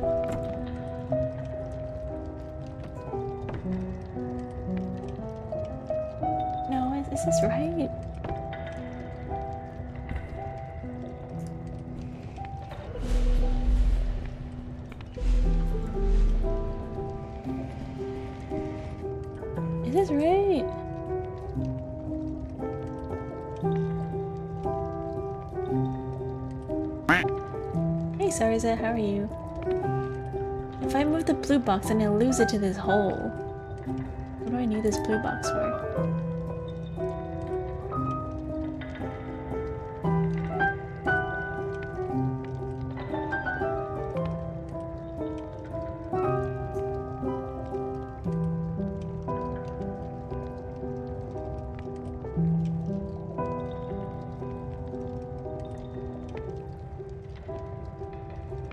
A: No, is this right? Is this right? Hey Sarza, how are you? If I move the blue box, then I lose it to this hole. What do I need this blue box for?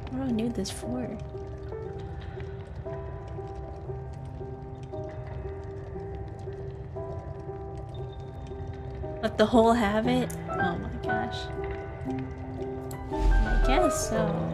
A: What do I need this for? Let the hole have it? Oh my gosh. I guess so.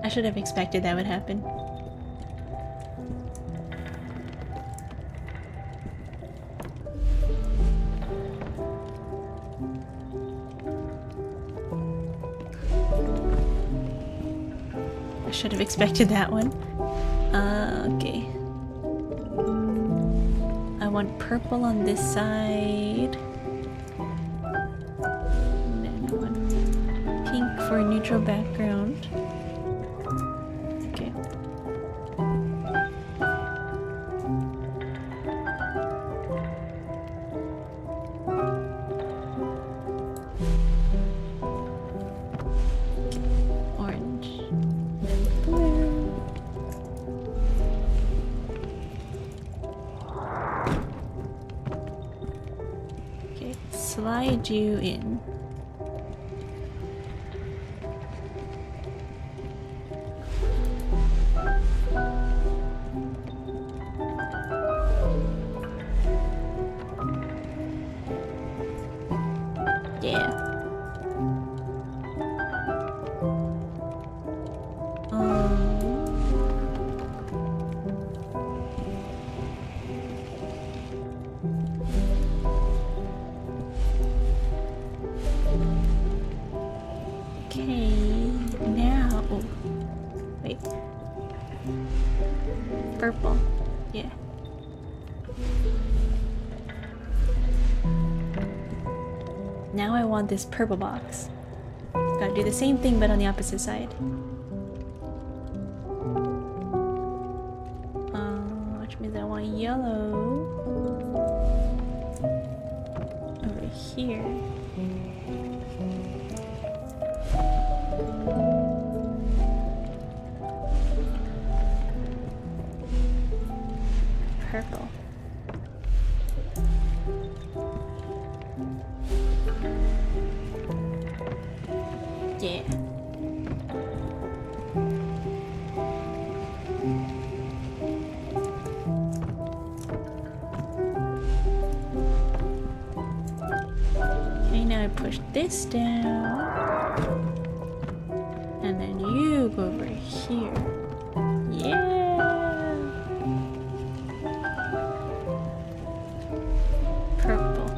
A: I should have expected that would happen. I should have expected that one. Okay. I want purple on this side. And then I want pink for a neutral background. Slide you in. Yeah. Purple. Yeah. Now I want this purple box. Gotta do the same thing but on the opposite side. Which means I want yellow over here. Purple. Yeah. Okay, now I push this down. And then you go over here. Yeah. Purple.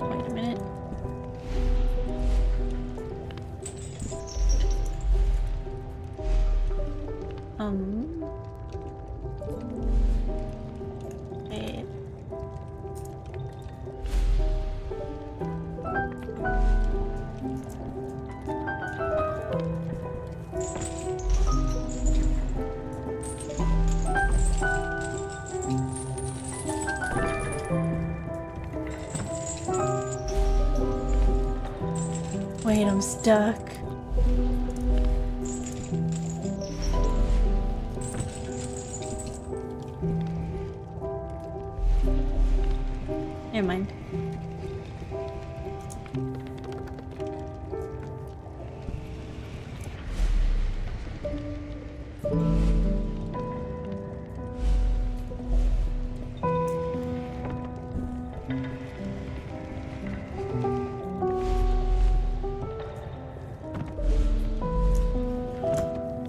A: Wait a minute. Wait. Wait, I'm stuck. Never mind.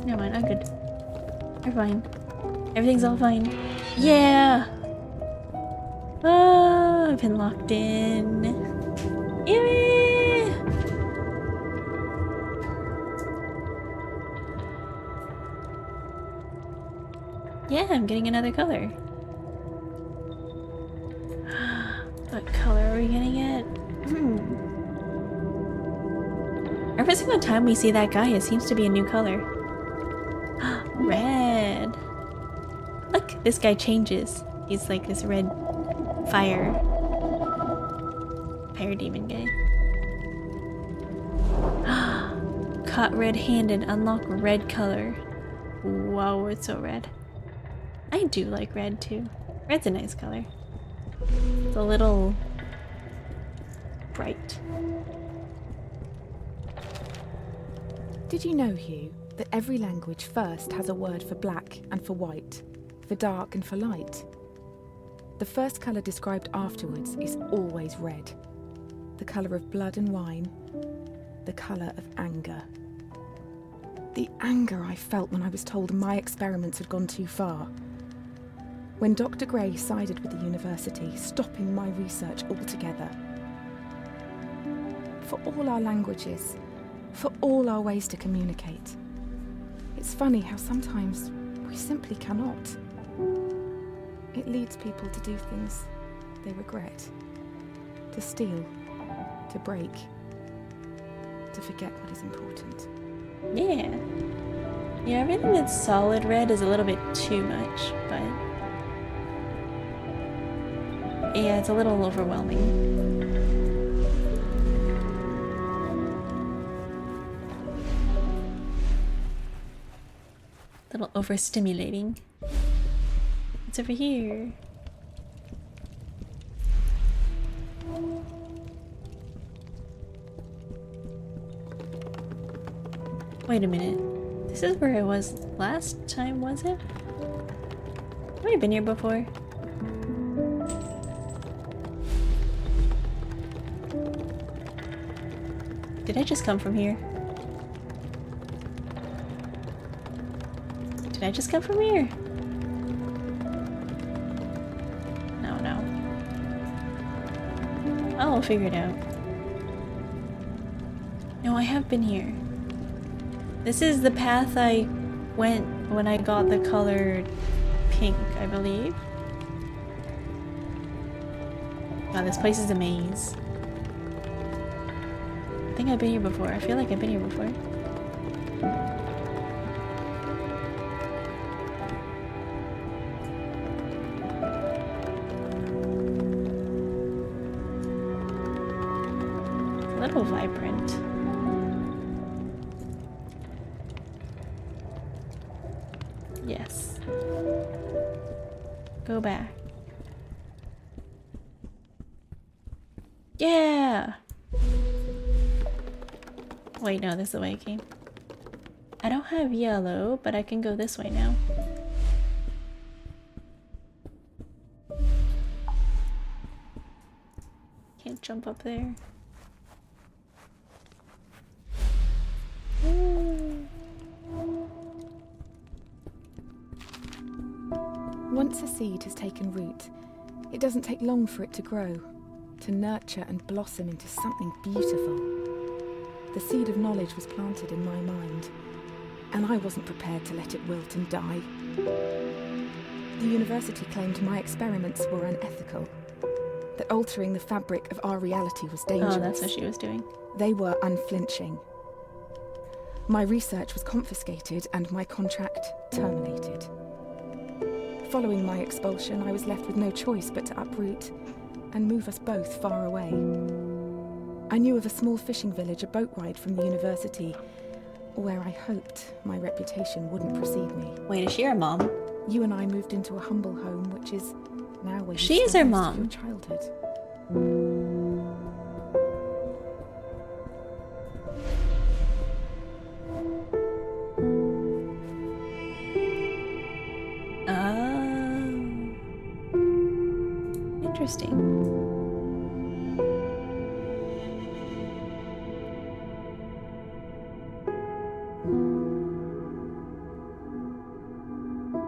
A: Never mind, I'm good. We're fine. Everything's all fine. Yeah! Oh, I've been locked in. Yay! Yeah, I'm getting another color. What color are we gonna get? Every single time we see that guy, it seems to be a new color. Red. Look, this guy changes. He's like this red fire demon guy. Caught red-handed. Unlock red color. Whoa, it's so red. I do like red too. Red's a nice color. It's a little bright.
C: Did you know, Hugh, that every language first has a word for black and for white, for dark and for light? The first colour described afterwards is always red. The colour of blood and wine, the colour of anger. The anger I felt when I was told my experiments had gone too far. When Dr. Gray sided with the university, stopping my research altogether. For all our languages, for all our ways to communicate. It's funny how sometimes we simply cannot. It leads people to do things they regret, to steal, to break, to forget what is important.
A: Yeah. Yeah, everything that's solid red is a little bit too much, but yeah, it's a little overwhelming. A little overstimulating. It's over here. Wait a minute. This is where I was last time, was it? Have I been here before? Did I just come from here? Did I just come from here? No. I'll figure it out. No, I have been here. This is the path I went when I got the color pink, I believe. Wow, this place is a maze. I think I've been here before. I feel like I've been here before. A little vibrant. Yes. Go back. Yeah! Wait, no, this is the way I came. I don't have yellow, but I can go this way now. Can't jump up there. Ooh.
C: Once a seed has taken root, it doesn't take long for it to grow, to nurture and blossom into something beautiful. The seed of knowledge was planted in my mind, and I wasn't prepared to let it wilt and die. The university claimed my experiments were unethical, that altering the fabric of our reality was dangerous.
A: Oh, that's what she was doing.
C: They were unflinching. My research was confiscated and my contract terminated. Following my expulsion, I was left with no choice but to uproot and move us both far away. I knew of a small fishing village a boat ride from the university, where I hoped my reputation wouldn't precede me.
A: Wait, is she her mom?
C: You and I moved into a humble home, which is now where
A: She
C: you
A: is her
C: spent most of
A: mom.
C: your childhood.
A: Interesting.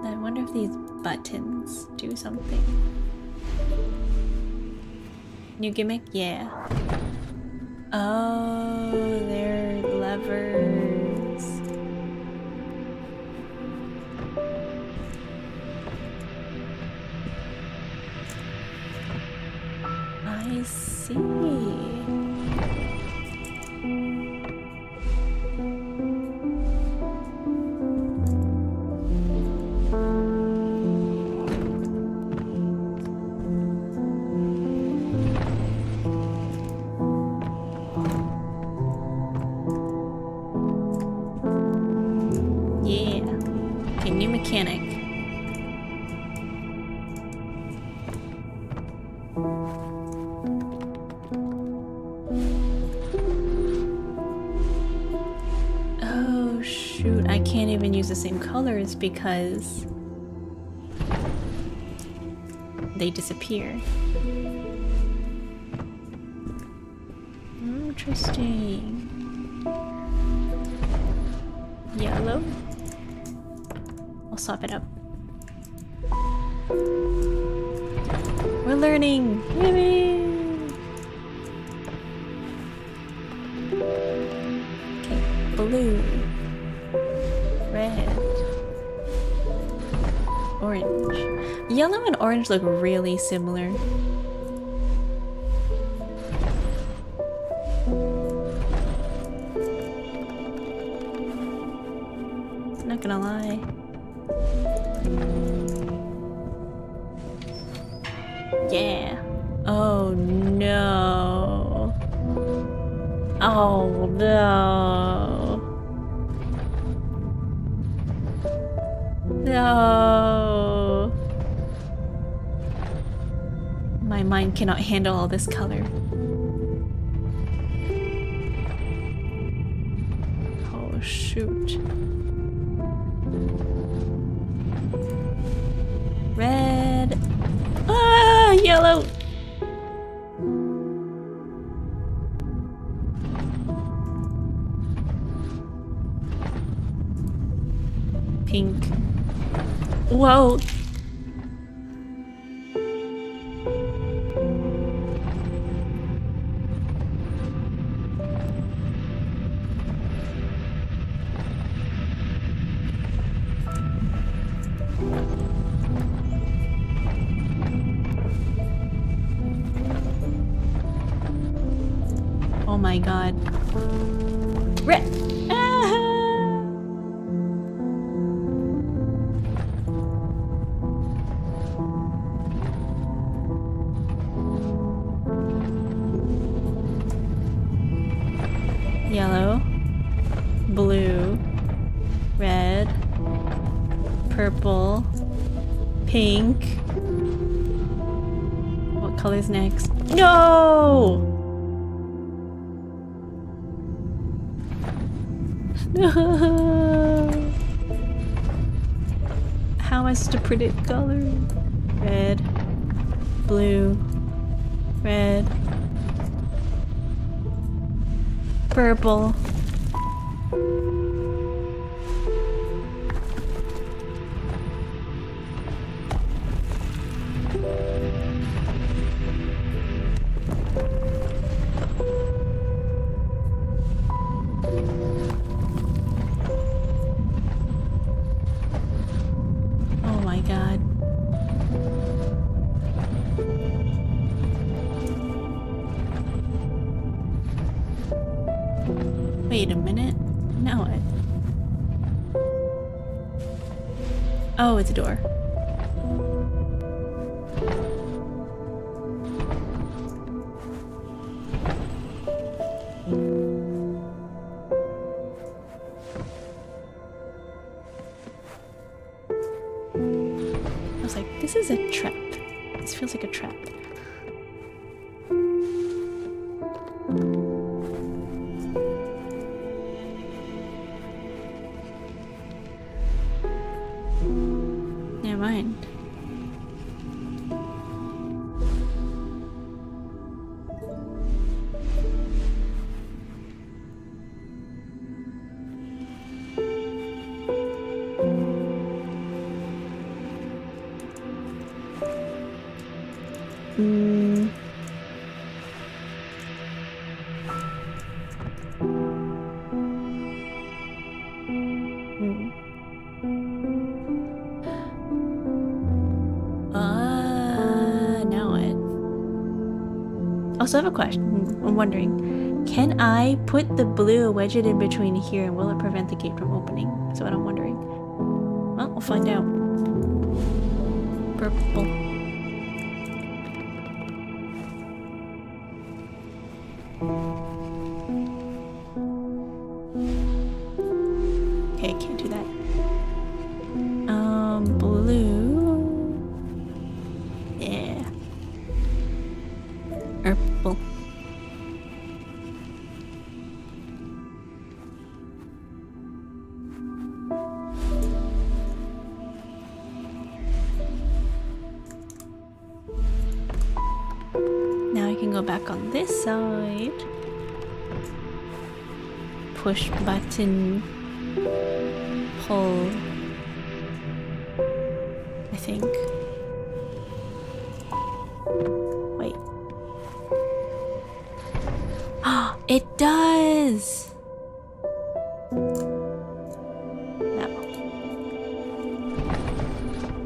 A: I wonder if these buttons do something. New gimmick? Yeah. Oh, they're levers. I see. Yeah. Okay, new mechanic. Oh shoot, I can't even use the same colors because they disappear. Interesting. Yellow. I'll swap it up. We're learning! Yippee! Okay, blue. Red. Orange. Yellow and orange look really similar. Not gonna lie. Yeah. Oh no. Oh no. No. My mind cannot handle all this color. Oh shoot. Red. Ah, yellow. Pink. Whoa. Oh my god. Red! Ah! Yellow, blue, red, purple, pink. What color's next? No! No! How am I supposed to predict color? Red, blue, red, purple. Oh my god. Wait a minute. Now what? Oh, it's a door. I was like, this is a trap. This feels like a trap. Never mind. Now what? Also, I have a question. I'm wondering, can I put the blue, wedge it in between here, and will it prevent the gate from opening? That's what I'm wondering. Well, we'll find out. Purple. Okay, can't do that. Blue. Yeah. Purple. Now I can go back on this side. Push button. Pull. I think. Wait. Ah, it does! No.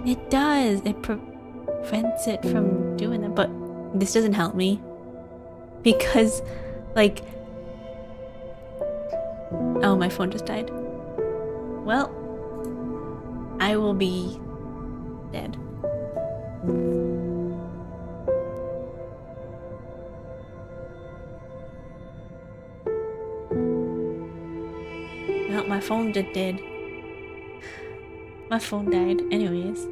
A: It does! It prevents it from doing that, but this doesn't help me. Because, like... Oh, my phone just died. Well, I will be dead. Well, my phone just dead. My phone died. Anyways.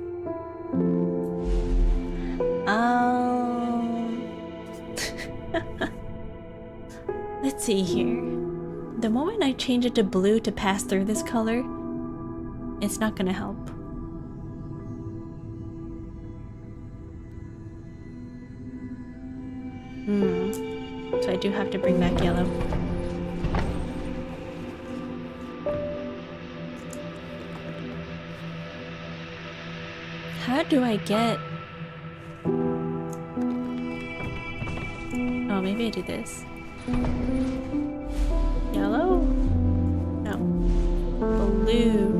A: Let's see here. The moment I change it to blue to pass through this color, it's not gonna help. So I do have to bring back yellow. How do I get... Oh, maybe I do this. Yellow? No. Blue.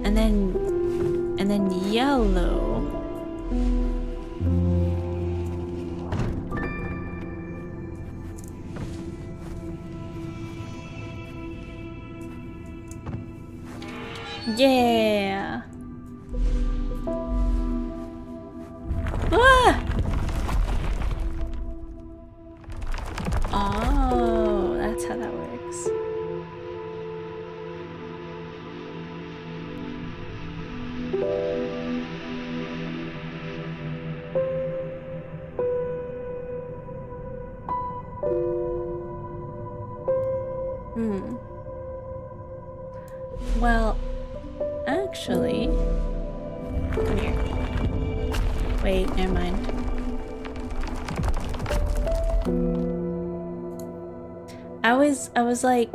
A: And then yellow. Yeah. Ah! Oh, that's how that works. Well, actually, come here. Wait, never mind. I was like,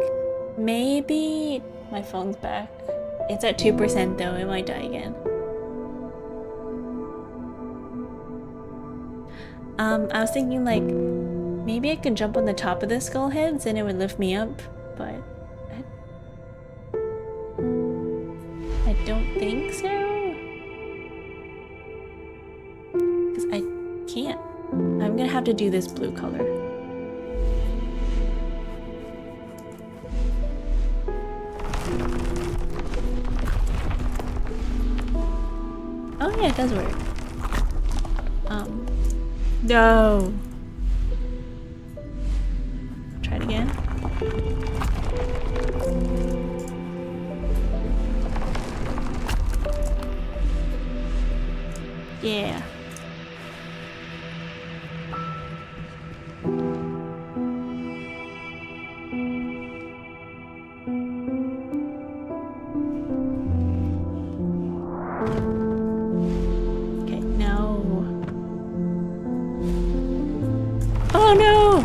A: maybe my phone's back. It's at 2% though, it might die again. I was thinking like, maybe I could jump on the top of the skull heads and it would lift me up, but I don't think so. Because I can't. I'm gonna have to do this blue color. Oh yeah, it does work. No. Try it again. Yeah. Okay, no. Oh no!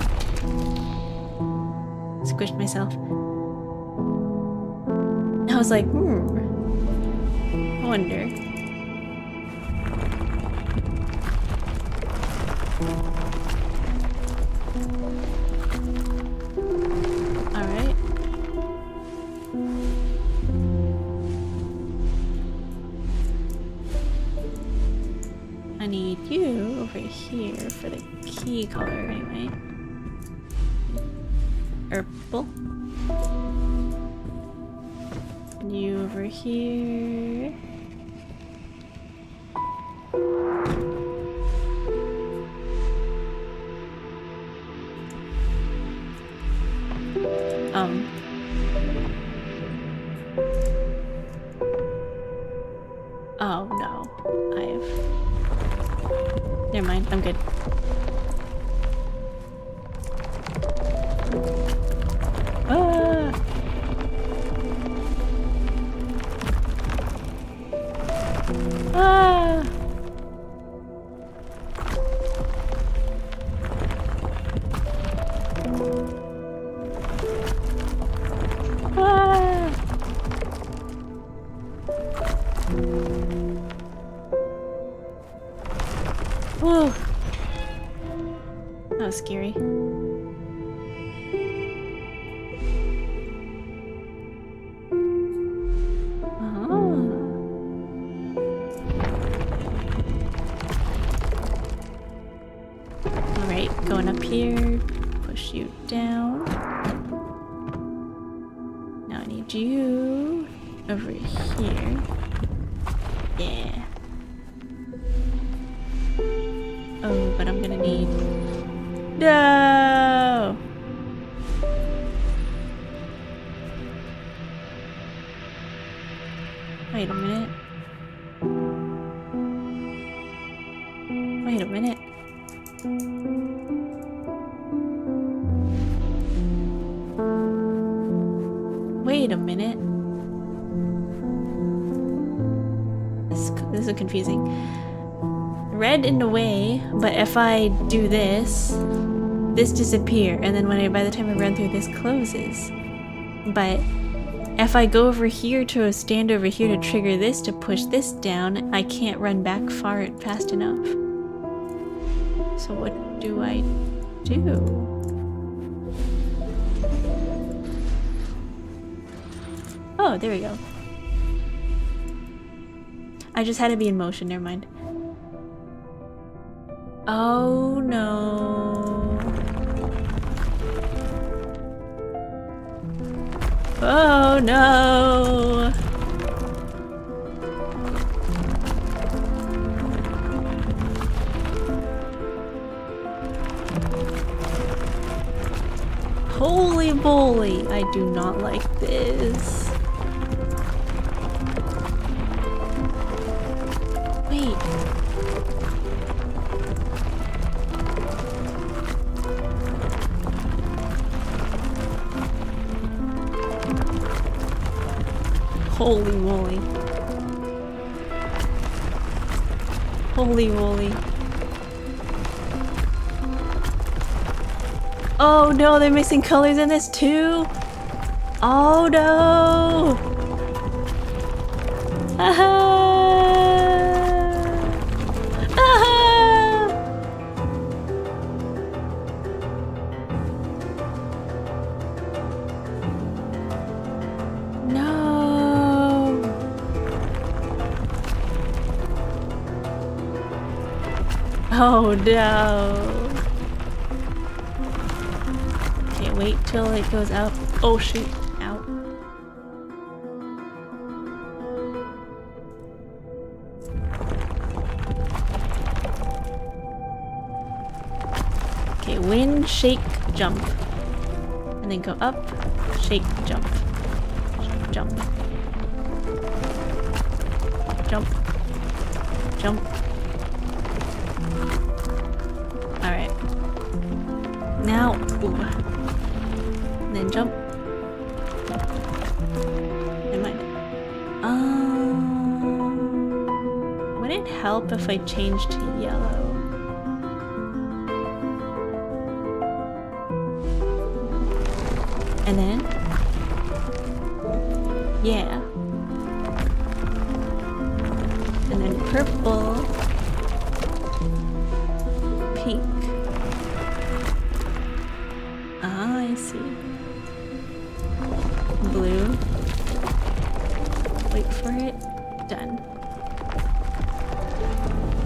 A: Squished myself. I was like, I wonder. Alright. I need you over here for the key color anyway. Purple. And you over here. Oh no, never mind, I'm good. Ah! Ah! Ah! Whoa! That was scary. Alright, going up here, push you down. Now I need you over here. Yeah. Oh, but I'm gonna need... No! Wait a minute. Wait a minute. Wait a minute. This is confusing. Red in a way, but if I do this, this disappears, and then by the time I run through, this closes. But if I go over here to stand over here to trigger this to push this down, I can't run back fast enough. So what do I do? Oh, there we go. I just had to be in motion, never mind. Oh no. Oh no. Holy moly, I do not like this. Wait. Holy moly. Holy moly. Oh no, they're mixing colors in this too? Oh no! Aha! Aha! No! Oh no! Wait till it goes out. Oh shoot. Out. Okay, win, shake, jump. And then go up, shake, jump. Jump. Jump. Jump. Alright. Now, ooh. Then jump. Never mind. Would it help if I changed to yellow? And then? Yeah. And then purple. Pink. Ah, I see. Blue. Wait for it. Done.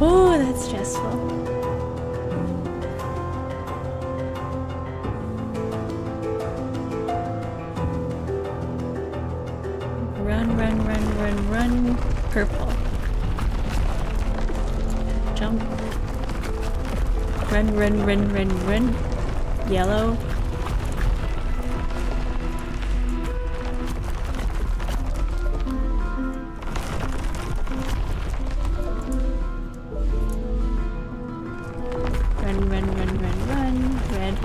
A: Oh, that's stressful. Run, run, run, run, run. Purple. Jump. Run, run, run, run, run. Yellow. Run, run, run, run, run. Red.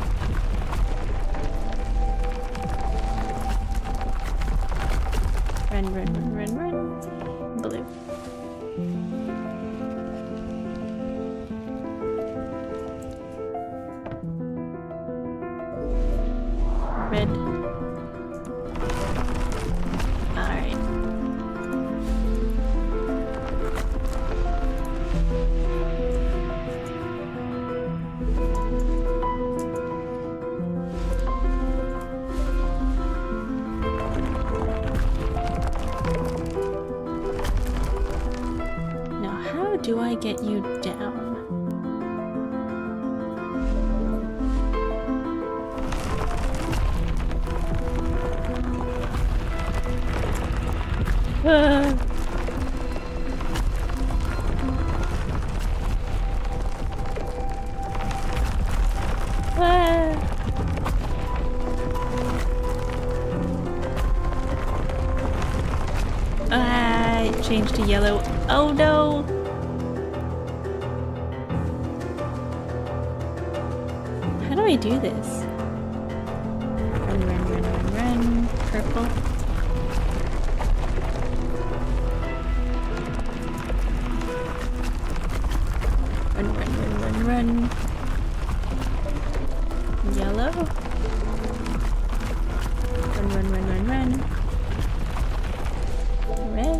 A: Run, run, run, run, run. Blue. Red. Alright. Now, how do I get you down? It changed to yellow. Oh no! How do I do this? Run, run, run, run, run. Purple. Run, run, run, run, run. Yellow. Run, run, run, run, run. Red.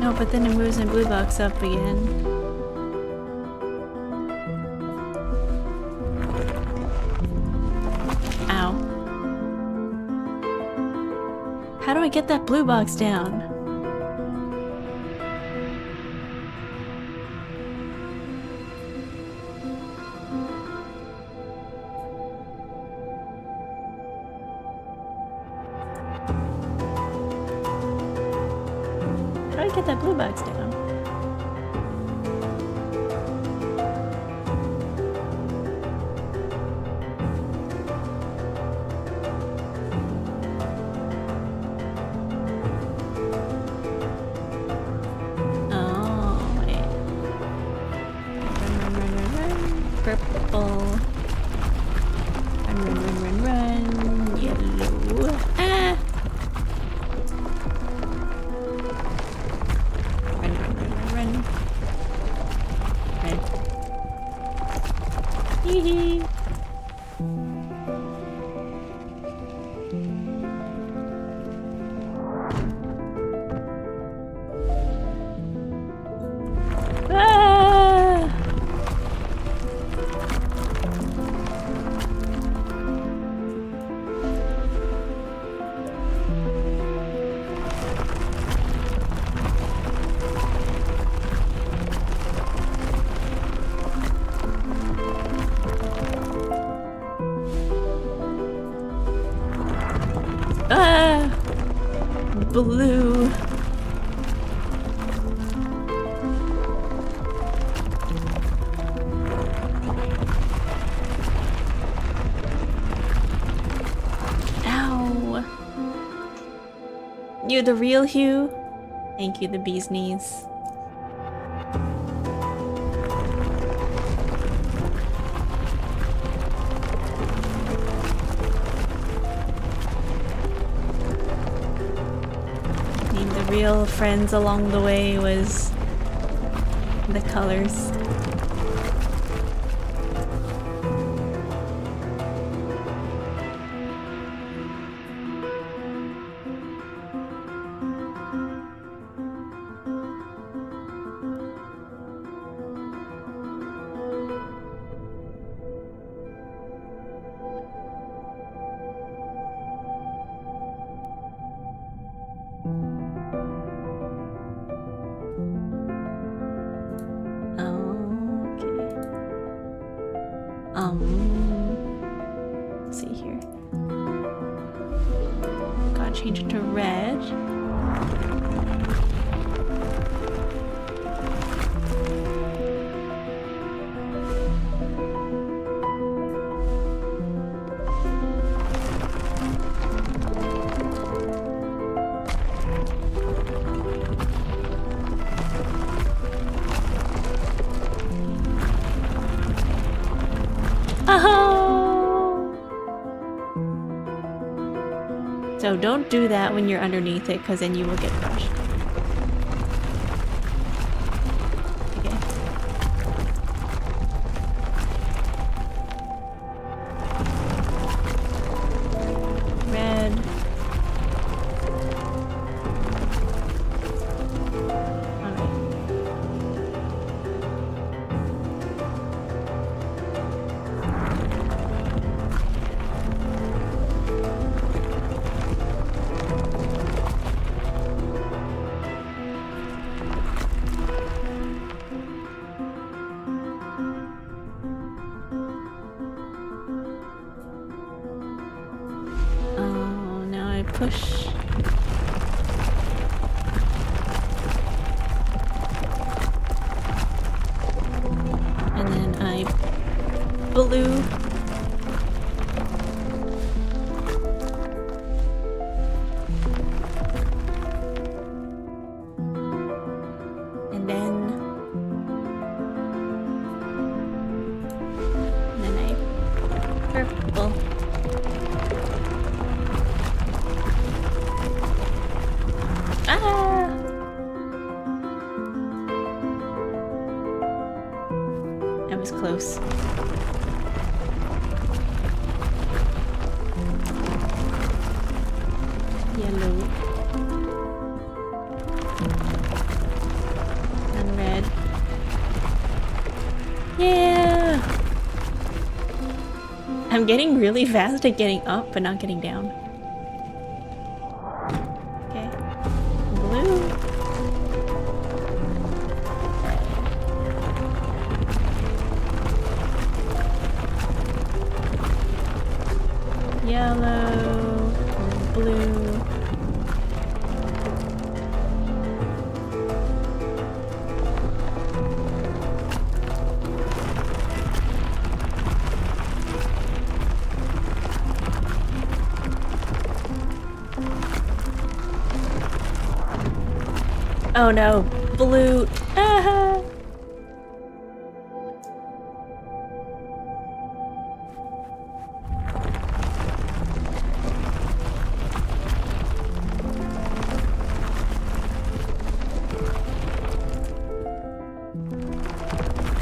A: No, but then it moves in blue box up again. Ow. How do I get that blue box down? How do I get that blue box down? Purple. Run. Yellow. Ah! Run. Red. Hee hee. Blue. Ow. You're the real HUE? Thank you, the bee's knees. Real friends along the way was the colors. Let's see here. Gotta change it to red. So don't do that when you're underneath it, because then you will get crushed. Okay. Red. Push. And then I blue. And then I purple. That was close. Yellow. I'm getting really fast at getting up, but not getting down. Okay. Blue. Yellow. Blue. Oh no, blue. Ah.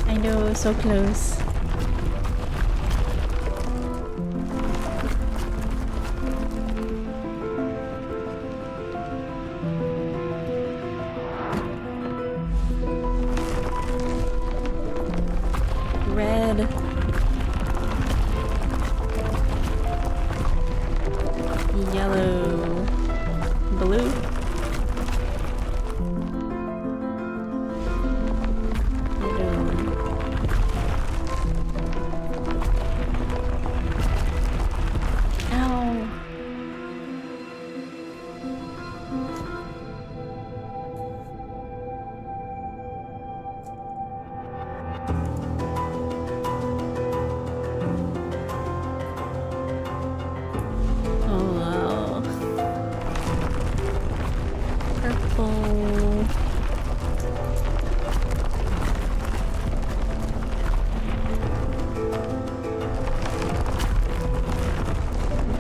A: I know, so close. Red. Yellow. Blue. Ow. Oh wow. Purple.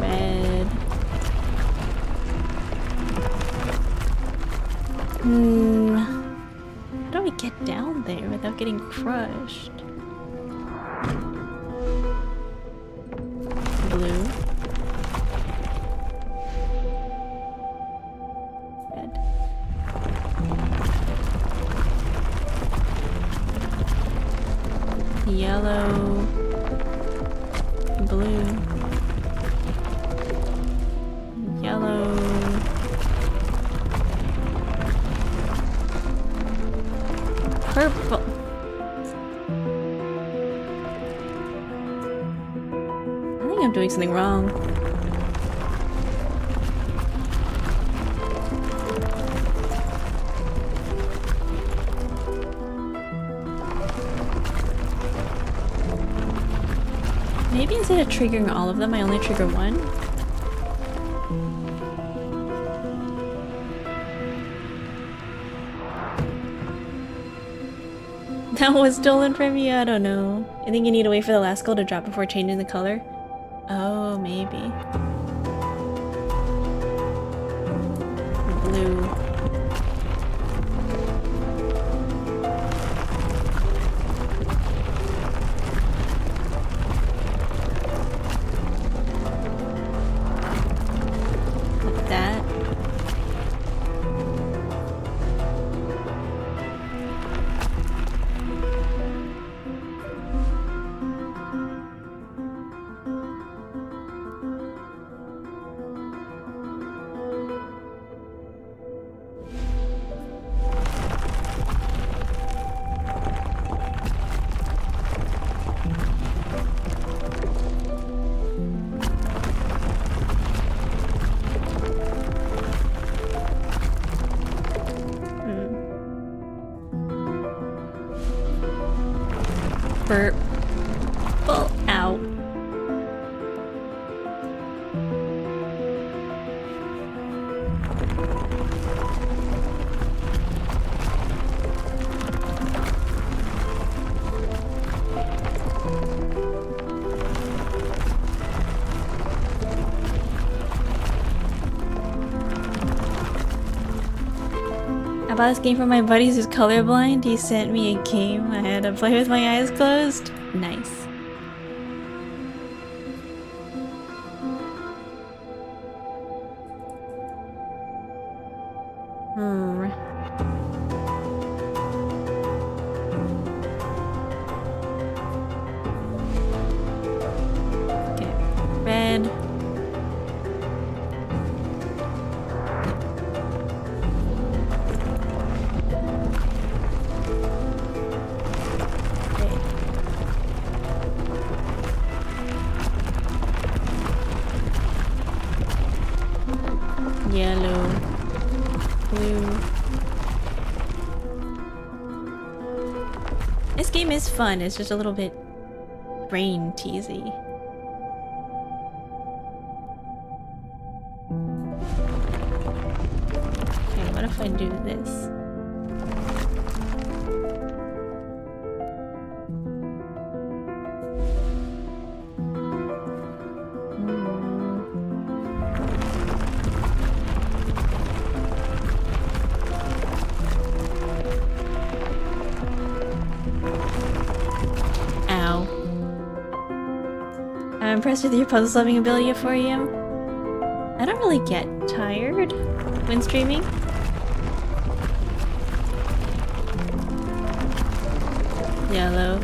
A: Red. How do I get down there without getting crushed? Blue. Red. Yellow. Blue. Yellow. Purple. I think I'm doing something wrong. Maybe instead of triggering all of them, I only trigger one. That was stolen from you? I don't know. I think you need to wait for the last gold to drop before changing the color. Oh, maybe. Blue. Like that. Purple out. I bought this game for my buddies who's colorblind. He sent me a game I had to play with my eyes closed. Nice. Okay. blue. This game is fun, it's just a little bit brain teasy. Okay, what if I do this? I'm impressed with your puzzle-solving ability for you. I don't really get tired when streaming. Yellow.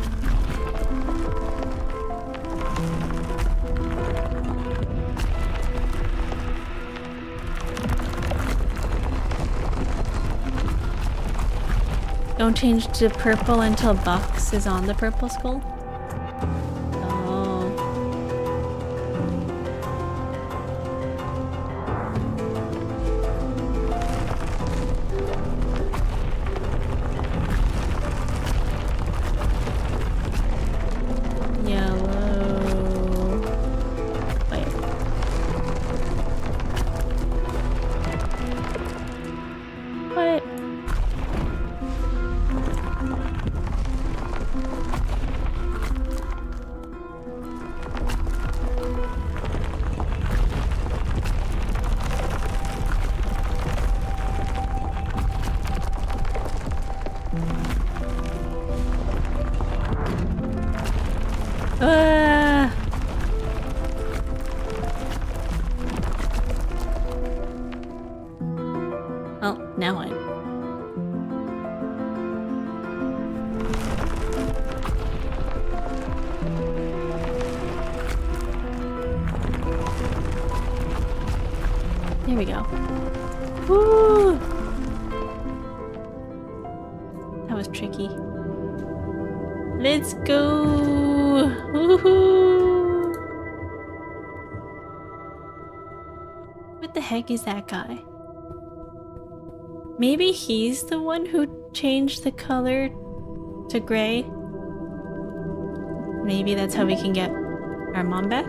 A: Don't change to purple until Box is on the purple skull. Oh, now what? There we go. Woo! That was tricky. Let's go! Woohoo! What the heck is that guy? Maybe he's the one who changed the color to gray? Maybe that's how we can get our mom back?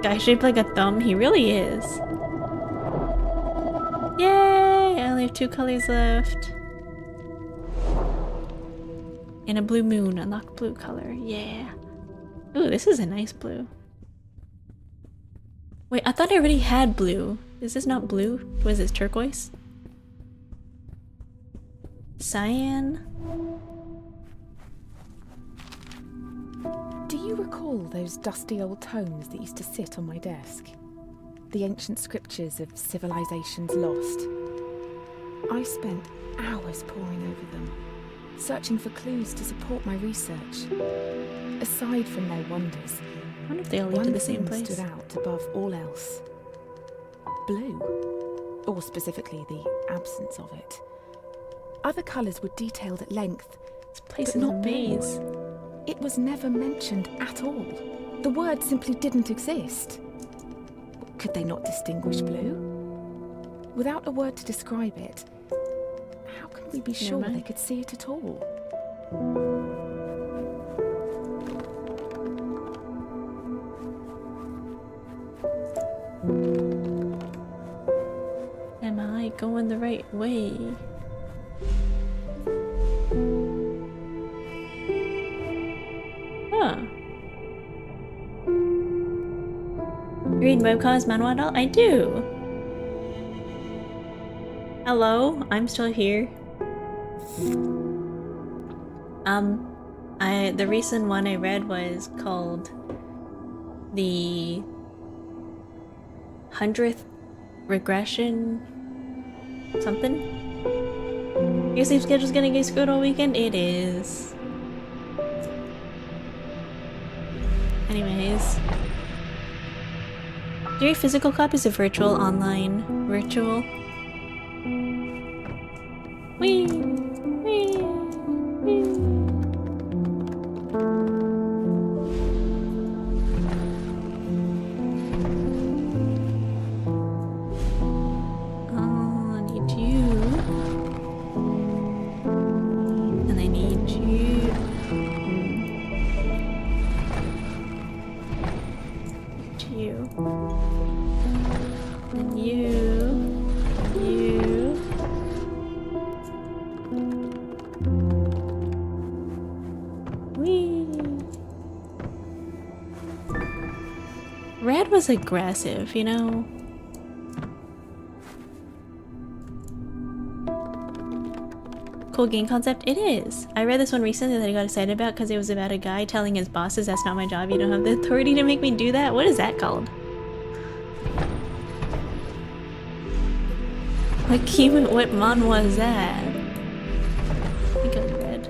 A: Guy shaped like a thumb, he really is. Yay! I only have 2 colors left. And a blue moon, unlock blue color, yeah. Ooh, this is a nice blue. Wait, I thought I already had blue. Is this not blue? What is this, turquoise? Cyan?
C: Do you recall those dusty old tomes that used to sit on my desk? The ancient scriptures of civilizations lost. I spent hours poring over them, searching for clues to support my research. Aside from their wonders,
A: I wonder if they all lead to the same place.
C: One thing stood out above all else. Blue. Or specifically, the absence of it. Other colours were detailed at length.
A: This place is a maze.
C: It was never mentioned at all. The word simply didn't exist. Could they not distinguish blue? Without a word to describe it, how can we be sure they could see it at all?
A: Am I going the right way? Huh. Read webcomics, manhwa doll? I do! Hello, I'm still here. The recent one I read was called the 100th Regression something. Your sleep schedule's gonna get screwed all weekend? It is. Anyways. Do you read physical copies of virtual, online, virtual? Whee! Whee! Whee! Oh, I need you. was aggressive, you know? Cool game concept? It is! I read this one recently that I got excited about because it was about a guy telling his bosses that's not my job, you don't have the authority to make me do that? What is that called? What manhwa is that? I think I read.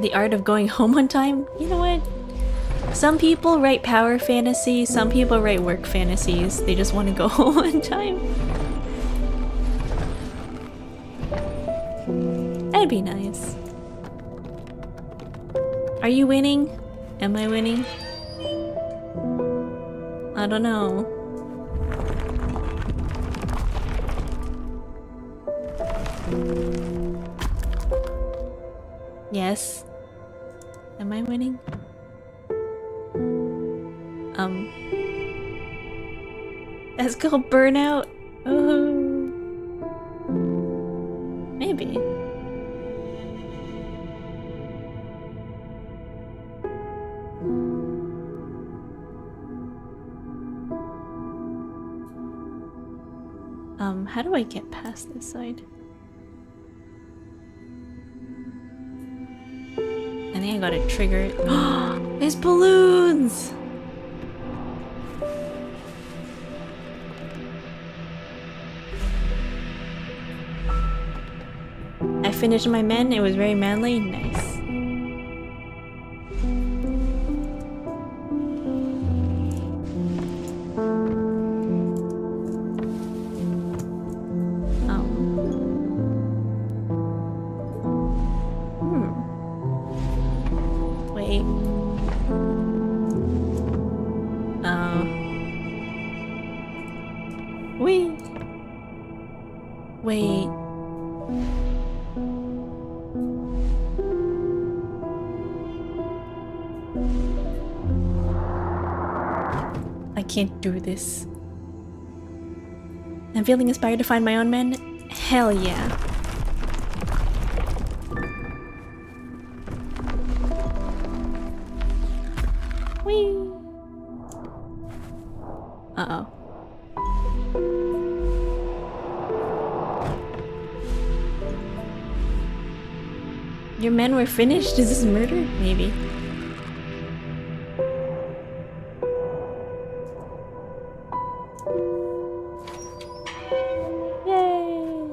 A: The Art of Going Home on Time? You know what? Some people write power fantasies, some people write work fantasies. They just want to go home on time. That'd be nice. Are you winning? Am I winning? I don't know. Yes. Am I winning? That's called burnout? Oh. Maybe. How do I get past this side? I think I gotta trigger it. There's balloons! I finished my men, it was very manly. Nice. Wait. Wait. I can't do this. I'm feeling inspired to find my own men? Hell yeah. Whee! Uh-oh. Your men were finished? Is this murder? Maybe. Yay!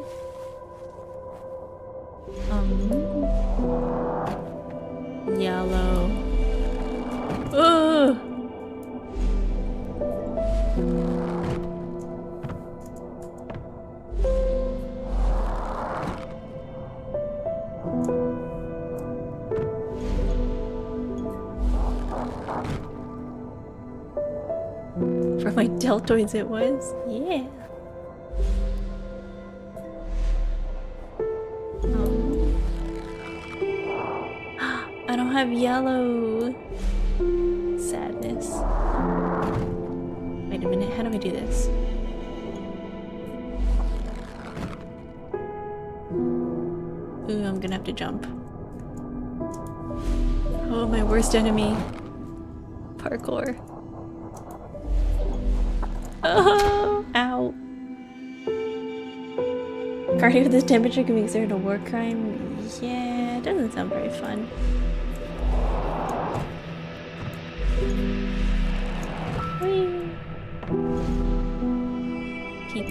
A: Yellow. Ugh! For my deltoids it was. Yeah. I don't have yellow. Sadness. Wait a minute, how do I do this? Ooh, I'm gonna have to jump. Oh, my worst enemy. Parkour. Oh, ow. Cardio with this temperature can be considered a war crime? Yeah, it doesn't sound very fun. Whee! Pink.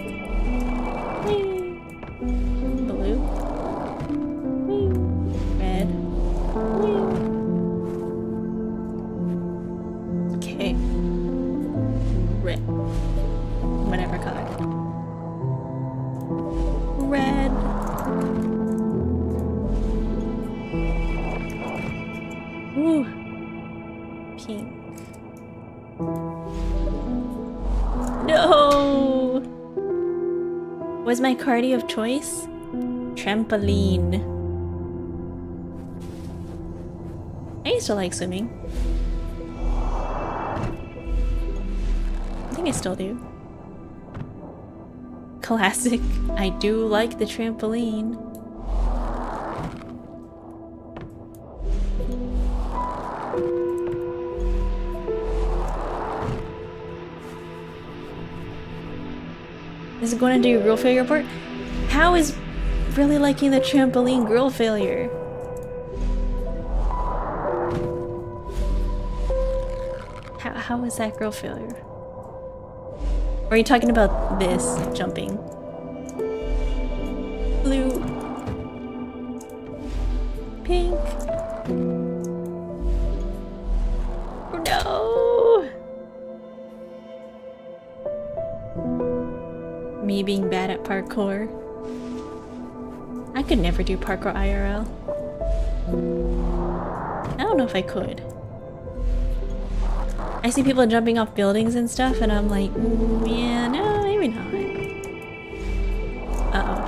A: Whee! Blue. Whee! Red. Whee! Okay. Red. Whatever color. Red. Ooh. Pink. No! Was my cardio of choice? Trampoline. I used to like swimming. I think I still do. Classic. I do like the trampoline. This is going to do your girl failure report? How is really liking the trampoline girl failure? How is that girl failure? Or are you talking about this jumping? Blue. Pink. Oh no! Me being bad at parkour. I could never do parkour IRL. I don't know if I could. I see people jumping off buildings and stuff, and I'm like, yeah, no, maybe not. Uh-oh.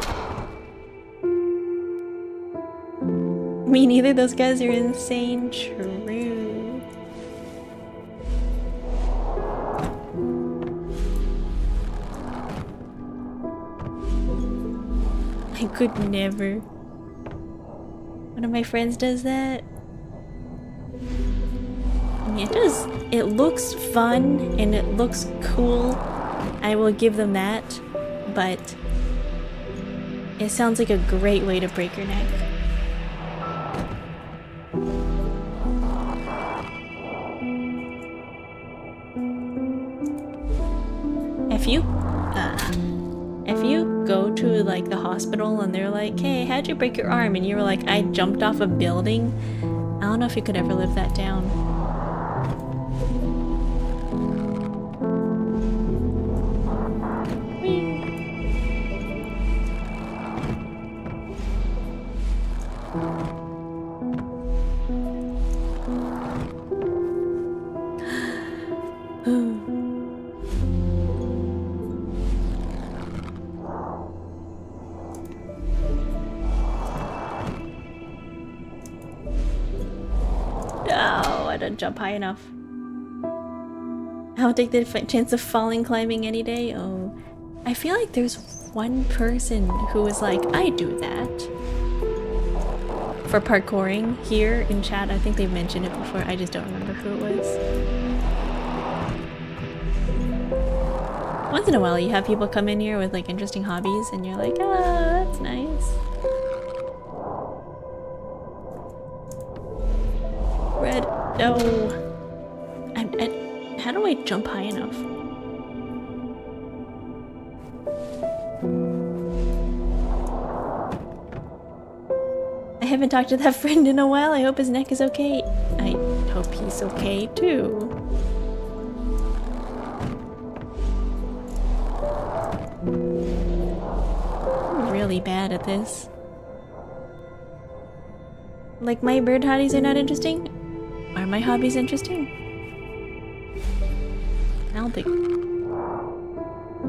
A: Me neither, those guys are insane. True. I could never. One of my friends does that. I mean, it looks fun and it looks cool. I will give them that, but it sounds like a great way to break your neck. If you go to like the hospital and they're like, hey, how'd you break your arm? And you were like, I jumped off a building. I don't know if you could ever live that down. Jump high enough. I'll take the chance of falling climbing any day. Oh, I feel like there's one person who was like, I do that for parkouring here in chat. I think they've mentioned it before. I just don't remember who it was. Once in a while you have people come in here with like interesting hobbies and you're like, ah, that's nice. Red. No. How do I jump high enough? I haven't talked to that friend in a while. I hope his neck is okay. I hope he's okay too. I'm really bad at this. Like, my bird hobbies are not interesting? Are my hobbies interesting?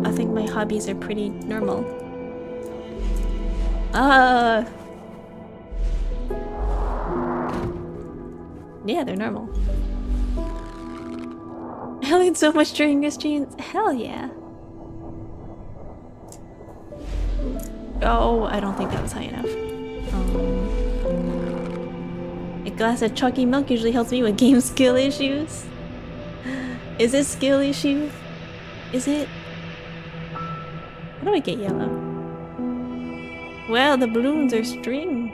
A: I think my hobbies are pretty normal. Yeah, they're normal. I learned so much during your streams. Hell yeah. Oh, I don't think that was high enough. A glass of chalky milk usually helps me with game skill issues. Is it skill issue? Is it? How do I get yellow? Well, the balloons are string.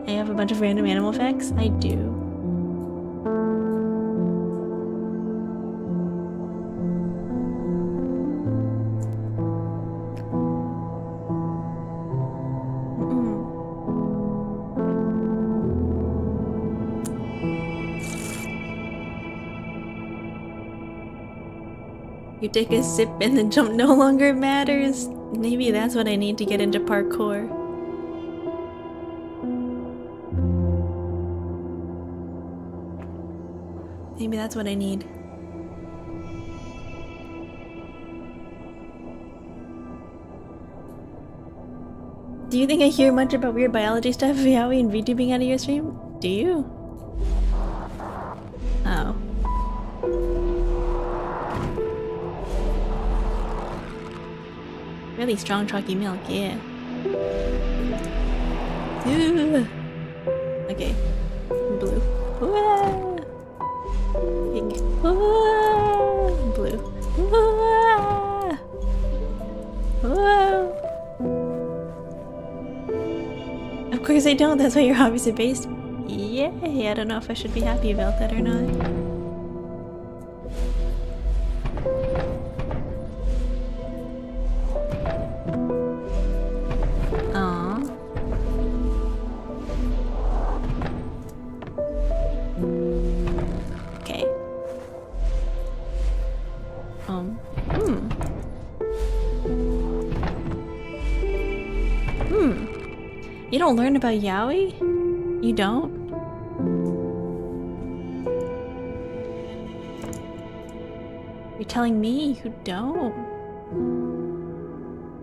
A: I have a bunch of random animal facts. I do. You take a sip and the jump no longer matters. Maybe that's what I need to get into parkour. Maybe that's what I need. Do you think I hear much about weird biology stuff, Yowie, and VTubing out of your stream? Do you? Oh. Really strong chalky milk, yeah. Ooh. Okay. Blue. Whoa. Pink. Whoa. Blue. Whoa. course I don't. That's why your hobbies are based. Yay! I don't know if I should be happy about that or not. Aww. Okay. You don't learn about yaoi? You don't? You're telling me you don't?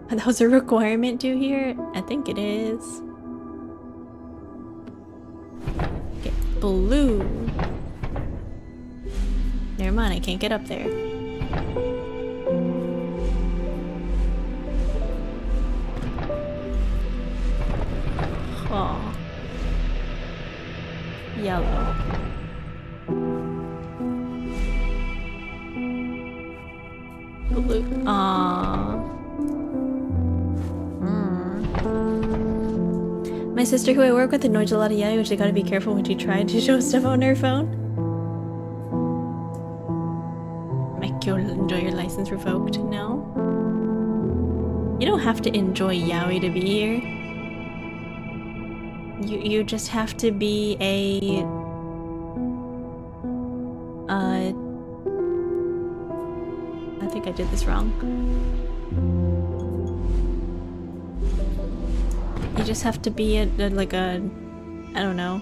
A: That was a requirement to here? I think it is. Get blue. Never mind, I can't get up there. Oh. Yellow. Blue. Aww. My sister who I work with annoys a lot of yaoi, which I gotta be careful when she tried to show stuff on her phone. Make you enjoy your license revoked? No. You don't have to enjoy yaoi to be here. You just have to be a I think I did this wrong. You just have to be like a I don't know,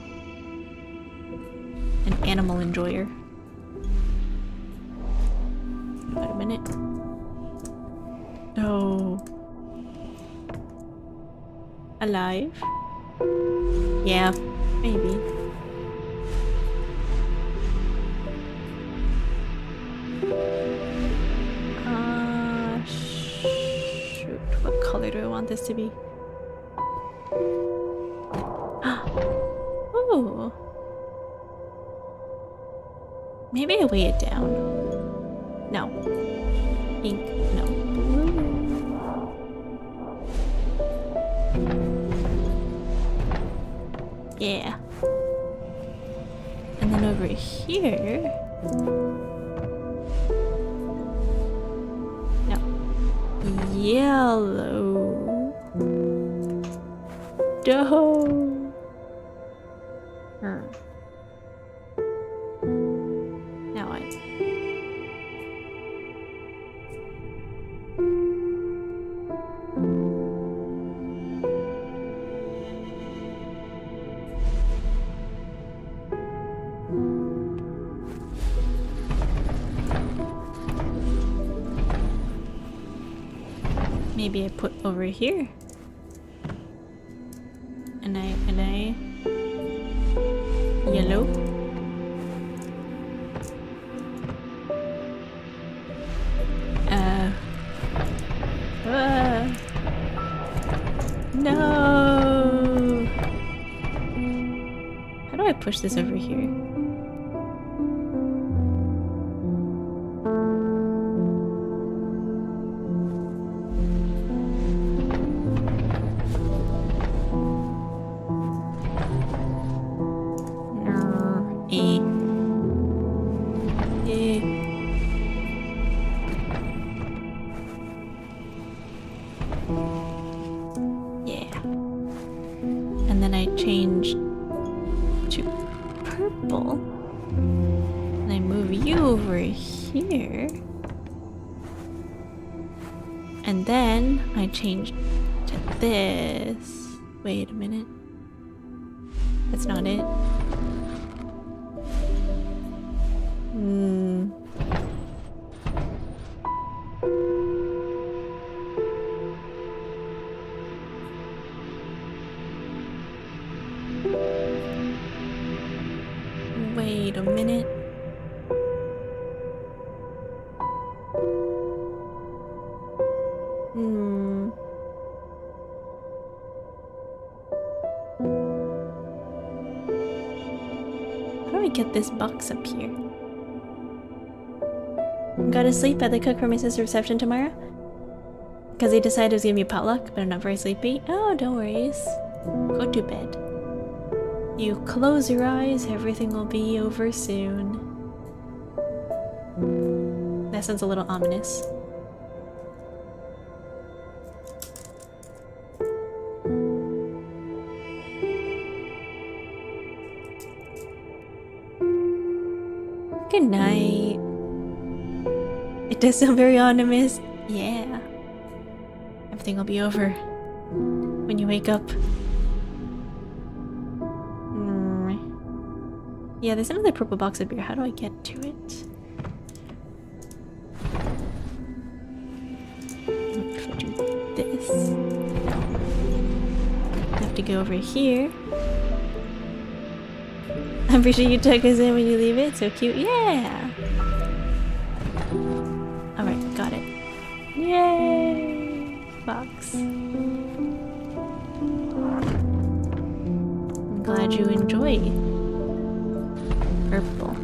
A: an animal enjoyer. Wait a minute. Oh. Alive? Yeah, maybe. Shoot. What color do I want this to be? Ooh. Maybe I weigh it down. No. Pink. No. Blue. Yeah. And then over here... No. Yellow. Dough. Now what? Maybe I put over here. And I yellow. No. How do I push this over here? And then I changed to this. Wait a minute. That's not it. Wait a minute. How do I get this box up here? Gotta sleep at the cook for my sister's reception tomorrow? Because they decided it was gonna be potluck, but I'm not very sleepy. Oh, don't worry. Go to bed. You close your eyes, everything will be over soon. That sounds a little ominous. Good night. It does sound very ominous. Yeah. Everything will be over when you wake up. Yeah, there's another purple box up here. How do I get to it? If I do this, I have to go over here. I'm pretty sure you tuck us in when you leave it. So cute. Yeah! Alright, got it. Yay! Box. I'm glad you enjoy purple.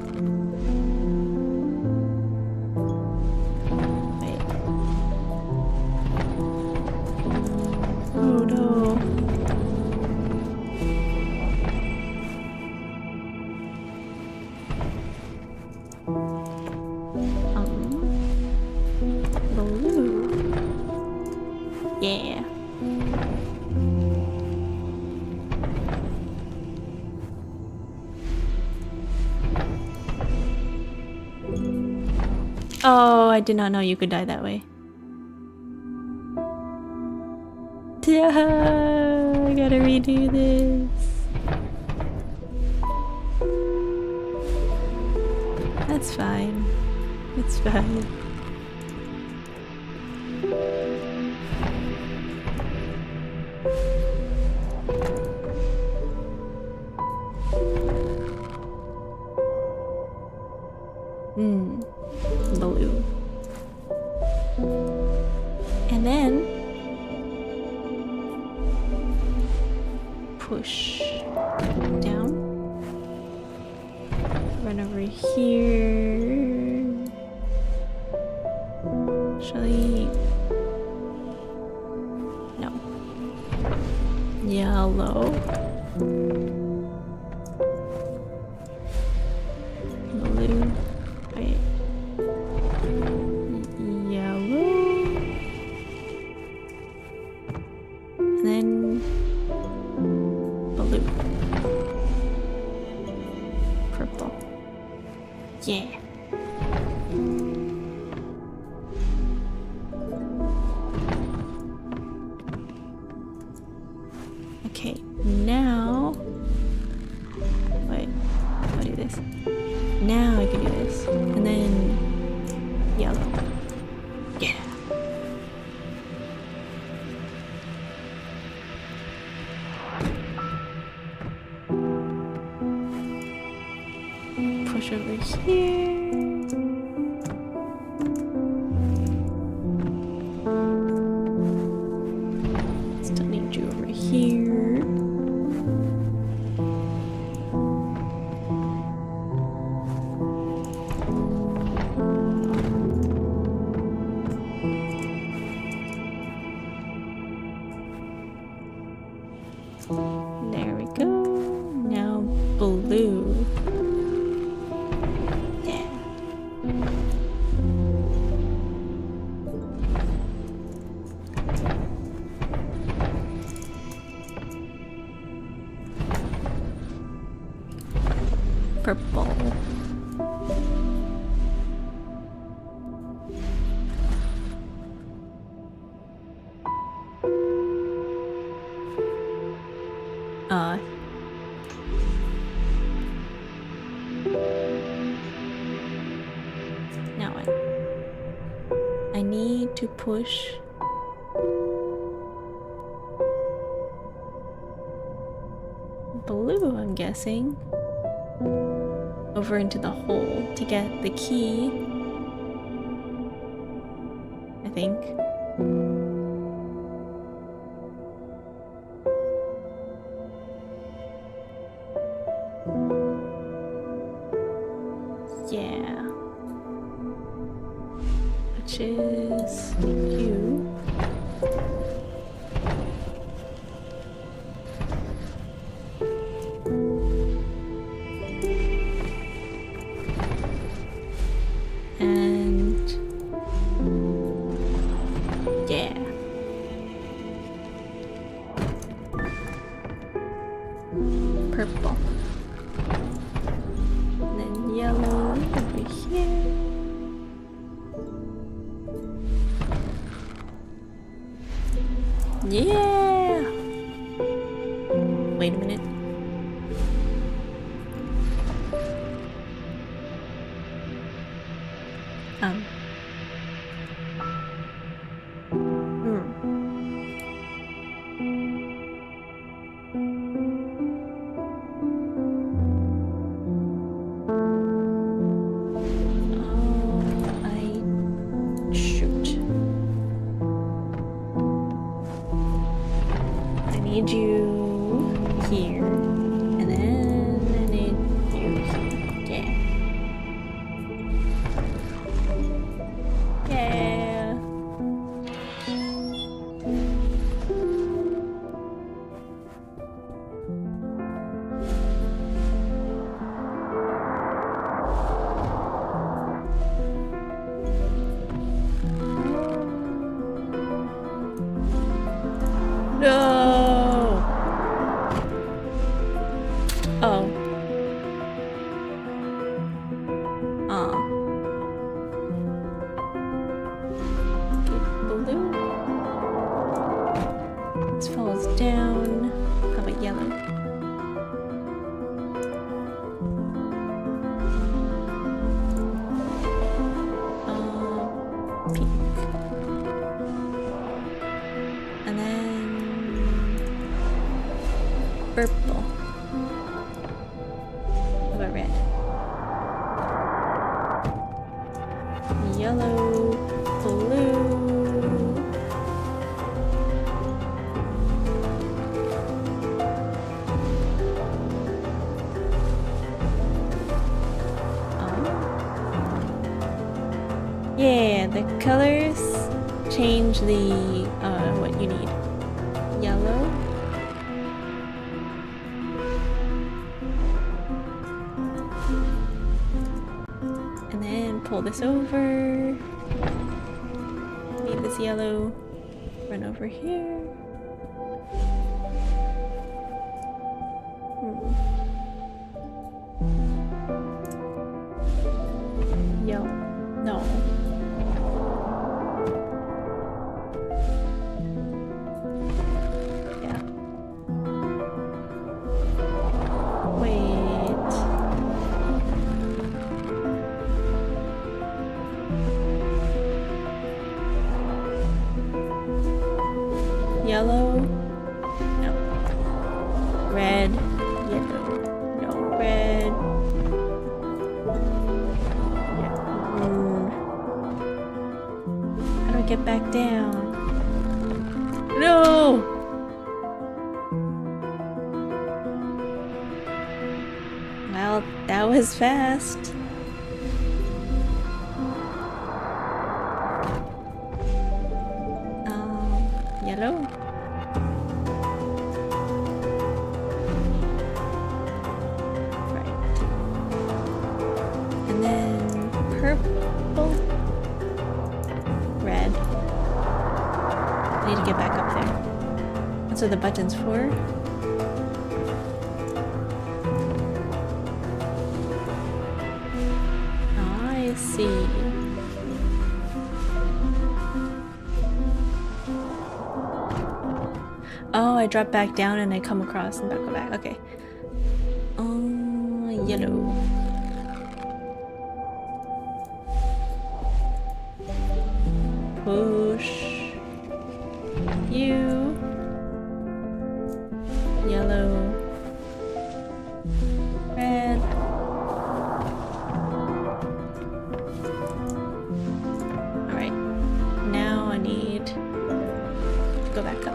A: Wait. Oh no. Blue. Yeah. Oh, I did not know you could die that way. I gotta redo this. That's fine. It's fine. Blue. And then push down. Run over here. Actually, no. Yellow. Blue. Wait. Yellow. And then blue. Purple. Yeah. Okay, now wait, I'll do this. Now I can do this. And then yellow. Yeah. Push over here. Still need you over here. There we go. Now blue. Yeah. Purple. Now what? I need to push blue, I'm guessing, over into the hole to get the key, I think. Yeah. Which is you. Yeah. Purple. And then yellow over here. Yeah! Wait a minute. Shoot. I need you here, and then I need you here. Yeah. Yeah. No. Oh. Okay, blue. This falls down. How about yellow? Pink. And then purple. How about red? Yellow, blue. Yeah, the colors change the what you need. Yellow. And then pull this over. Need this yellow. Run over here. Yo. No. Yeah. Wait. Yellow. No. Red. Yellow. No. Red. How do I get back down? No! Well, that was fast. Yellow. Right. And then purple. Red. I need to get back up there. That's what the button's for. I see. Oh, I drop back down and I come across and go back. Okay. Yellow. Push. You. Yellow. Red. Alright. Now I need to go back up.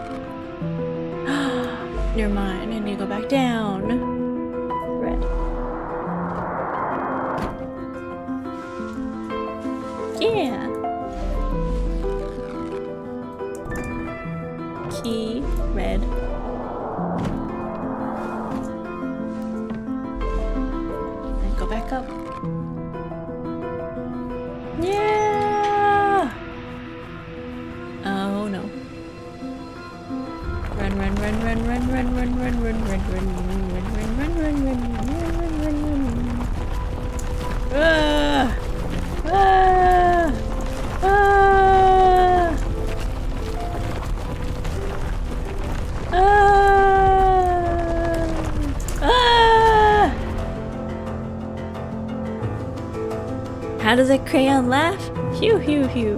A: Never mind, I need to go back down. Red. Yeah. Key, red. And go back up. Yeah. Oh How does a crayon laugh? Hew, hew, hew.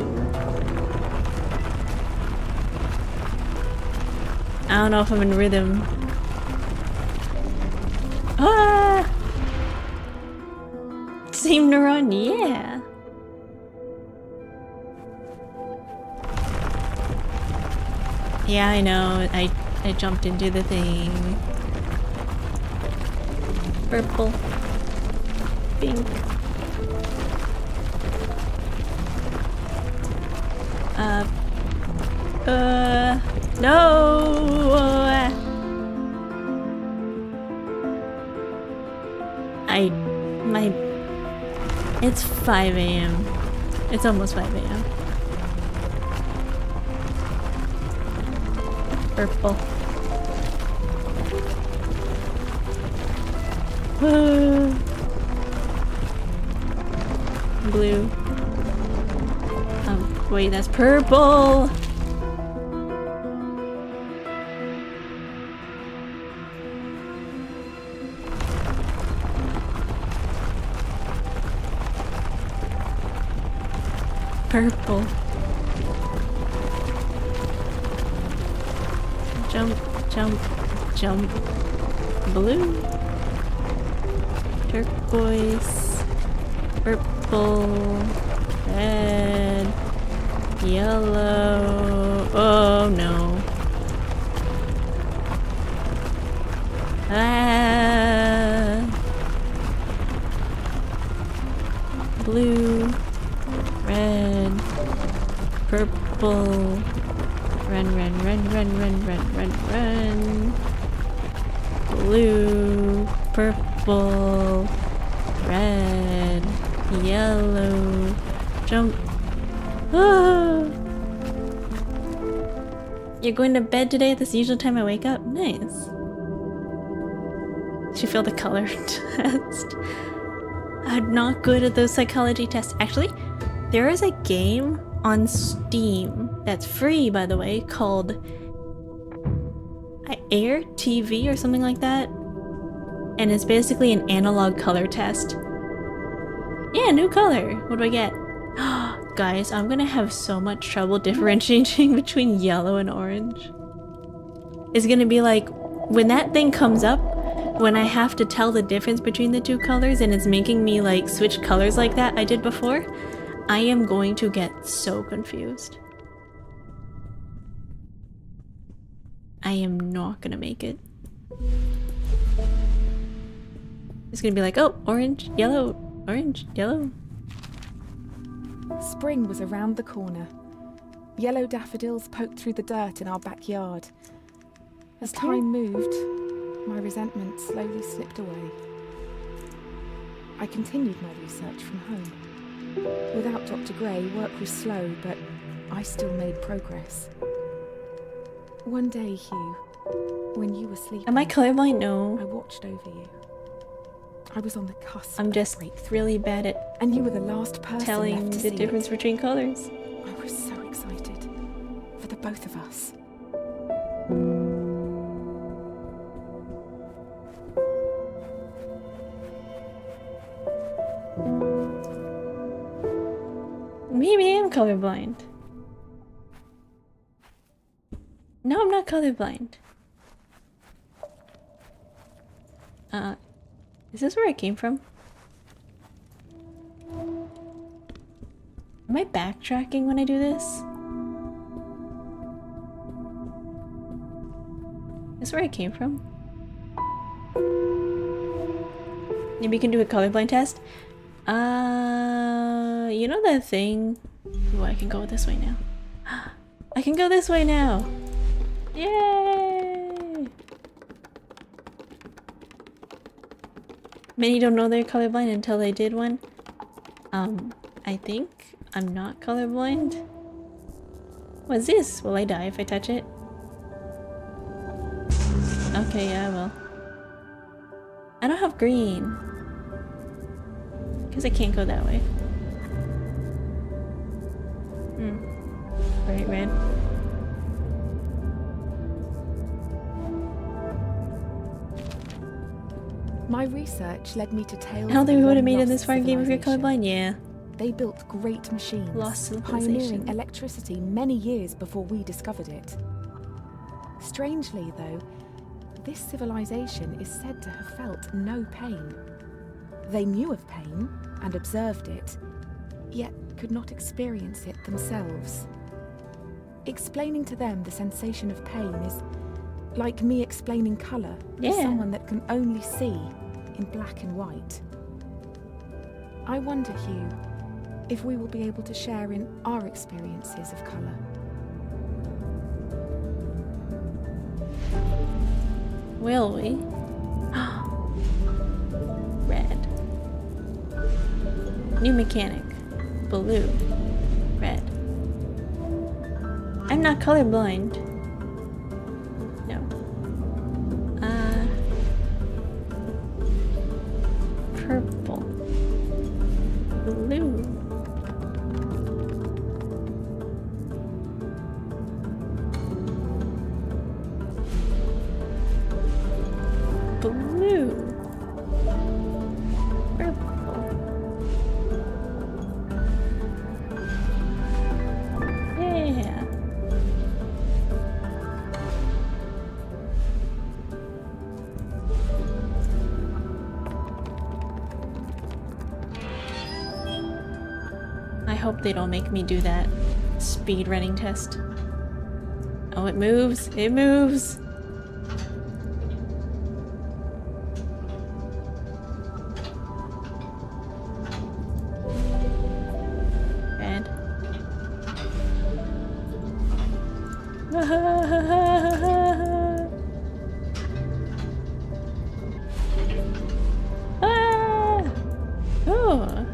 A: I don't know if I'm in rhythm. Ah! Same neuron, yeah. Yeah, I know. I jumped into the thing. Purple. Pink. No! It's 5 a.m. It's almost 5 a.m. Purple. Blue. Wait, that's purple! Purple. Jump, jump, jump. Blue. Turquoise. Purple. Red. Yellow. Oh no. Ah. Blue. Red. Purple. Run, run, run, run, run, run, run, run. Blue. Purple. Red. Yellow. Jump. Ah. You're going to bed today at this usual time I wake up? Nice. Did you fail the color test? I'm not good at those psychology tests. Actually, there is a game on Steam that's free, by the way, called Air TV or something like that. And it's basically an analog color test. Yeah, new color. What do I get? Guys, I'm gonna have so much trouble differentiating between yellow and orange. It's gonna be like, when that thing comes up, when I have to tell the difference between the two colors and it's making me like switch colors like that I did before, I am going to get so confused. I am not gonna make it. It's gonna be like, oh, orange, yellow, orange, yellow.
C: Spring was around the corner. Yellow daffodils poked through the dirt in our backyard. As time moved, my resentment slowly slipped away. I continued my research from home. Without Dr. Gray, work was slow, but I still made progress. One day, Hugh, when you were sleeping,
A: Am I colorblind? No.
C: I watched over you. I was on the cusp.
A: I'm just really bad at
C: and you were the last person
A: telling
C: left to
A: the
C: see
A: difference
C: it.
A: between colors.
C: I was so excited for the both of us.
A: Maybe I am colorblind. No, I'm not colorblind. Is this where I came from? Am I backtracking when I do this? Is this where I came from? Maybe you can do a colorblind test? You know that thing? Ooh, I can go this way now. I can go this way now! Yay! Many don't know they're colorblind until they did one. I think I'm not colorblind. What's this? Will I die if I touch it? Okay, yeah, I will. I don't have green. Because I can't go that way. Right, red.
C: My research led me to tales.
A: I don't think we
C: of
A: would have made it
C: long-lost
A: this far in Game if you're
C: civilization.
A: colorblind. Yeah.
C: They built great machines,
A: Lost
C: pioneering
A: civilization.
C: electricity many years before we discovered it. Strangely, though, this civilization is said to have felt no pain. They knew of pain and observed it, yet could not experience it themselves. Explaining to them the sensation of pain is like me explaining colour to
A: Yeah.
C: someone that can only see in black and white. I wonder, Hugh, if we will be able to share in our experiences of colour.
A: Will we? Red. New mechanic. Blue. Red. I'm not colorblind. No. Purple. Blue. Blue. Purple. Yeah. I hope they don't make me do that speed running test. Oh, it moves. It moves. Red. Ah! Oh.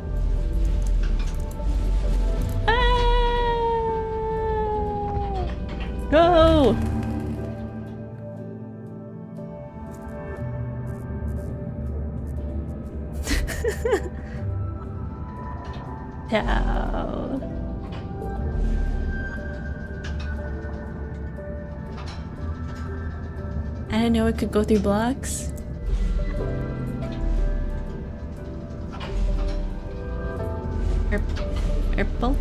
A: Go! No. I didn't know it could go through blocks. Purple.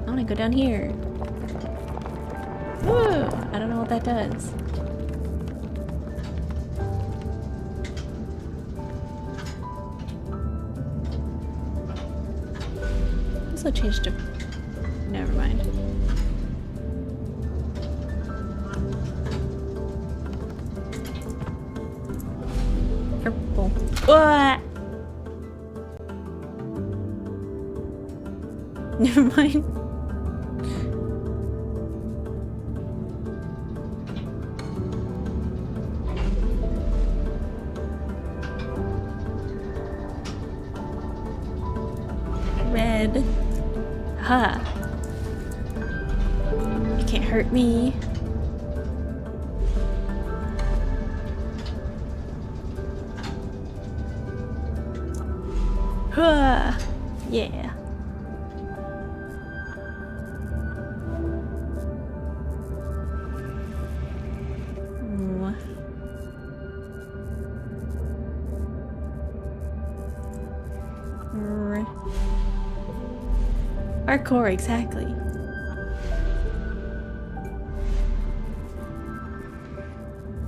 A: I want to go down here. Woo! I don't know what that does. This will change to... Never mind. Purple. What? Never mind. Red. Ha. You can't hurt me. Ha. Yeah. Ooh. Hardcore, exactly.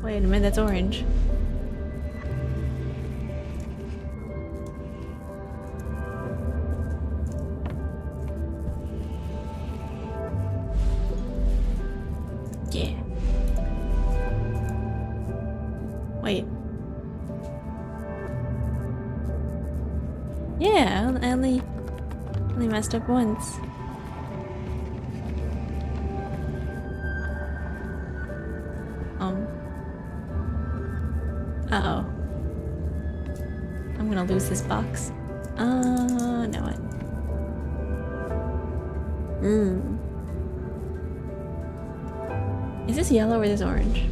A: Wait a minute, that's orange. Yeah. Wait. Yeah, I only messed up once. Uh-oh. I'm gonna lose this box. Now what? Is this yellow or is this orange?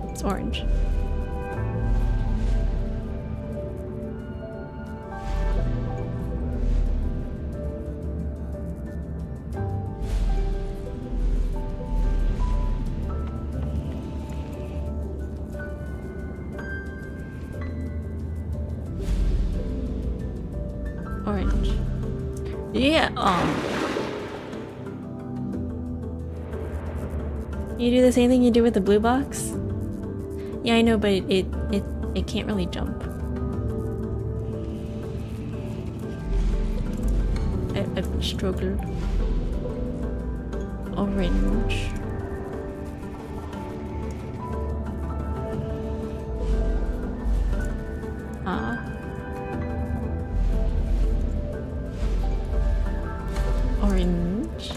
A: It's orange. Orange. Yeah. Oh. You do the same thing you do with the blue box? Yeah, I know, but it can't really jump. I've struggled. Orange. Orange.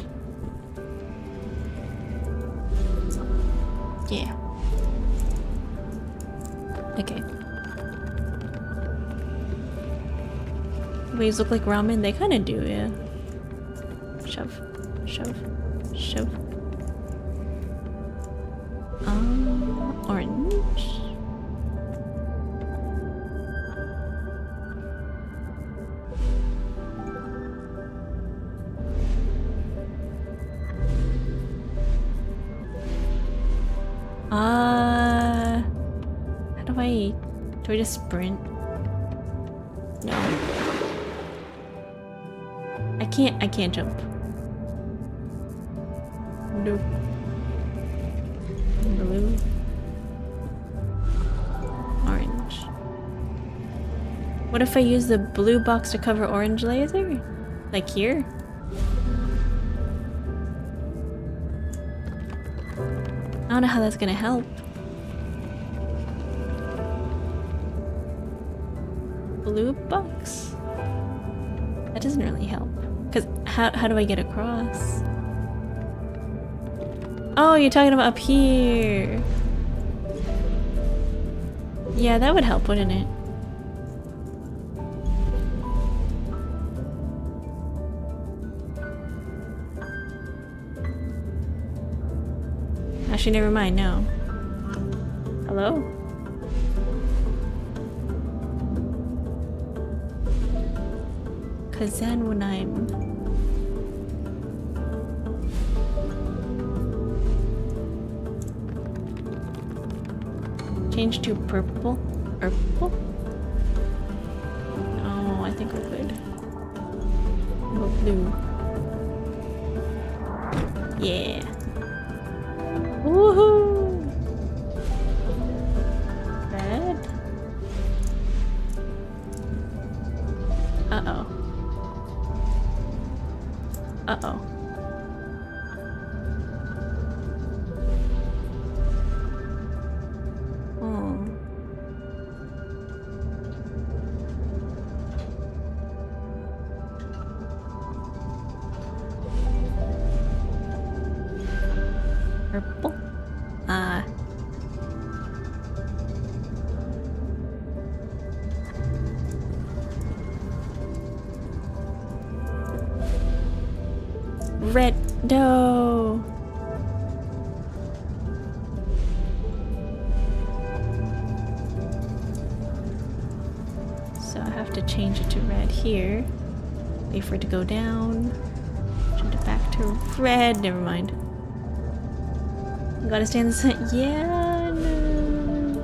A: Yeah. Okay. Waves look like ramen? They kind of do, yeah. Shove. Shove. Shove. Orange. Do I just sprint? No. I can't jump. Nope. Blue. Orange. What if I use the blue box to cover orange laser? Like here? I don't know how that's gonna help. Blue box? That doesn't really help. Cause how do I get across? Oh, you're talking about up here. Yeah, that would help, wouldn't it? Actually, never mind, no. Hello? Cause then when I'm... Change to purple? Purple? Oh, I think we're good. No, blue. Yeah. Woohoo! Red? Uh-oh. Uh-oh. Purple? Red. No. So I have to change it to red here. Wait for it to go down. Change it back to red. Never mind. Gotta stay in the sun. Yeah, no.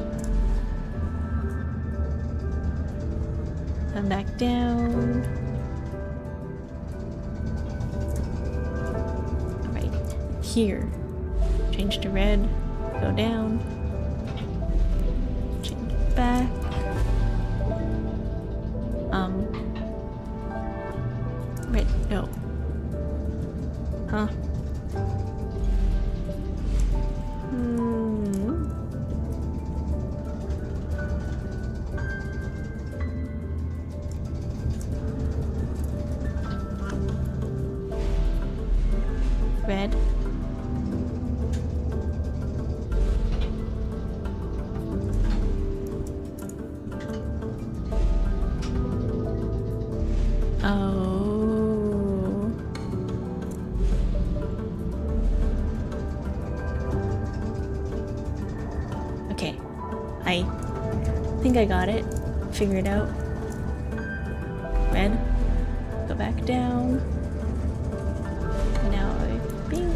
A: Come back down. Alright, here. Change to red. Go down. Change back. Red. No. Huh? Red. Oh. think I got it. Figure it out. Red. Go back down. Now pink.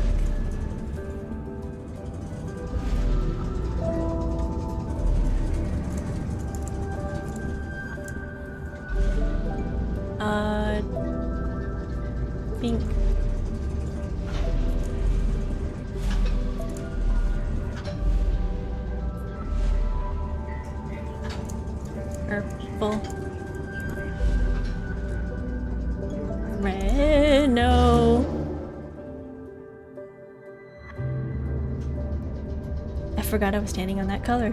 A: Pink. Purple. Red. No. I forgot I was standing on that color.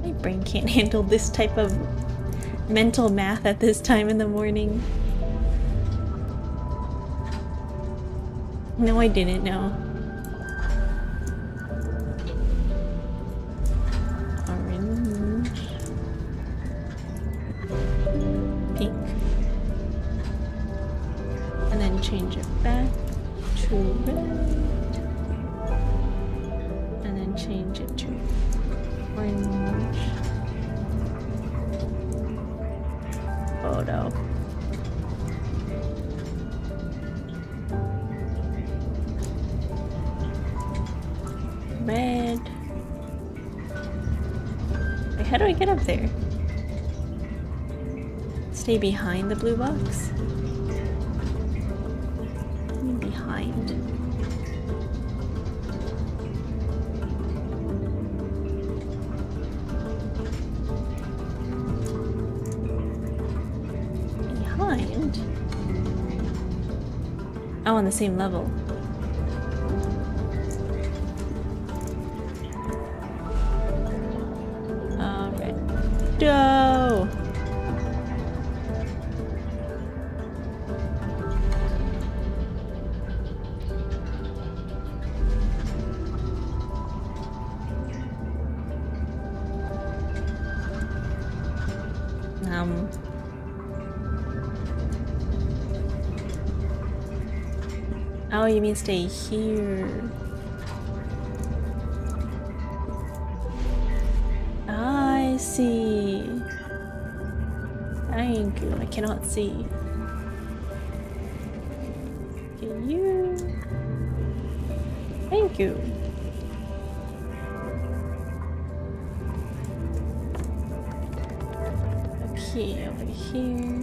A: My brain can't handle this type of mental math at this time in the morning. No, I didn't know. Orange. Pink. And then change it back to red. And then change it to orange. Photo. Red. Wait, how do I get up there? Stay behind the blue box? What do you mean behind? Behind? Oh, on the same level. No. Oh, you mean stay here? I see. Thank you. I cannot see. Can you? Thank you. Okay, over here.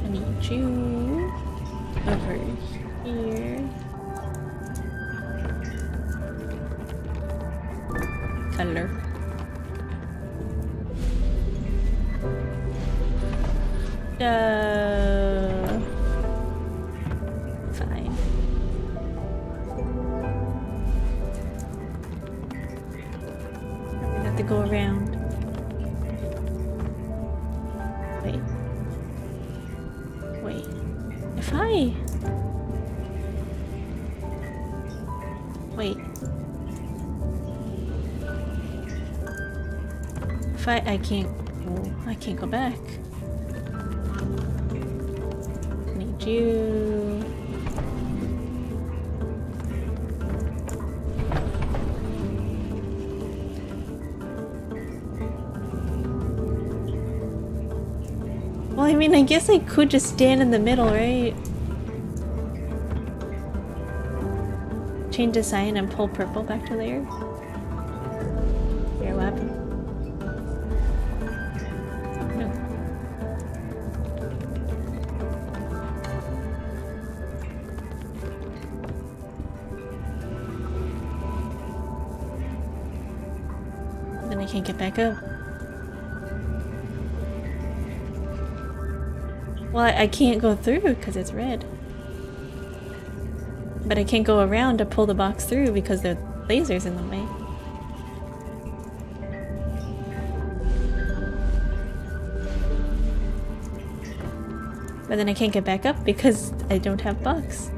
A: I need you over here. Color. Fine. I'm gonna have to go around. Wait. Wait. If I... Wait. If I can't... Oh, I can't go back. Need you. Well, I mean, I guess I could just stand in the middle, right? Change the sign and pull purple back to there. Here, what happened? No. Then I can't get back up. Well, I can't go through because it's red. But I can't go around to pull the box through because the laser's in the way. But then I can't get back up because I don't have box.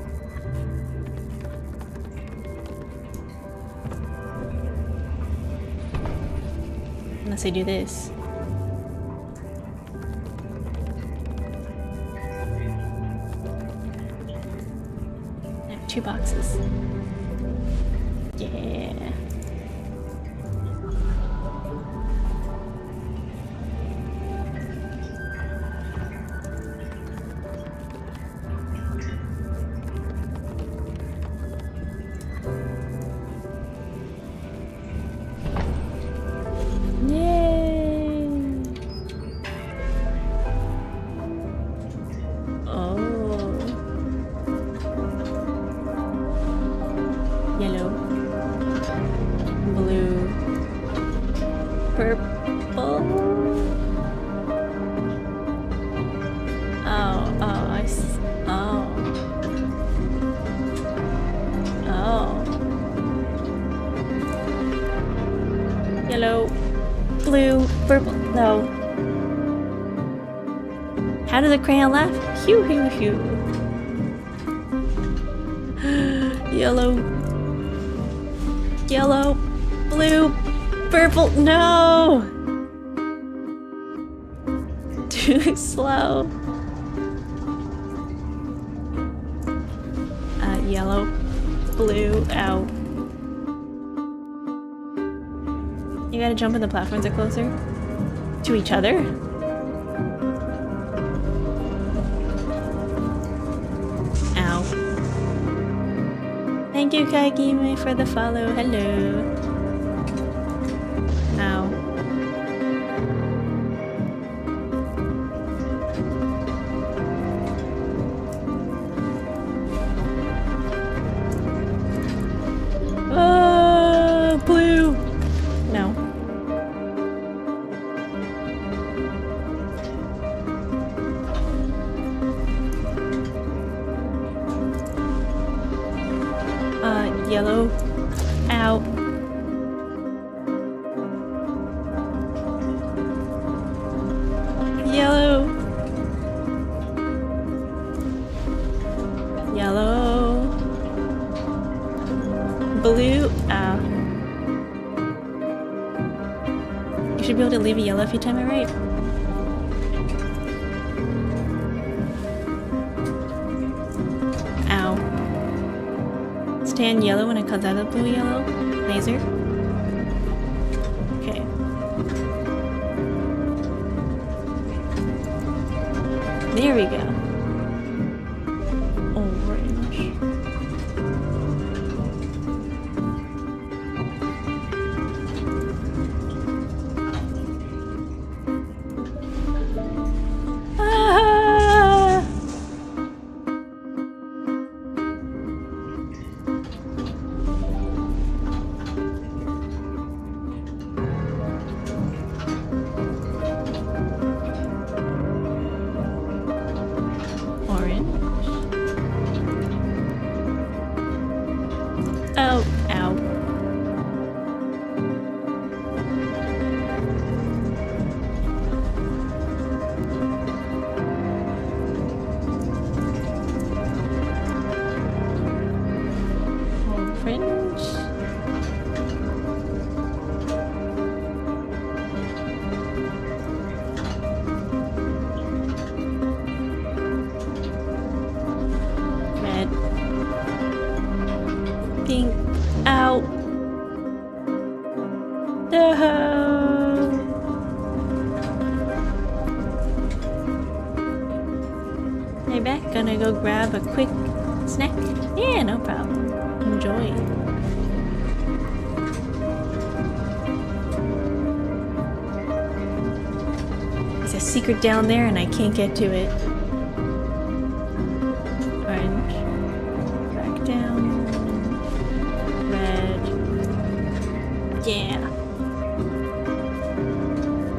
A: I do this. I have 2 boxes. Yeah. Yellow, blue, purple. No. How does a crayon laugh? Hue, hue, hue. Yellow, yellow, blue, purple. No! Too slow. Yellow, blue, ow. You gotta jump when the platforms are closer to each other. Ow. Thank you, Kagime, for the follow. Hello. Ow. Blue. No. Yellow. Ow. Yellow. Yellow. Blue. Ow. You should be able to leave a yellow if you time it right. Ow. Stay on yellow when it comes out of blue yellow. Laser. Okay. There we go. Orange. Ah! Oh, ow. Orange. Red. Pink. Ow. No. Hey, back. Gonna go grab a quick snack? Yeah, no problem. Enjoy. There's a secret down there and I can't get to it. Orange. Back down. Red. Yeah.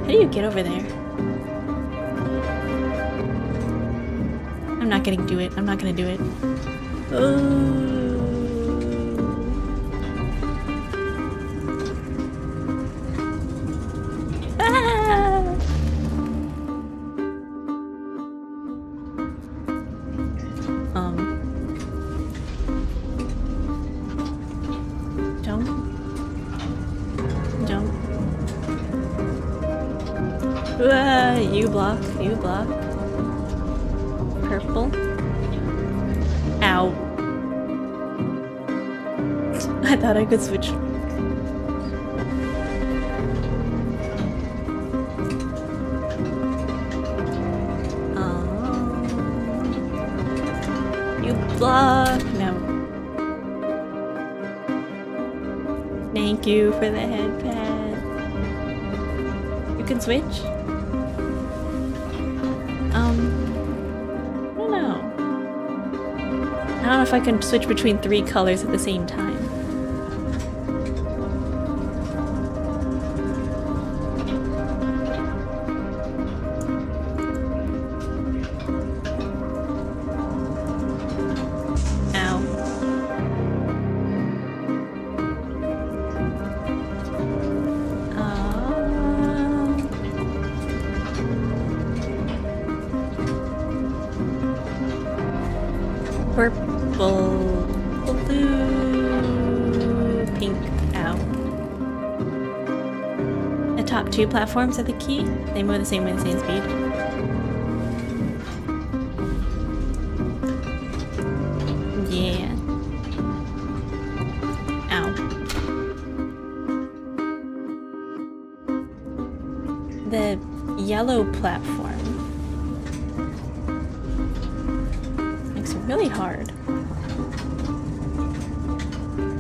A: How do you get over there? I'm not gonna do it. I'm not gonna do it. Oh. Ah. Jump. Jump. You block, you block. Purple. Ow. I thought I could switch. You block. No. Thank you for the head pad. You can switch? I don't know. I don't know if I can switch between 3 colors at the same time. Purple, blue, pink, ow. The top 2 platforms are the key. They move the same way, the same speed. Yeah. Ow. The yellow platform really hard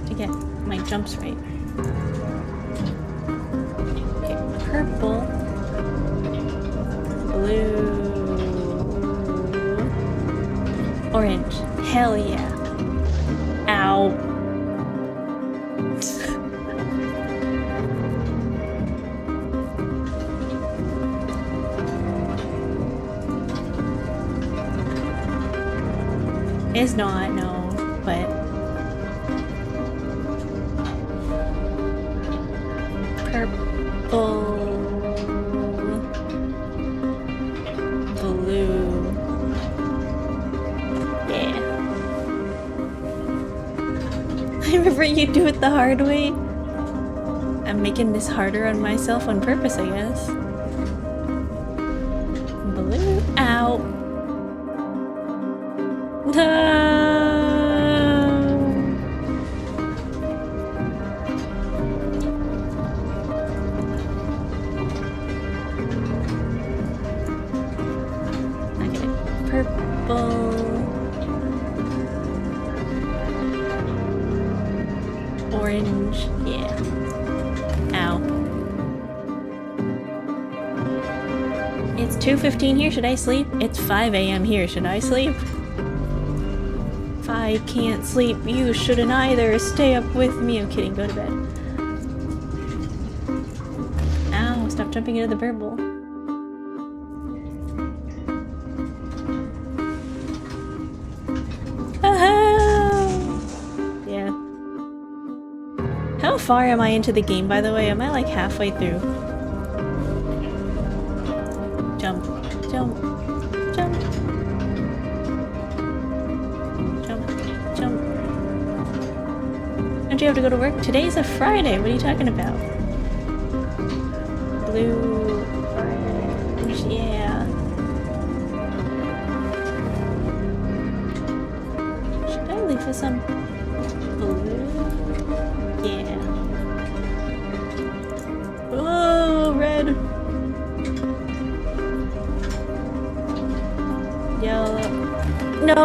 A: to get my jumps right. Okay, purple, blue, orange. Hell yeah. Ow. It's not, no, but purple, blue, yeah. I remember you do it the hard way. I'm making this harder on myself on purpose, I guess. Blue, ow. No. Okay, purple, orange, yeah. Ow. It's 2:15 here. Should I sleep? It's 5 a.m. here. Should I sleep? I can't sleep. You shouldn't either. Stay up with me. I'm kidding. Go to bed. Ow, stop jumping into the purple. Yeah. How far am I into the game, by the way? Am I like halfway through? Jump. Jump. Jump. Don't you have to go to work? Today's a Friday. What are you talking about? Blue, orange, yeah. Should I leave for some blue? Yeah. Oh, red. Yellow. No.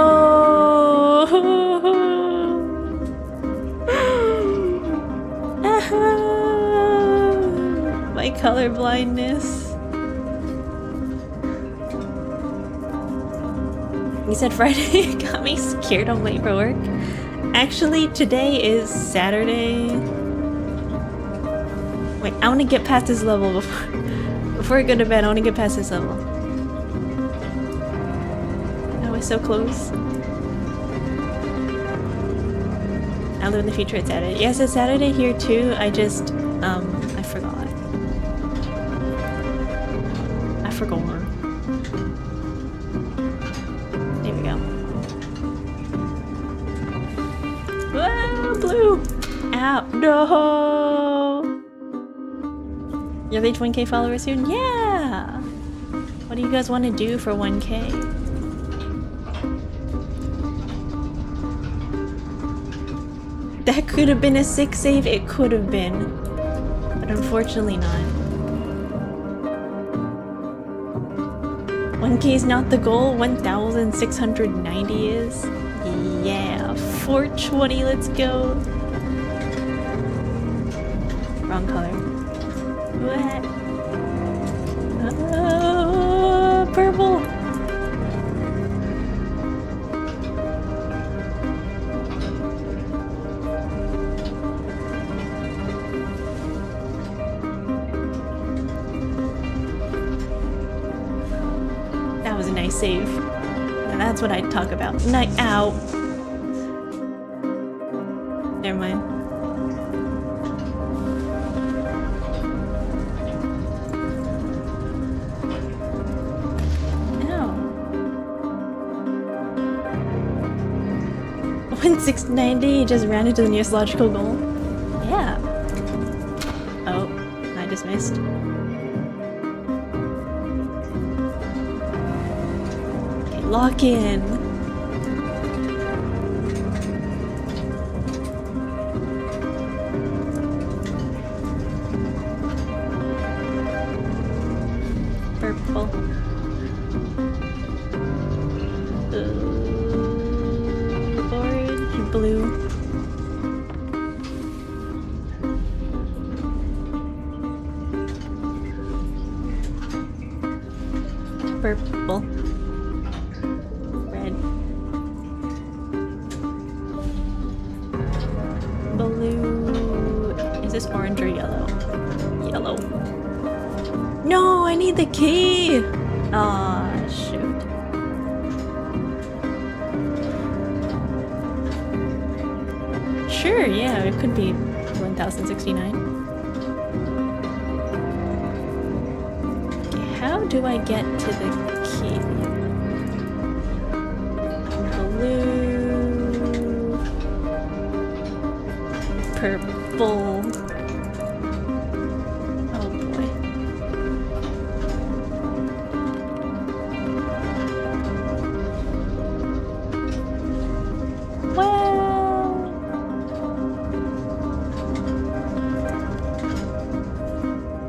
A: My color blindness. You said Friday. Got me scared. I'm late for work. Actually, today is Saturday. Wait, I want to get past this level before I go to bed. I want to get past this level. I was so close. I live in the future. It's Saturday. Yes, it's Saturday here too. I just I forgot. There we go. Whoa, blue! Ow, no! You'll reach 1K followers soon? Yeah! What do you guys want to do for 1K? That could have been a 6 save, it could have been. But unfortunately not. 1K is not the goal, 1,690 is. Yeah, 420, let's go. Wrong color. What? Purple! That was a nice save. And that's what I talk about. Night out. Never mind. No. 1690 just ran into the nearest logical goal. Yeah. Oh, I just missed. Okay, lock in. Purple. Orange, blue. Purple. Red. Blue. Is this orange or yellow? Yellow. No, I need the key! Aw, shoot. Sure, yeah, it could be 1069. Okay, how do I get to the key? Blue. Purple. Oh boy. Well.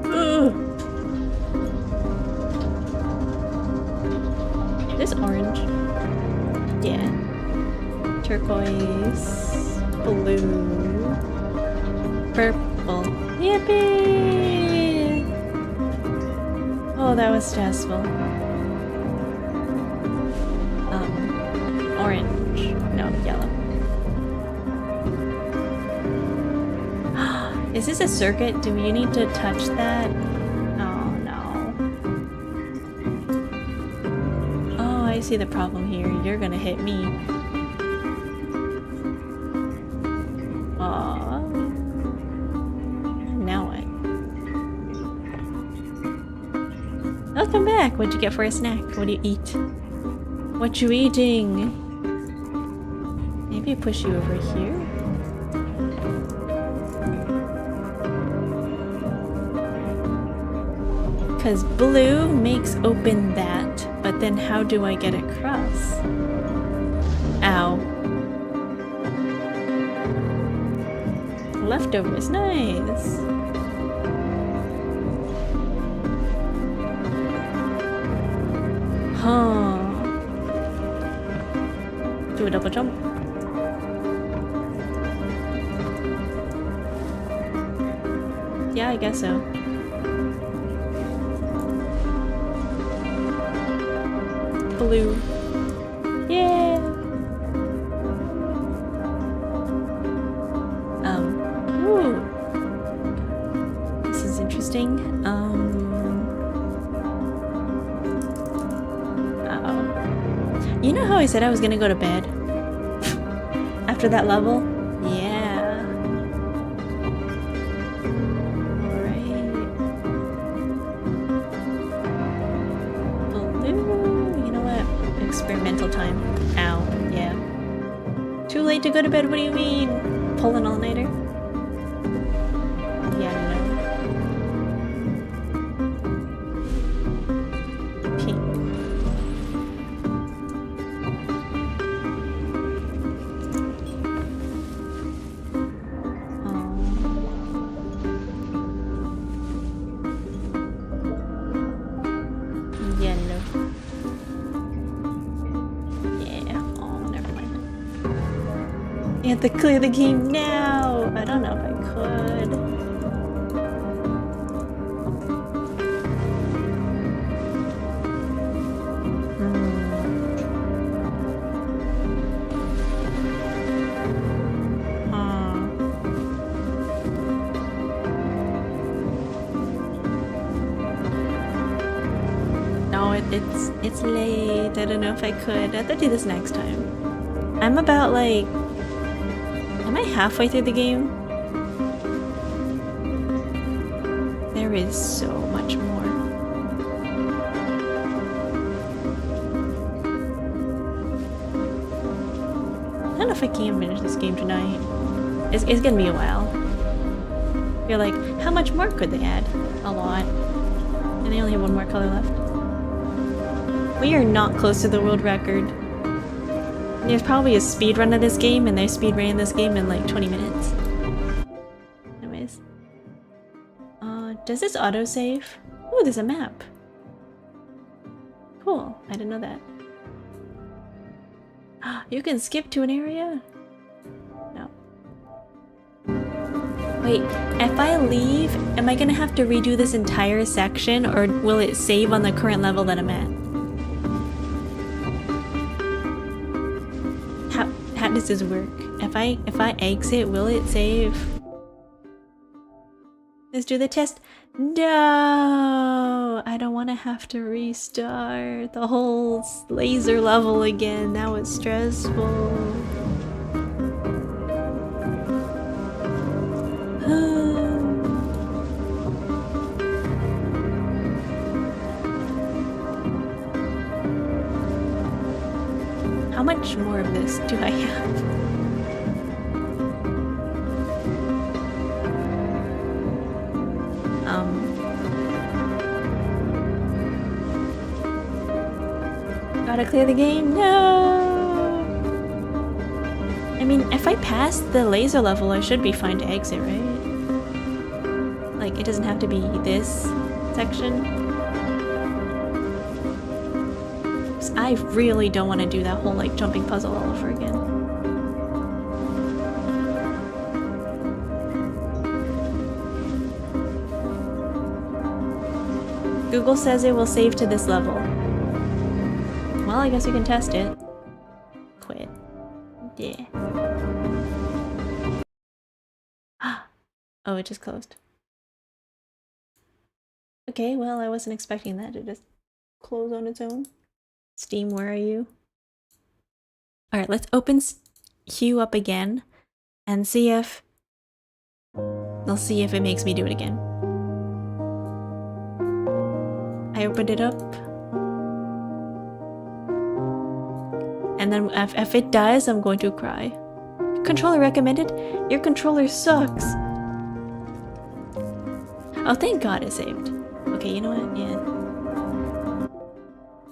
A: Ugh. This orange. Yeah. Turquoise. Blue. Purple. Yippee! Oh, that was stressful. Orange. No, yellow. Is this a circuit? Do you need to touch that? Oh no. Oh, I see the problem here. You're gonna hit me. Aww. Now what? Welcome back! What'd you get for a snack? What do you eat? What you eating? Maybe push you over here? Because blue makes open that, but then how do I get across? Ow. Leftovers, nice. Huh. Do a double jump. Yeah, I guess so. Blue. Yeah. Ooh. This is interesting. Uh-oh. You know how I said I was gonna go to bed? After that level? Yeah. Alright. Blue. You know what? Experimental time. Ow. Yeah. Too late to go to bed, what do you mean? Pull an all-nighter? Yeah, no. have to clear the game now. I don't know if I could. No, it's late. I don't know if I could. I have to do this next time. I'm about like... Am I halfway through the game? There is so much more. I don't know if I can finish this game tonight. It's gonna be a while. You're like, how much more could they add? A lot. And they only have one more color left. We are not close to the world record. There's probably a speed run of this game, and they speed ran this game in like 20 minutes. Anyways. Does this autosave? Ooh, there's a map. Cool, I didn't know that. You can skip to an area? No. Wait, if I leave, am I gonna have to redo this entire section, or will it save on the current level that I'm at? How does this work? If I exit, will it save? Let's do the test. No! I don't want to have to restart the whole laser level again. That was stressful. How much more of this do I have? Gotta clear the game? No! I mean, if I pass the laser level, I should be fine to exit, right? Like, it doesn't have to be this section. I really don't want to do that whole, like, jumping puzzle all over again. Google says it will save to this level. Well, I guess we can test it. Quit. Yeah. Oh, it just closed. Okay, well, I wasn't expecting that to just close on its own. Steam, where are you? Alright, let's open HUE up again and see if... I'll see if it makes me do it again. I opened it up. And then if it does, I'm going to cry. Controller recommended? Your controller sucks! Oh, thank God it saved. Okay, you know what? Yeah.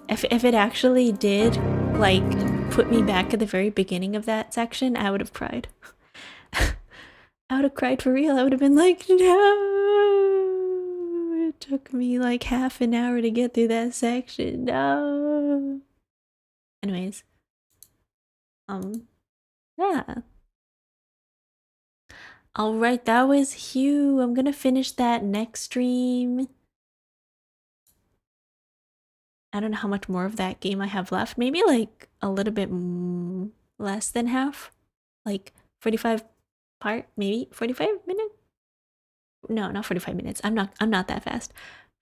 A: If it actually did, like, put me back at the very beginning of that section, I would have cried. I would have cried for real. I would have been like, no! It took me like half an hour to get through that section. No! Anyways. Yeah. Alright, that was HUE. I'm gonna finish that next stream. I don't know how much more of that game I have left. Maybe like a little bit less than half. Like 45 part, maybe 45 minutes? No, not 45 minutes. I'm not that fast.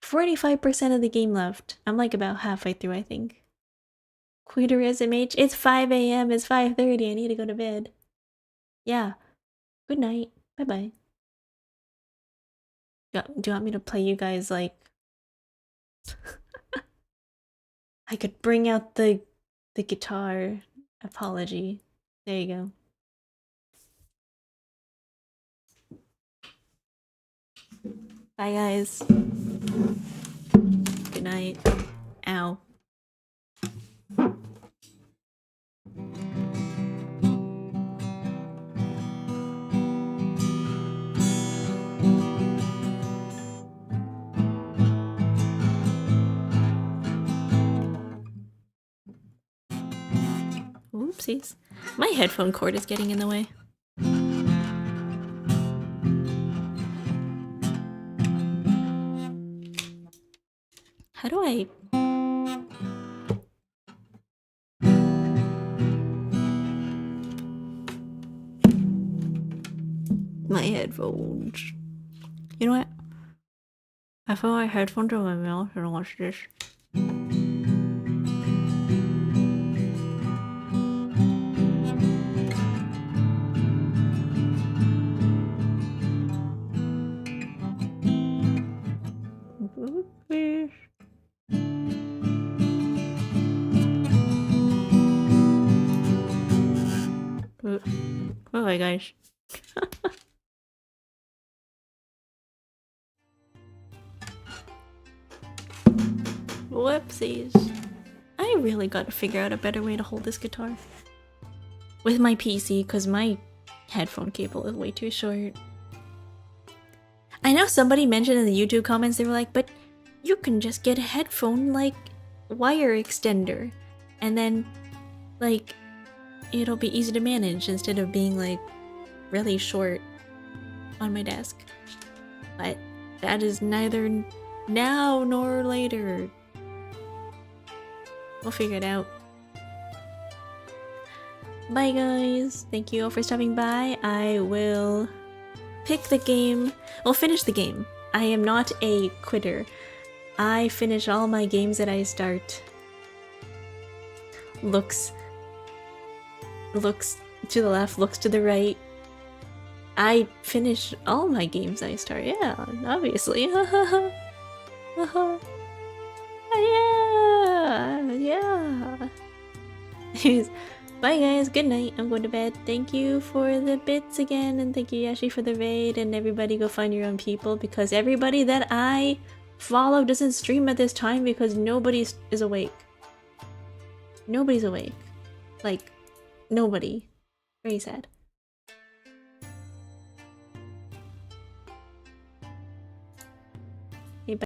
A: 45% of the game left. I'm like about halfway through, I think. Queeter SMH. It's 5 a.m. It's 5:30. I need to go to bed. Yeah. Good night. Bye-bye. Do you want me to play you guys like... I could bring out the guitar apology. There you go. Bye guys. Good night. Ow. Oopsies. My headphone cord is getting in the way. How do I... My headphones. You know what? I put my headphones in my mouth and watch this. Bye guys. Whoopsies. I really gotta figure out a better way to hold this guitar. With my PC, because my headphone cable is way too short. I know somebody mentioned in the YouTube comments, they were like, but you can just get a headphone, like, wire extender. And then, like, it'll be easy to manage instead of being, like, really short on my desk. But that is neither now nor later. We'll figure it out. Bye guys, thank you all for stopping by. I will pick the game, well, finish the game. I am not a quitter. I finish all my games that I start. Looks to the left, looks to the right. I finish all my games I start, yeah, obviously. Yeah. Bye guys, good night, I'm going to bed. Thank you for the bits again, and thank you Yashi for the raid, and everybody go find your own people, because everybody that I follow doesn't stream at this time because nobody is awake. Nobody's awake. Like, nobody. Very sad.